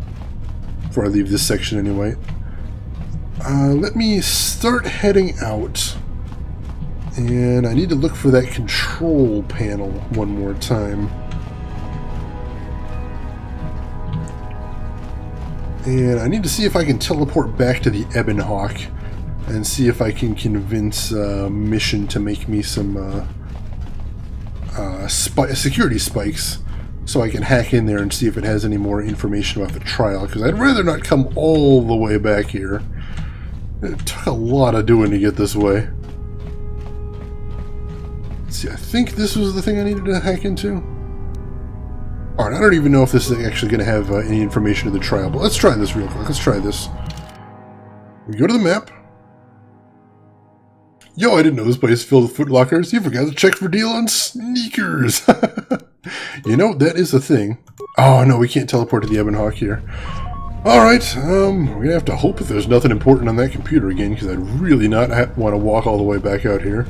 Before I leave this section, anyway. Let me start heading out. And I need to look for that control panel one more time. And I need to see if I can teleport back to the Ebon Hawk and see if I can convince Mission to make me some security spikes so I can hack in there and see if it has any more information about the trial, because I'd rather not come all the way back here. It took a lot of doing to get this way. Let's see, I think this was the thing I needed to hack into. Alright, I don't even know if this is actually going to have any information of the trial, but let's try this real quick. Let's try this. We go to the map. Yo, I didn't know this place is filled with Foot Lockers. You forgot to check for deal on sneakers. You know, that is a thing. Oh, no, we can't teleport to the Ebon Hawk here. Alright, we're going to have to hope that there's nothing important on that computer again, because I'd really not want to walk all the way back out here.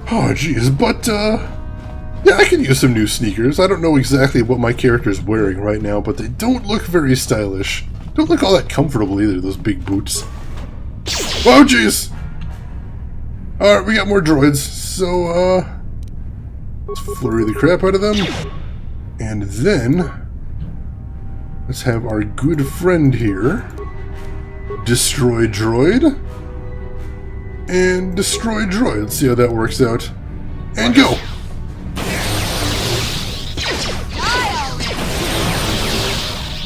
Oh, geez, but, yeah, I can use some new sneakers. I don't know exactly what my character's wearing right now, but they don't look very stylish. Don't look all that comfortable either, those big boots. Oh, jeez! Alright, we got more droids, so, let's flurry the crap out of them. And then, let's have our good friend here destroy droid. And destroy droid. Let's see how that works out. And go!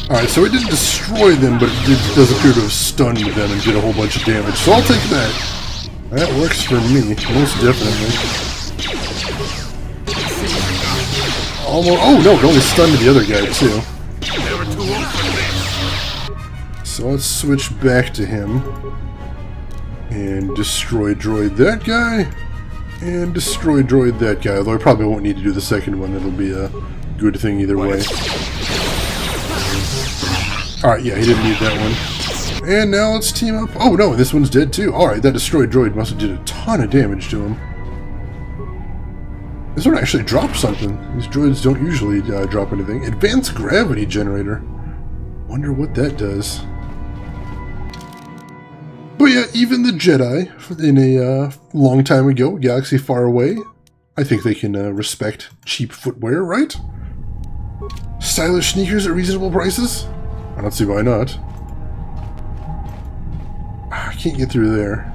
Alright, so it didn't destroy them, but it does appear to have stunned them and did a whole bunch of damage. So I'll take that. That works for me, most definitely. Almost. Oh no, it only stunned the other guy too. So let's switch back to him. And destroy droid that guy. And destroy droid that guy. Although I probably won't need to do the second one. It'll be a good thing either way. Alright, yeah, he didn't need that one. And now let's team up. Oh no, this one's dead too. Alright, that destroyed droid must have did a ton of damage to him. This one actually dropped something. These droids don't usually drop anything. Advanced gravity generator. Wonder what that does. But yeah, even the Jedi, in a long time ago, galaxy far away, I think they can respect cheap footwear, right? Stylish sneakers at reasonable prices? I don't see why not. I can't get through there.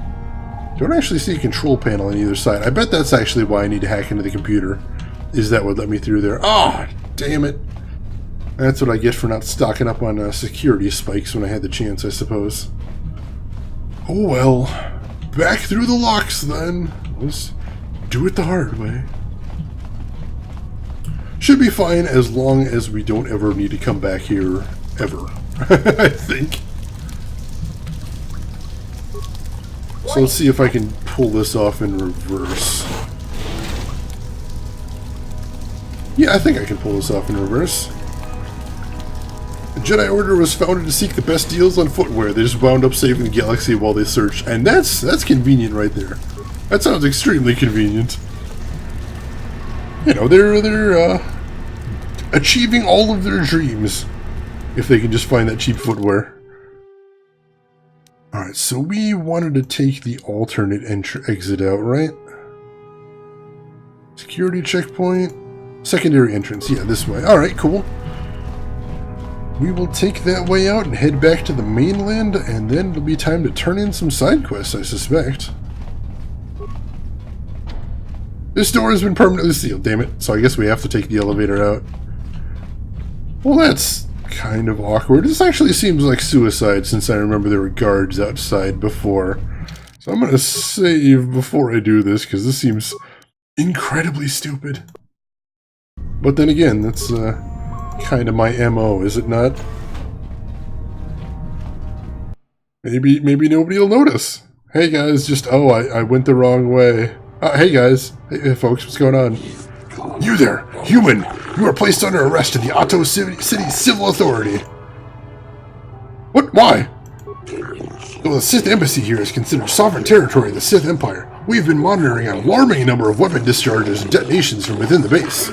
Don't actually see a control panel on either side. I bet that's actually why I need to hack into the computer. Is that what let me through there? Oh, damn it. That's what I get for not stocking up on security spikes when I had the chance, I suppose. Oh well. Back through the locks then. Let's do it the hard way. Should be fine as long as we don't ever need to come back here ever. I think. So let's see if I can pull this off in reverse. Yeah, I think I can pull this off in reverse. The Jedi Order was founded to seek the best deals on footwear. They just wound up saving the galaxy while they searched. And that's convenient right there. That sounds extremely convenient. You know, they're achieving all of their dreams if they can just find that cheap footwear. Alright, so we wanted to take the alternate exit out, right? Security checkpoint. Secondary entrance. Yeah, this way. Alright, cool. We will take that way out and head back to the mainland, and then it'll be time to turn in some side quests, I suspect. This door has been permanently sealed, damn it. So I guess we have to take the elevator out. Well, that's kind of awkward. This actually seems like suicide, since I remember there were guards outside before. So I'm going to save before I do this, because this seems incredibly stupid. But then again, that's kind of my MO, is it not? Maybe nobody will notice. Hey guys, just, oh, I went the wrong way. Hey guys. Hey folks, what's going on? You there, human! You are placed under arrest in the Otto City Civil Authority. What? Why? Though the Sith Embassy here is considered sovereign territory of the Sith Empire, we have been monitoring an alarming number of weapon discharges and detonations from within the base.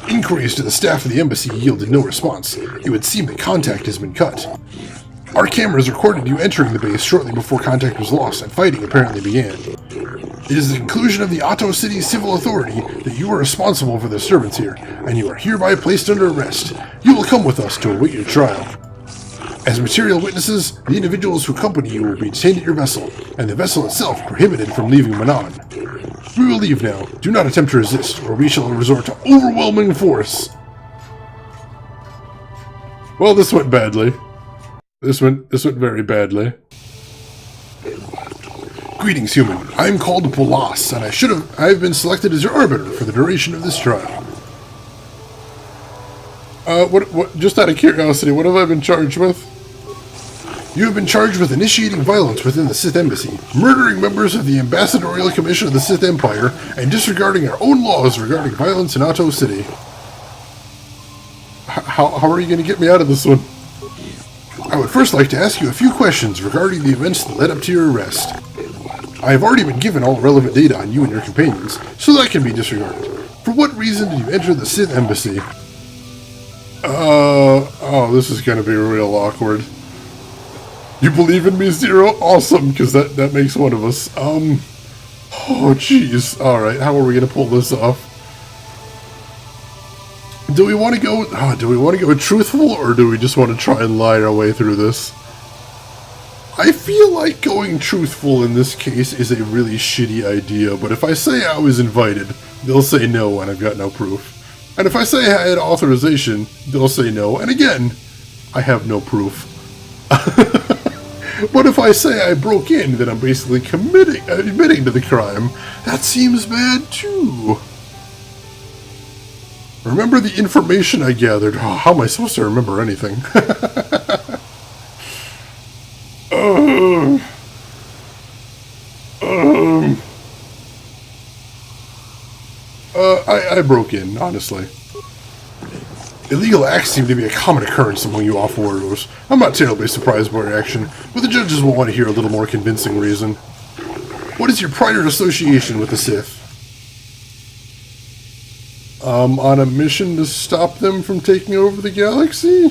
Inquiries to the staff of the embassy yielded no response. It would seem that contact has been cut. Our cameras recorded you entering the base shortly before contact was lost and fighting apparently began. It is the conclusion of the Otto City Civil Authority that you are responsible for the disturbance here, and you are hereby placed under arrest. You will come with us to await your trial. As material witnesses, the individuals who accompany you will be detained at your vessel, and the vessel itself prohibited from leaving Manaan. We will leave now. Do not attempt to resist, or we shall resort to overwhelming force. Well, this went badly. This went very badly. Greetings, human. I am called Bolas, and I have been selected as your arbiter for the duration of this trial. Just out of curiosity, what have I been charged with? You have been charged with initiating violence within the Sith Embassy, murdering members of the Ambassadorial Commission of the Sith Empire, and disregarding our own laws regarding violence in Otto City. How are you going to get me out of this one? I would first like to ask you a few questions regarding the events that led up to your arrest. I have already been given all relevant data on you and your companions, so that can be disregarded. For what reason did you enter the Sith Embassy? Oh, this is going to be real awkward. You believe in me, Zero? Awesome, because that makes one of us. Oh, jeez. Alright, how are we going to pull this off? Do we want to go truthful, or do we just want to try and lie our way through this? I feel like going truthful in this case is a really shitty idea, but if I say I was invited, they'll say no and I've got no proof. And if I say I had authorization, they'll say no, and again, I have no proof. But if I say I broke in, then I'm basically admitting to the crime. That seems bad too. Remember the information I gathered. Oh, how am I supposed to remember anything? I broke in, honestly. Illegal acts seem to be a common occurrence among you off-worlders. I'm not terribly surprised by your action, but the judges will want to hear a little more convincing reason. What is your prior association with the Sith? On a mission to stop them from taking over the galaxy?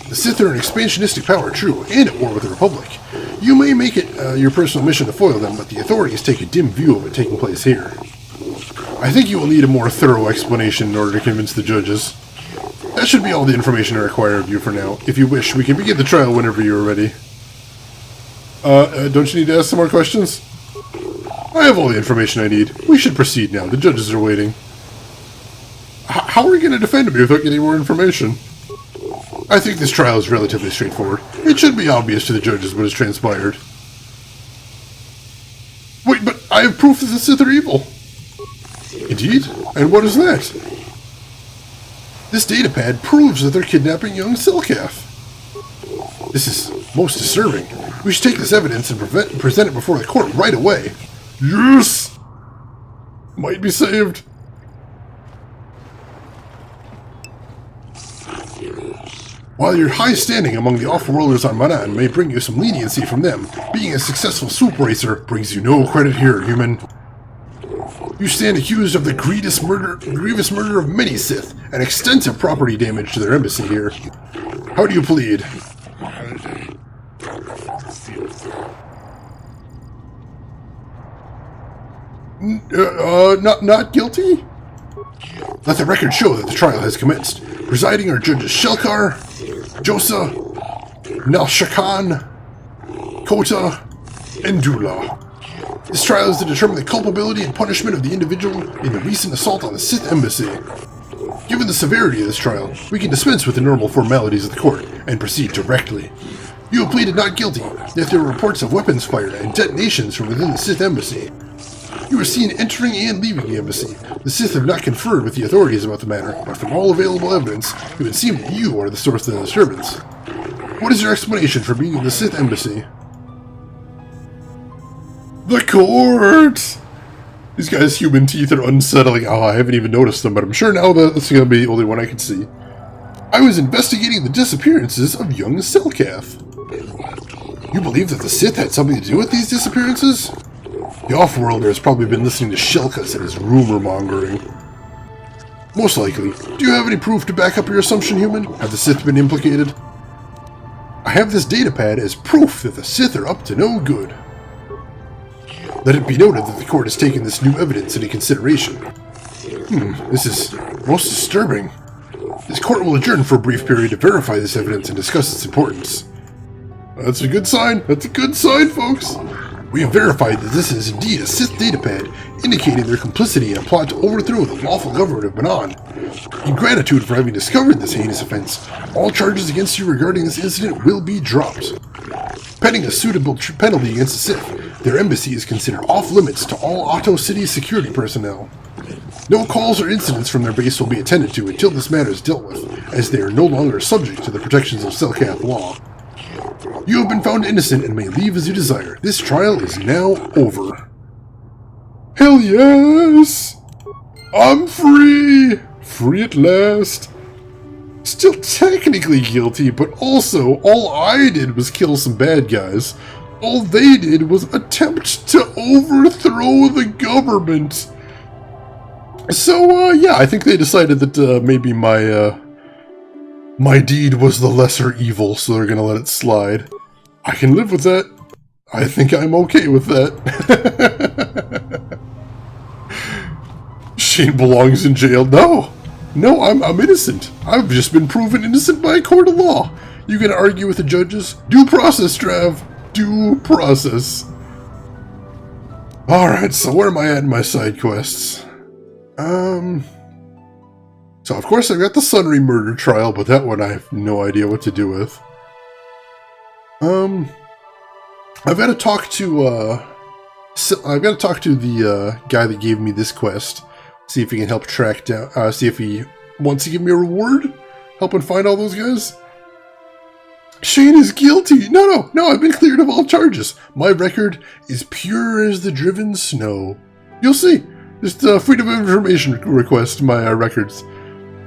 The Sith are an expansionistic power, true, and at war with the Republic. You may make it your personal mission to foil them, but the authorities take a dim view of it taking place here. I think you will need a more thorough explanation in order to convince the judges. That should be all the information I require of you for now. If you wish, we can begin the trial whenever you are ready. Don't you need to ask some more questions? I have all the information I need. We should proceed now. The judges are waiting. How are we going to defend me without getting more information? I think this trial is relatively straightforward. It should be obvious to the judges what has transpired. Wait, but I have proof that the Sith are evil. Indeed? And what is that? This datapad proves that they're kidnapping young Silcath. This is most disturbing. We should take this evidence and present it before the court right away. Yes! Might be saved. While your high standing among the off-worlders on Manaan may bring you some leniency from them, being a successful swoop racer brings you no credit here, human. You stand accused of the grievous murder of many Sith, and extensive property damage to their embassy here. How do you plead? Not guilty? Let the record show that the trial has commenced. Presiding are Judges Shelkar, Josa, Nalshakan, KOTOR, and Dula. This trial is to determine the culpability and punishment of the individual in the recent assault on the Sith Embassy. Given the severity of this trial, we can dispense with the normal formalities of the court and proceed directly. You have pleaded not guilty, yet there are reports of weapons fired and detonations from within the Sith Embassy. You were seen entering and leaving the embassy. The Sith have not conferred with the authorities about the matter, but from all available evidence, it would seem that you are the source of the disturbance. What is your explanation for being in the Sith Embassy? The court! These guys' human teeth are unsettling. Oh, I haven't even noticed them, but I'm sure now that's going to be the only one I can see. I was investigating the disappearances of young Selkath. You believe that the Sith had something to do with these disappearances? The Offworlder has probably been listening to Shelkas and his rumor-mongering. Most likely. Do you have any proof to back up your assumption, human? Have the Sith been implicated? I have this datapad as proof that the Sith are up to no good. Let it be noted that the court has taken this new evidence into consideration. This is most disturbing. This court will adjourn for a brief period to verify this evidence and discuss its importance. That's a good sign. That's a good sign, folks. We have verified that this is indeed a Sith datapad, indicating their complicity in a plot to overthrow the lawful government of Manaan. In gratitude for having discovered this heinous offense, all charges against you regarding this incident will be dropped. Pending a suitable penalty against the Sith, their embassy is considered off-limits to all Otto City security personnel. No calls or incidents from their base will be attended to until this matter is dealt with, as they are no longer subject to the protections of Selkath law. You have been found innocent and may leave as you desire. This trial is now over. Hell yes! I'm free! Free at last. Still technically guilty, but also all I did was kill some bad guys. All they did was attempt to overthrow the government. So, yeah, I think they decided that maybe my deed was the lesser evil, so they're gonna let it slide. I can live with that. I think I'm okay with that. Shane belongs in jail. No, I'm innocent. I've just been proven innocent by a court of law. You gonna argue with the judges? Due process, Trav. Due process. Alright, so where am I at in my side quests? So of course I've got the Sunry murder trial, but that one I have no idea what to do with. I've got to talk to the guy that gave me this quest. See if he can help track down. See if he wants to give me a reward, helping find all those guys. Shane is guilty. No, I've been cleared of all charges. My record is pure as the driven snow. You'll see. Just freedom of information request my records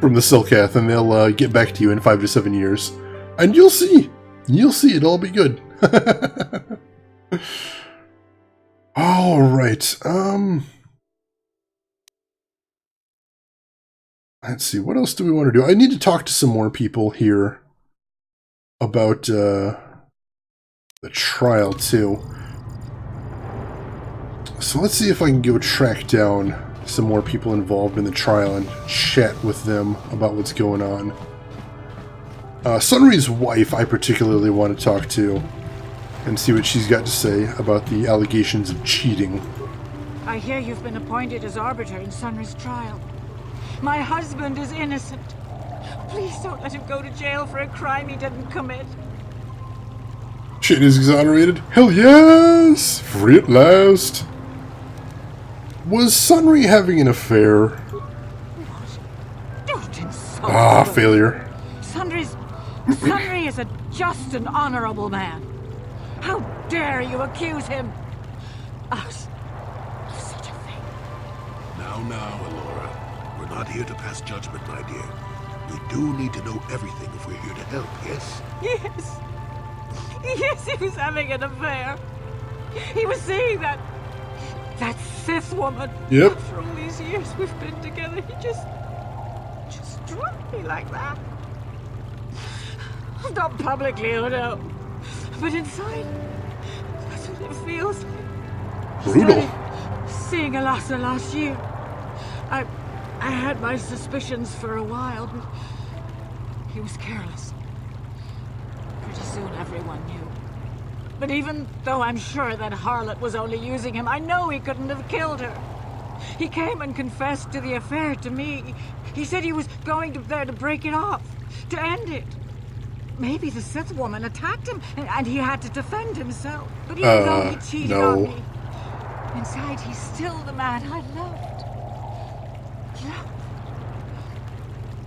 from the Selkath, and they'll get back to you in 5 to 7 years. And you'll see. You'll see. It'll all be good. Alright, let's see, what else do we want to do? I need to talk to some more people here about, the trial, too. So let's see if I can go track down some more people involved in the trial and chat with them about what's going on. Sunry's wife I particularly want to talk to and see what she's got to say about the allegations of cheating. I hear you've been appointed as arbiter in Sunry's trial. My husband is innocent. Please don't let him go to jail for a crime he didn't commit. Shane is exonerated? Hell yes! Free at last! Was Sunry having an affair? What? Don't insult Ah, him. failure. Sunry is a just and honorable man. How dare you accuse him? Us. Of such a thing. Now, Alora. We're not here to pass judgment, my dear. We do need to know everything if we're here to help, yes? Yes. Yes, he was having an affair. He was seeing that Sith woman. Yep. After all these years we've been together, he just struck me like that. Not publicly, oh no. But inside, that's what it feels like. Brutal. Seeing Alasa last year, I had my suspicions for a while, but he was careless. Pretty soon everyone knew. But even though I'm sure that harlot was only using him, I know he couldn't have killed her. He came and confessed to the affair to me. He said he was going there to break it off, to end it. Maybe the Sith woman attacked him, and he had to defend himself. But even though he cheated on me, inside he's still the man I loved. Love.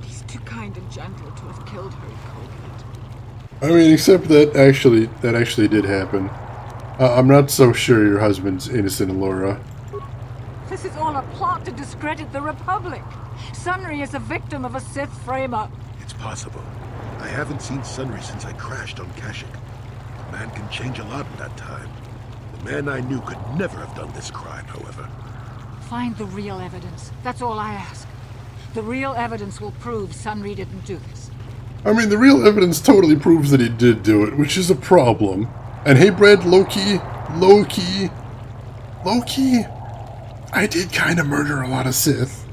He's too kind and gentle to have killed her in cold blood. I mean, except that actually did happen. I'm not so sure your husband's innocent, Alora. This is all a plot to discredit the Republic. Sunry is a victim of a Sith frame-up. It's possible. I haven't seen Sunry since I crashed on Kashyyyk. A man can change a lot in that time. The man I knew could never have done this crime, however. Find the real evidence. That's all I ask. The real evidence will prove Sunry didn't do this. I mean, the real evidence totally proves that he did do it, which is a problem. And hey, Brad, low-key, I did kind of murder a lot of Sith.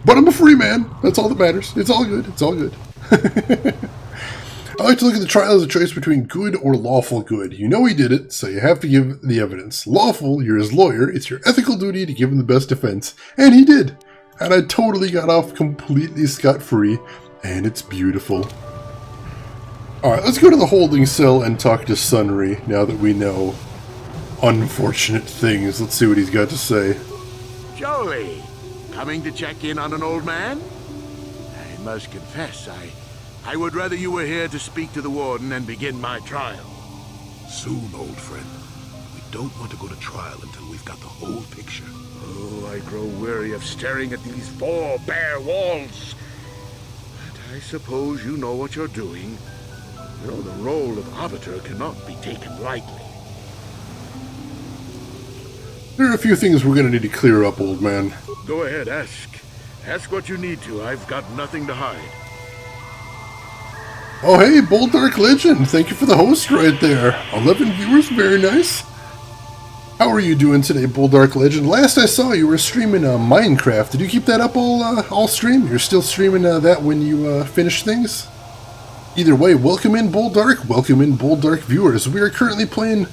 But I'm a free man. That's all that matters. It's all good. It's all good. I like to look at the trial as a choice between good or lawful good. You know he did it, so you have to give the evidence. Lawful, you're his lawyer. It's your ethical duty to give him the best defense. And he did. And I totally got off completely scot-free. And it's beautiful. Alright, let's go to the holding cell and talk to Sunry, now that we know unfortunate things. Let's see what he's got to say. Joey, coming to check in on an old man? I must confess, I would rather you were here to speak to the warden and begin my trial. Soon, old friend. We don't want to go to trial until we've got the whole picture. Oh, I grow weary of staring at these four bare walls. I suppose you know what you're doing. You know, the role of arbiter cannot be taken lightly. There are a few things we're going to need to clear up, old man. Go ahead, ask. Ask what you need to. I've got nothing to hide. Oh, hey, Bold Dark Legend. Thank you for the host right there. 11 viewers, very nice. How are you doing today, Bold Dark Legend? Last I saw, you were streaming Minecraft. Did you keep that up all stream? You're still streaming that when you finish things? Either way, welcome in, Bold Dark. Welcome in, Bold Dark viewers. We are currently playing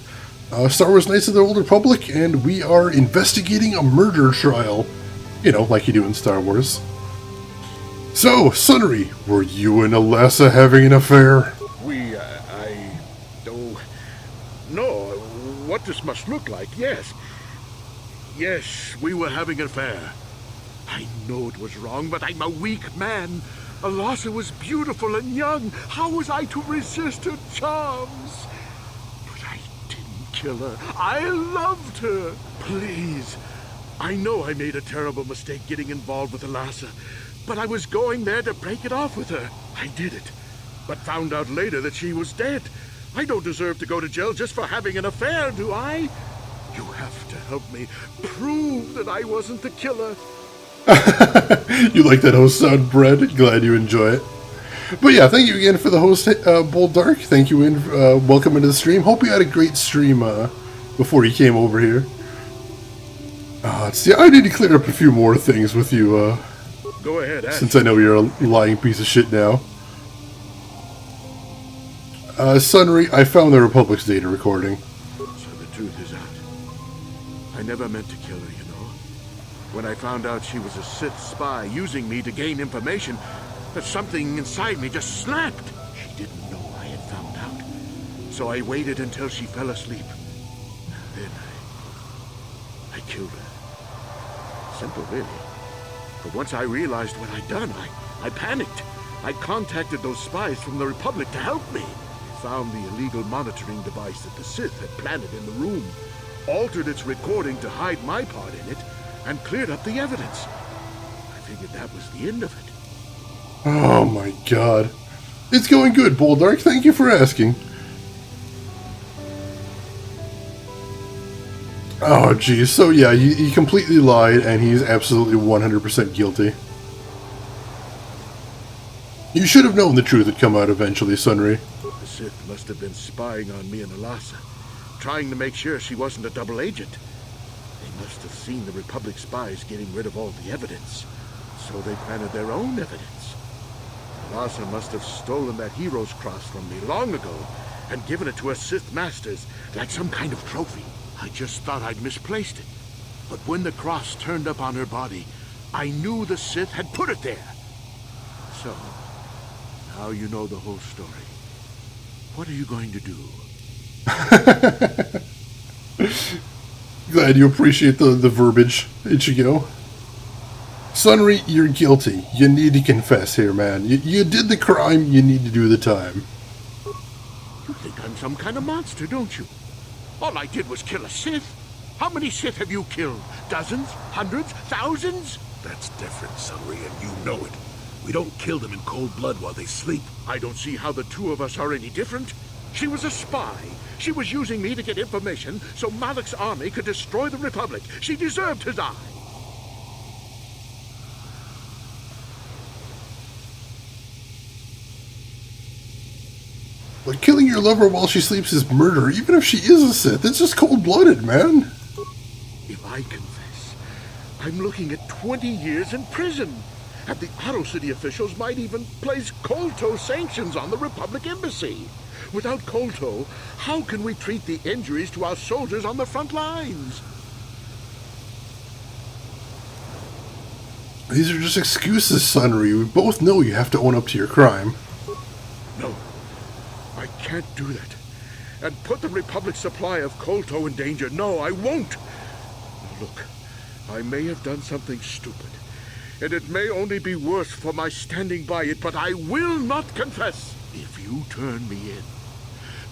Star Wars Knights of the Old Republic, and we are investigating a murder trial. You know, like you do in Star Wars. So, Sunry, were you and Alasa having an affair? No, what this must look like, yes. Yes, we were having an affair. I know it was wrong, but I'm a weak man. Alasa was beautiful and young. How was I to resist her charms? But I didn't kill her. I loved her. Please. I know I made a terrible mistake getting involved with Alasa, but I was going there to break it off with her. I did it, but found out later that she was dead. I don't deserve to go to jail just for having an affair, do I? You have to help me prove that I wasn't the killer. You like that host sound, Brad? Glad you enjoy it. But yeah, thank you again for the host, Bold Dark. Thank you, welcome into the stream. Hope you had a great stream before you came over here. See, I need to clear up a few more things with you. Go ahead, ask. Since I know you're a lying piece of shit now. Sunry, I found the Republic's data recording. So the truth is out. I never meant to kill her, you know. When I found out she was a Sith spy using me to gain information, that something inside me just snapped. She didn't know I had found out. So I waited until she fell asleep. Then I killed her. Simple, really. But once I realized what I'd done, I panicked. I contacted those spies from the Republic to help me. found the illegal monitoring device that the Sith had planted in the room, altered its recording to hide my part in it, and cleared up the evidence. I figured that was the end of it. Oh my god. It's going good, Boldark. Thank you for asking. Oh, geez. So, yeah, he completely lied, and he's absolutely 100% guilty. You should have known the truth would come out eventually, Sunry. The Sith must have been spying on me and Alasa, trying to make sure she wasn't a double agent. They must have seen the Republic spies getting rid of all the evidence, so they planted their own evidence. Alasa must have stolen that hero's cross from me long ago and given it to her Sith masters like some kind of trophy. I just thought I'd misplaced it. But when the cross turned up on her body, I knew the Sith had put it there. So, now you know the whole story. What are you going to do? Glad you appreciate the verbiage, Ichigo. Sunry, you're guilty. You need to confess here, man. You did the crime, you need to do the time. You think I'm some kind of monster, don't you? All I did was kill a Sith. How many Sith have you killed? Dozens? Hundreds? Thousands? That's different, Sunry, and you know it. We don't kill them in cold blood while they sleep. I don't see how the two of us are any different. She was a spy. She was using me to get information so Malak's army could destroy the Republic. She deserved to die. But killing your lover while she sleeps is murder, even if she is a Sith. It's just cold-blooded, man. If I confess, I'm looking at 20 years in prison. And the Otto City officials might even place KOTOR sanctions on the Republic Embassy. Without KOTOR, how can we treat the injuries to our soldiers on the front lines? These are just excuses, Sunry. We both know you have to own up to your crime. No, I can't do that. And put the Republic's supply of KOTOR in danger. No, I won't. Look, I may have done something stupid. And it may only be worse for my standing by it, but I will not confess. If you turn me in,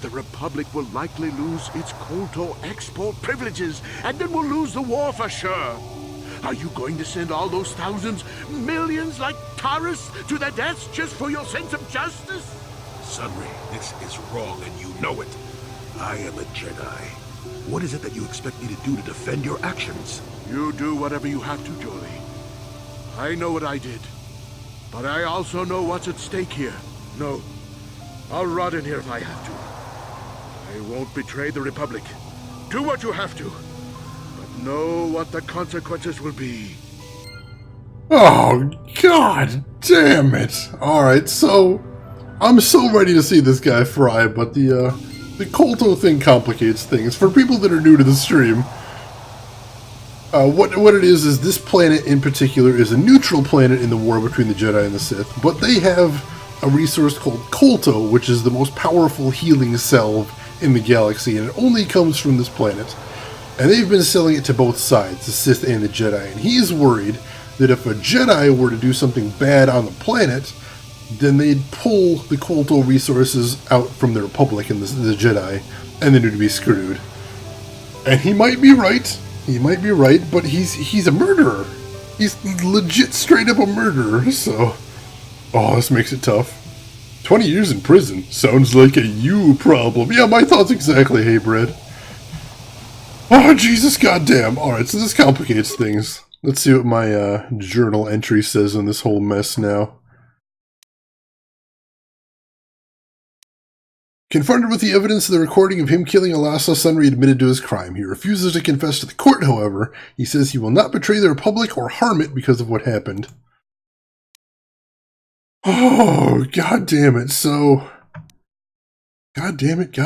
the Republic will likely lose its KOTOR export privileges, and then we'll lose the war for sure. Are you going to send all those thousands, millions like Taurus to their deaths just for your sense of justice? Sunry, this is wrong, and you know it. I am a Jedi. What is it that you expect me to do to defend your actions? You do whatever you have to, Jolie. I know what I did, but I also know what's at stake here. No, I'll rot in here if I have to. I won't betray the Republic. Do what you have to, but know what the consequences will be. Oh, god damn it. Alright, so I'm so ready to see this guy fry, but the KOTOR thing complicates things. For people that are new to the stream, what it is this planet in particular is a neutral planet in the war between the Jedi and the Sith, but they have a resource called KOTOR, which is the most powerful healing salve in the galaxy, and it only comes from this planet. And they've been selling it to both sides, the Sith and the Jedi, and he's worried that if a Jedi were to do something bad on the planet, then they'd pull the KOTOR resources out from the Republic and the Jedi, and then it'd be screwed. And he might be right. He might be right, but he's a murderer. He's legit straight up a murderer, so... Oh, this makes it tough. 20 years in prison. Sounds like a you problem. Yeah, my thoughts exactly, hey, Brad. Oh, Jesus goddamn. Alright, so this complicates things. Let's see what my journal entry says on this whole mess now. Confronted with the evidence of the recording of him killing Alasa, Sunry admitted to his crime. He refuses to confess to the court, however. He says he will not betray the Republic or harm it because of what happened. Oh, god damn it. So... God damn it.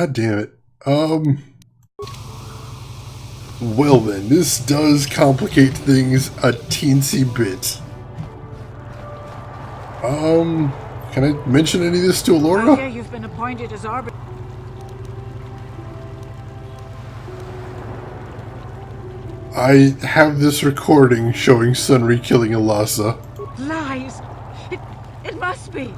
Well then, this does complicate things a teensy bit. Can I mention any of this to Alora? I hear you've been appointed as arbiter. I have this recording showing Sunry killing Alasa. Lies! It must be!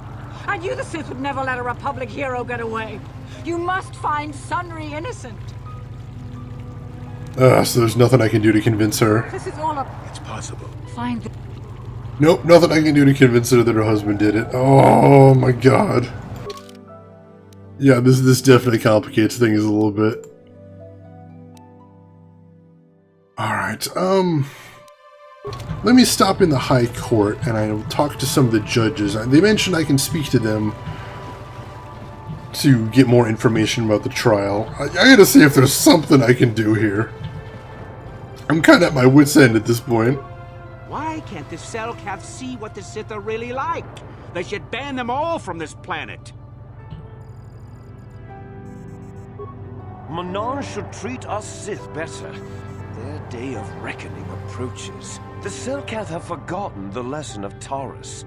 I knew the Sith would never let a Republic hero get away. You must find Sunry innocent. So there's nothing I can do to convince her. This is all a... It's possible. Find the... Nope, nothing I can do to convince her that her husband did it. Oh my god. Yeah, this definitely complicates things a little bit. Alright, let me stop in the High Court and I'll talk to some of the judges. They mentioned I can speak to them to get more information about the trial. I gotta see if there's something I can do here. I'm kind of at my wit's end at this point. Why can't the Selkath see what the Sith are really like? They should ban them all from this planet. Manaan should treat us Sith better. Their day of reckoning approaches. The Selkath have forgotten the lesson of Taurus.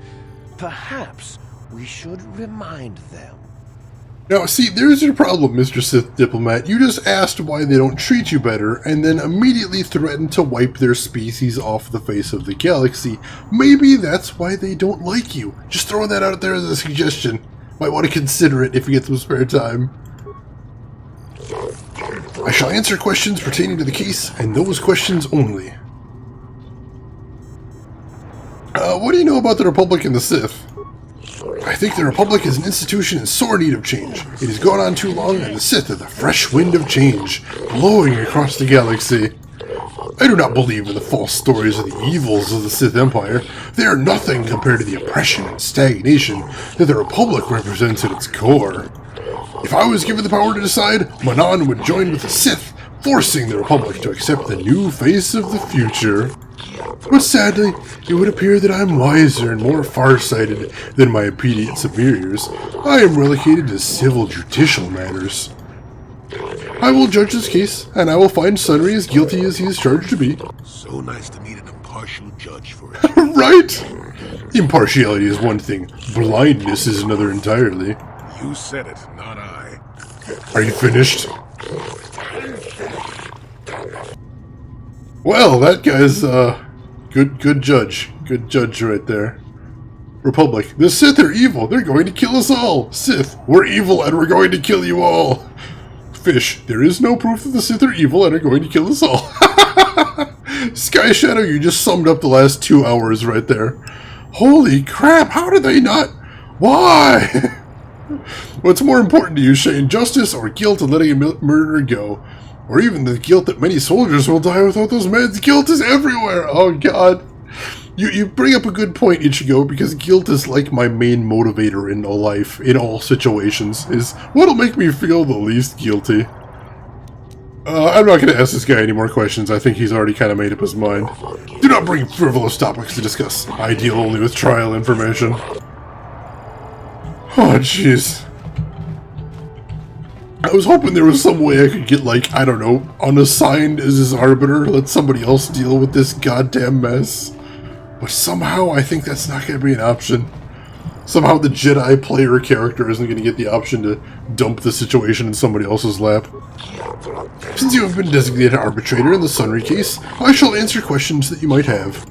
Perhaps we should remind them. Now, see, there's your problem, Mr. Sith Diplomat. You just asked why they don't treat you better, and then immediately threatened to wipe their species off the face of the galaxy. Maybe that's why they don't like you. Just throwing that out there as a suggestion. Might want to consider it if you get some spare time. I shall answer questions pertaining to the case, and those questions only. What do you know about the Republic and the Sith? I think the Republic is an institution in sore need of change. It has gone on too long, and the Sith are the fresh wind of change, blowing across the galaxy. I do not believe in the false stories of the evils of the Sith Empire. They are nothing compared to the oppression and stagnation that the Republic represents at its core. If I was given the power to decide, Manaan would join with the Sith, forcing the Republic to accept the new face of the future. But sadly, it would appear that I am wiser and more far-sighted than my immediate superiors. I am relegated to civil judicial matters. I will judge this case, and I will find Sunry as guilty as he is charged to be. So nice to meet an impartial judge for it. Right? Impartiality is one thing, blindness is another entirely. You said it, not I. Are you finished? Well, that guy's, good judge. Good judge right there. Republic. The Sith are evil. They're going to kill us all. Sith, we're evil and we're going to kill you all. Fish. There is no proof that the Sith are evil and are going to kill us all. Sky Shadow, you just summed up the last 2 hours right there. Holy crap, how did they not? Why? What's more important to you, Shane? Justice or guilt of letting a murderer go? Or even the guilt that many soldiers will die without those meds? Guilt is everywhere! Oh god. You bring up a good point, Ichigo, because guilt is like my main motivator in all life, in all situations, is what'll make me feel the least guilty. I'm not going to ask this guy any more questions. I think he's already kind of made up his mind. Do not bring frivolous topics to discuss. I deal only with trial information. Oh, jeez. I was hoping there was some way I could get, like, I don't know, unassigned as his arbiter, let somebody else deal with this goddamn mess. But somehow I think that's not going to be an option. Somehow the Jedi player character isn't going to get the option to dump the situation in somebody else's lap. Since you have been designated arbitrator in the Sunry case, I shall answer questions that you might have.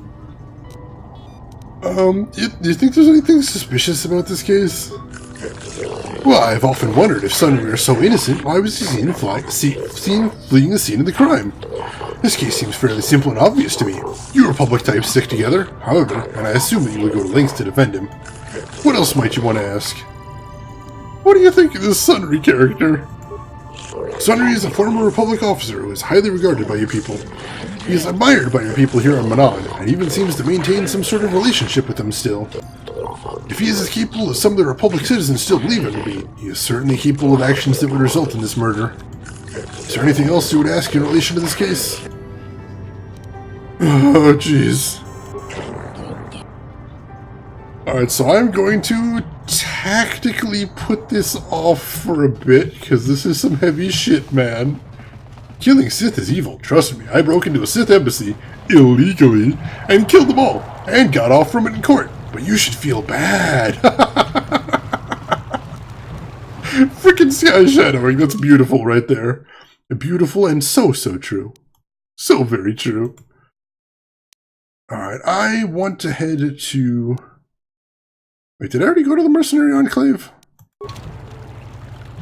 Do you think there's anything suspicious about this case? Well, I've often wondered if Sunry are so innocent, why was he seen fleeing the scene of the crime? This case seems fairly simple and obvious to me. You Republic types stick together, however, and I assume that you will go to lengths to defend him. What else might you want to ask? What do you think of this Sunry character? Sunry is a former Republic officer who is highly regarded by you people. He is admired by your people here on Manaan, and even seems to maintain some sort of relationship with them still. If he is as capable as some of the Republic citizens still believe him to be, he is certainly capable of actions that would result in this murder. Is there anything else you would ask in relation to this case? Oh, jeez. Alright, so I'm going to tactically put this off for a bit, because this is some heavy shit, man. Killing Sith is evil, trust me. I broke into a Sith Embassy, illegally, and killed them all, and got off from it in court. But you should feel bad. Freaking sky shadowing, that's beautiful right there. Beautiful and so true. So very true. Alright, I want to head to... Wait, did I already go to the Mercenary Enclave?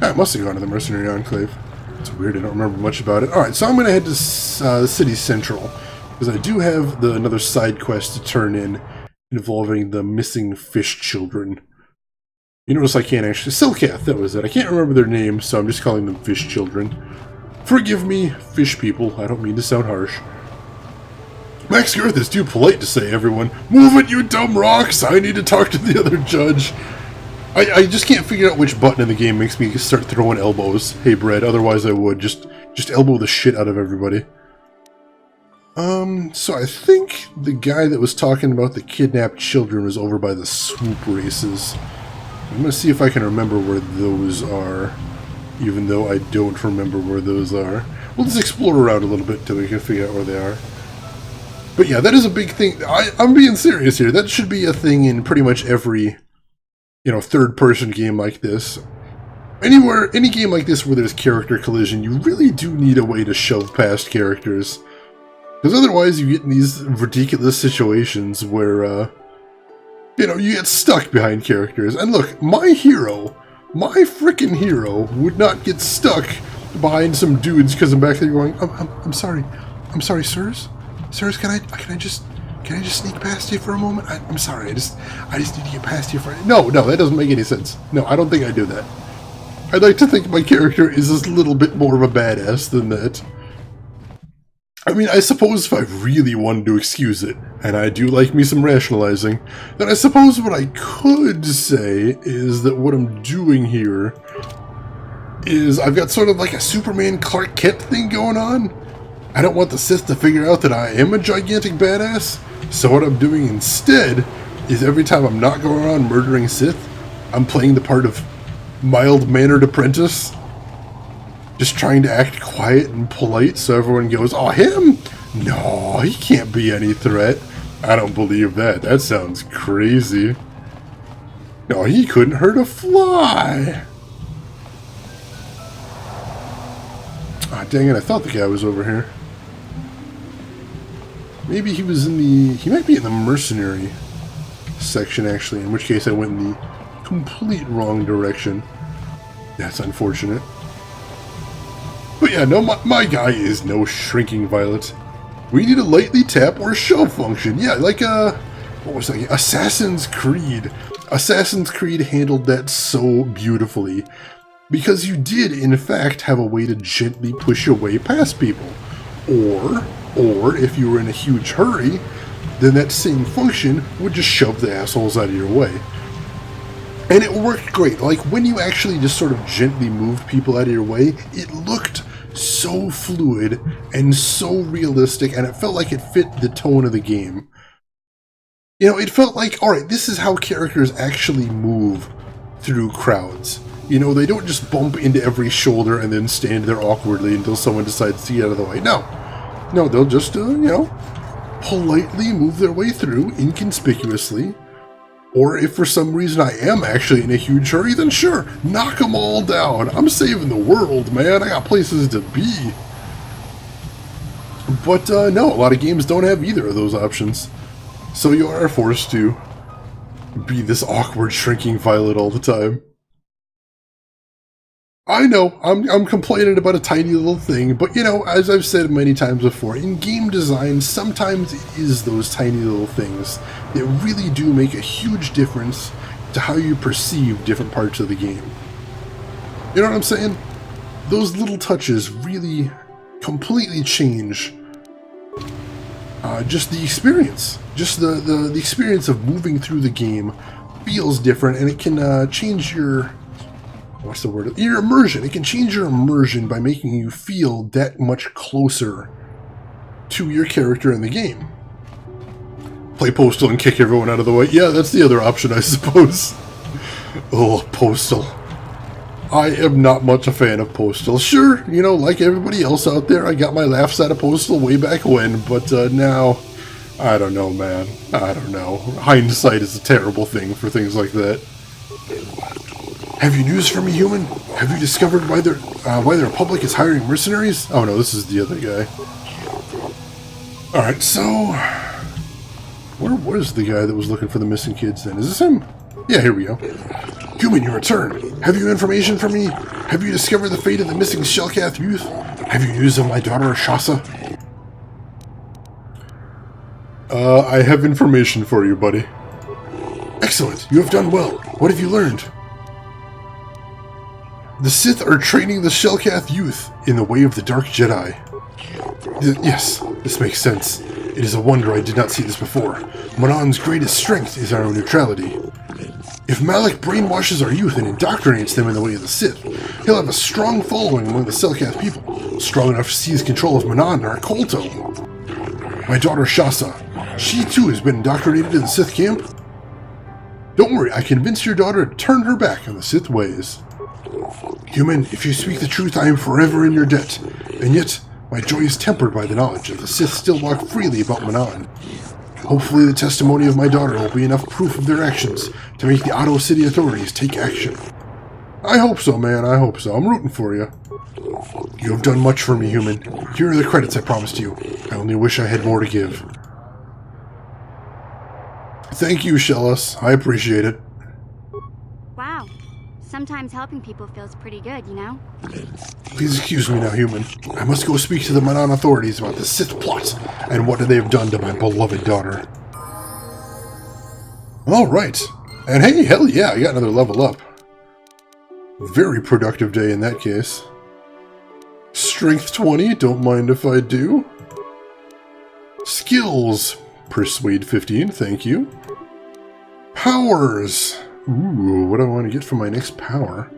I must have gone to the Mercenary Enclave. It's weird, I don't remember much about it. Alright, so I'm going to head to the City Central, because I do have another side quest to turn in involving the missing fish children. You notice I can't actually... Silcath, that was it. I can't remember their name, so I'm just calling them fish children. Forgive me, fish people. I don't mean to sound harsh. Max Girth is too polite to say, everyone. Move it, you dumb rocks! I need to talk to the other judge. I just can't figure out which button in the game makes me start throwing elbows. Hey, Brett, otherwise I would. Just elbow the shit out of everybody. So I think the guy that was talking about the kidnapped children was over by the swoop races. I'm gonna see if I can remember where those are, even though I don't remember where those are. We'll just explore around a little bit until we can figure out where they are. But yeah, that is a big thing. I'm being serious here. That should be a thing in pretty much every, third-person game like this. Any game like this where there's character collision, you really do need a way to shove past characters. Because otherwise you get in these ridiculous situations where, you get stuck behind characters. And look, my frickin' hero, would not get stuck behind some dudes because I'm back there going, I'm sorry, sirs? Sirs, can I just sneak past you for a moment? I'm sorry, I just need to get past you for... No, that doesn't make any sense. No, I don't think I do that. I'd like to think my character is a little bit more of a badass than that. I mean, I suppose if I really wanted to excuse it, and I do like me some rationalizing, then I suppose what I could say is that what I'm doing here is I've got sort of like a Superman Clark Kent thing going on. I don't want the Sith to figure out that I am a gigantic badass, so what I'm doing instead is every time I'm not going around murdering Sith, I'm playing the part of mild-mannered apprentice. Just trying to act quiet and polite so everyone goes, oh, him? No, he can't be any threat. I don't believe that. That sounds crazy. No, he couldn't hurt a fly. Ah, dang it, I thought the guy was over here. Maybe he was in the... He might be in the mercenary section, actually, in which case I went in the complete wrong direction. That's unfortunate. But yeah, no, my guy is no shrinking violet. We need a lightly tap or shove function. Yeah, like what was that? Assassin's Creed. Assassin's Creed handled that so beautifully. Because you did, in fact, have a way to gently push your way past people. Or if you were in a huge hurry, then that same function would just shove the assholes out of your way. And it worked great. Like, when you actually just sort of gently moved people out of your way, it looked so fluid and so realistic, and it felt like it fit the tone of the game. It felt like, alright, this is how characters actually move through crowds. They don't just bump into every shoulder and then stand there awkwardly until someone decides to get out of the way. No, they'll just, politely move their way through, inconspicuously. Or if for some reason I am actually in a huge hurry, then sure, knock them all down. I'm saving the world, man. I got places to be. But no, a lot of games don't have either of those options. So you are forced to be this awkward shrinking violet all the time. I know, I'm complaining about a tiny little thing, but as I've said many times before, in game design, sometimes it is those tiny little things that really do make a huge difference to how you perceive different parts of the game. You know what I'm saying? Those little touches really completely change just the experience. Just the experience of moving through the game feels different, and it can change your... What's the word? Your immersion. It can change your immersion by making you feel that much closer to your character in the game. Play Postal and kick everyone out of the way. Yeah, that's the other option, I suppose. Oh, Postal. I am not much a fan of Postal. Sure, like everybody else out there, I got my laughs out of Postal way back when, but now, I don't know, man. I don't know. Hindsight is a terrible thing for things like that. Have you news for me, human? Have you discovered why the Republic is hiring mercenaries? Oh no, this is the other guy. Alright, so... Where was the guy that was looking for the missing kids then? Is this him? Yeah, here we go. Human, you return. Have you information for me? Have you discovered the fate of the missing Shellcath youth? Have you news of my daughter, Shasa? I have information for you, buddy. Excellent. You have done well. What have you learned? The Sith are training the Shellcath youth in the way of the Dark Jedi. Yes, this makes sense. It is a wonder I did not see this before. Manaan's greatest strength is our neutrality. If Malak brainwashes our youth and indoctrinates them in the way of the Sith, he'll have a strong following among the Shellcath people, strong enough to seize control of Manaan and our KOTOR. My daughter Shasa, she too has been indoctrinated in the Sith camp? Don't worry, I convinced your daughter to turn her back on the Sith ways. Human, if you speak the truth, I am forever in your debt, and yet my joy is tempered by the knowledge that the Sith still walk freely about Manaan. Hopefully the testimony of my daughter will be enough proof of their actions to make the Otto City authorities take action. I hope so, man, I hope so. I'm rooting for you. You have done much for me, human. Here are the credits I promised you. I only wish I had more to give. Thank you, Shellis. I appreciate it. Wow. Sometimes helping people feels pretty good, you know? Please excuse me now, human. I must go speak to the Manaan authorities about the Sith plot and what they have done to my beloved daughter. Alright. And hey, hell yeah, I got another level up. Very productive day in that case. Strength 20, don't mind if I do. Skills. Persuade 15, thank you. Powers. Ooh, what do I want to get for my next power?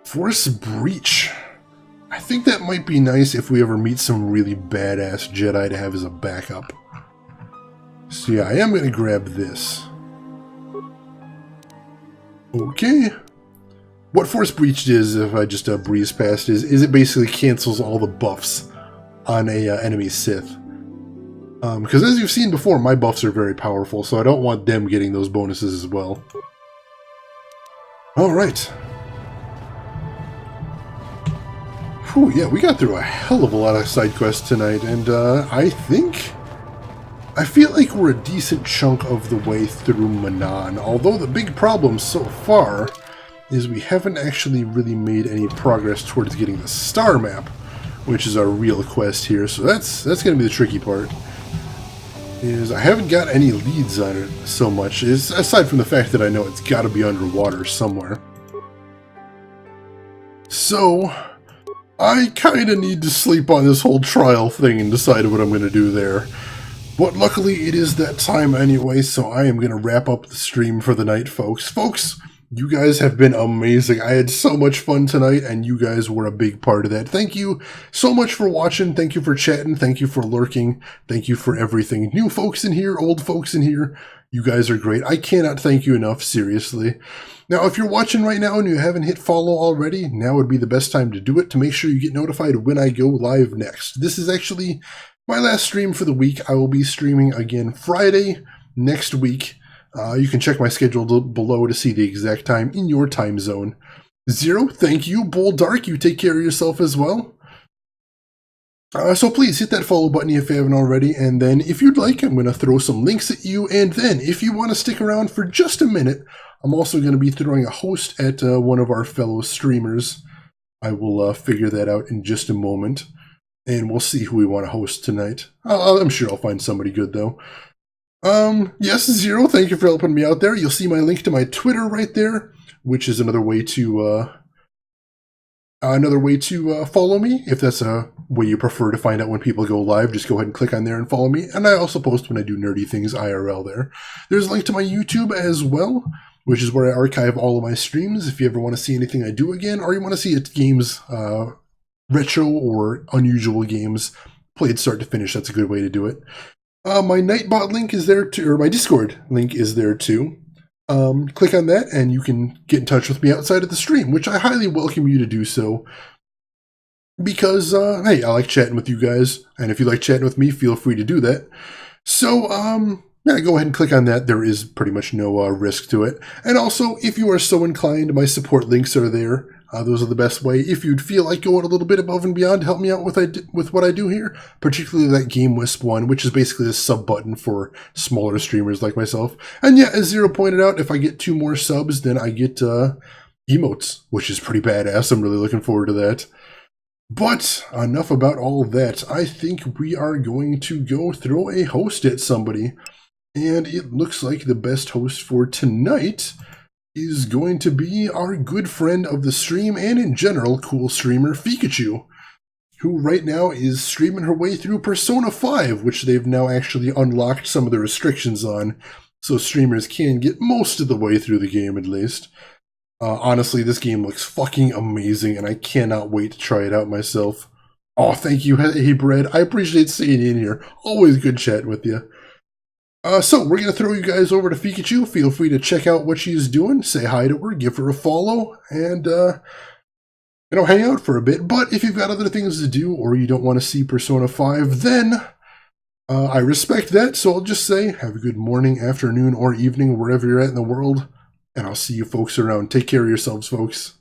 Force Breach. I think that might be nice if we ever meet some really badass Jedi to have as a backup. So yeah, I am going to grab this. Okay. What Force Breach is, if I just breeze past, is it basically cancels all the buffs on a enemy Sith. Because as you've seen before, my buffs are very powerful, so I don't want them getting those bonuses as well. Alright. Whew, yeah, we got through a hell of a lot of side quests tonight, and I feel like we're a decent chunk of the way through Manaan, although the big problem so far is we haven't actually really made any progress towards getting the star map, which is our real quest here, so that's going to be the tricky part. Is I haven't got any leads on it so much, aside from the fact that I know it's got to be underwater somewhere. So, I kind of need to sleep on this whole trial thing and decide what I'm going to do there. But luckily it is that time anyway, so I am going to wrap up the stream for the night, folks. Folks, you guys have been amazing. I had so much fun tonight, and you guys were a big part of that. Thank you so much for watching. Thank you for chatting. Thank you for lurking. Thank you for everything. New folks in here, old folks in here. You guys are great. I cannot thank you enough, seriously. Now, if you're watching right now and you haven't hit follow already, now would be the best time to do it to make sure you get notified when I go live next. This is actually my last stream for the week. I will be streaming again Friday next week. You can check my schedule below to see the exact time in your time zone. Zero, thank you. Bull Dark, you take care of yourself as well. So please hit that follow button if you haven't already, and then if you'd like, I'm going to throw some links at you, and then if you want to stick around for just a minute, I'm also going to be throwing a host at one of our fellow streamers. I will figure that out in just a moment, and we'll see who we want to host tonight. I'm sure I'll find somebody good, though. Yes, Zero, thank you for helping me out there. You'll see my link to my Twitter right there, which is another way to follow me. If that's a way you prefer to find out when people go live, just go ahead and click on there and follow me. And I also post when I do nerdy things IRL there. There's a link to my YouTube as well, which is where I archive all of my streams. If you ever want to see anything I do again, or you want to see games, retro or unusual games played start to finish, that's a good way to do it. My Nightbot link is there too, or my Discord link is there too. Click on that and you can get in touch with me outside of the stream, which I highly welcome you to do so. Because, hey, I like chatting with you guys, and if you like chatting with me, feel free to do that. So, yeah, go ahead and click on that. There is pretty much no risk to it. And also, if you are so inclined, my support links are there. Those are the best way. If you'd feel like going a little bit above and beyond to help me out with what I do here, particularly that Game Wisp one, which is basically a sub button for smaller streamers like myself. And yeah, as Zero pointed out, if I get 2 more subs, then I get emotes, which is pretty badass. I'm really looking forward to that. But enough about all that. I think we are going to go throw a host at somebody. And it looks like the best host for tonight is going to be our good friend of the stream and in general cool streamer Pikachu, who right now is streaming her way through Persona 5, which they've now actually unlocked some of the restrictions on, so streamers can get most of the way through the game at least. Honestly, this game looks fucking amazing, and I cannot wait to try it out myself. Oh, thank you, Hey Bread. I appreciate seeing you in here. Always good chatting with you. So, we're going to throw you guys over to Pikachu. Feel free to check out what she's doing, say hi to her, give her a follow, and, hang out for a bit. But if you've got other things to do, or you don't want to see Persona 5, then I respect that, so I'll just say, have a good morning, afternoon, or evening, wherever you're at in the world, and I'll see you folks around. Take care of yourselves, folks.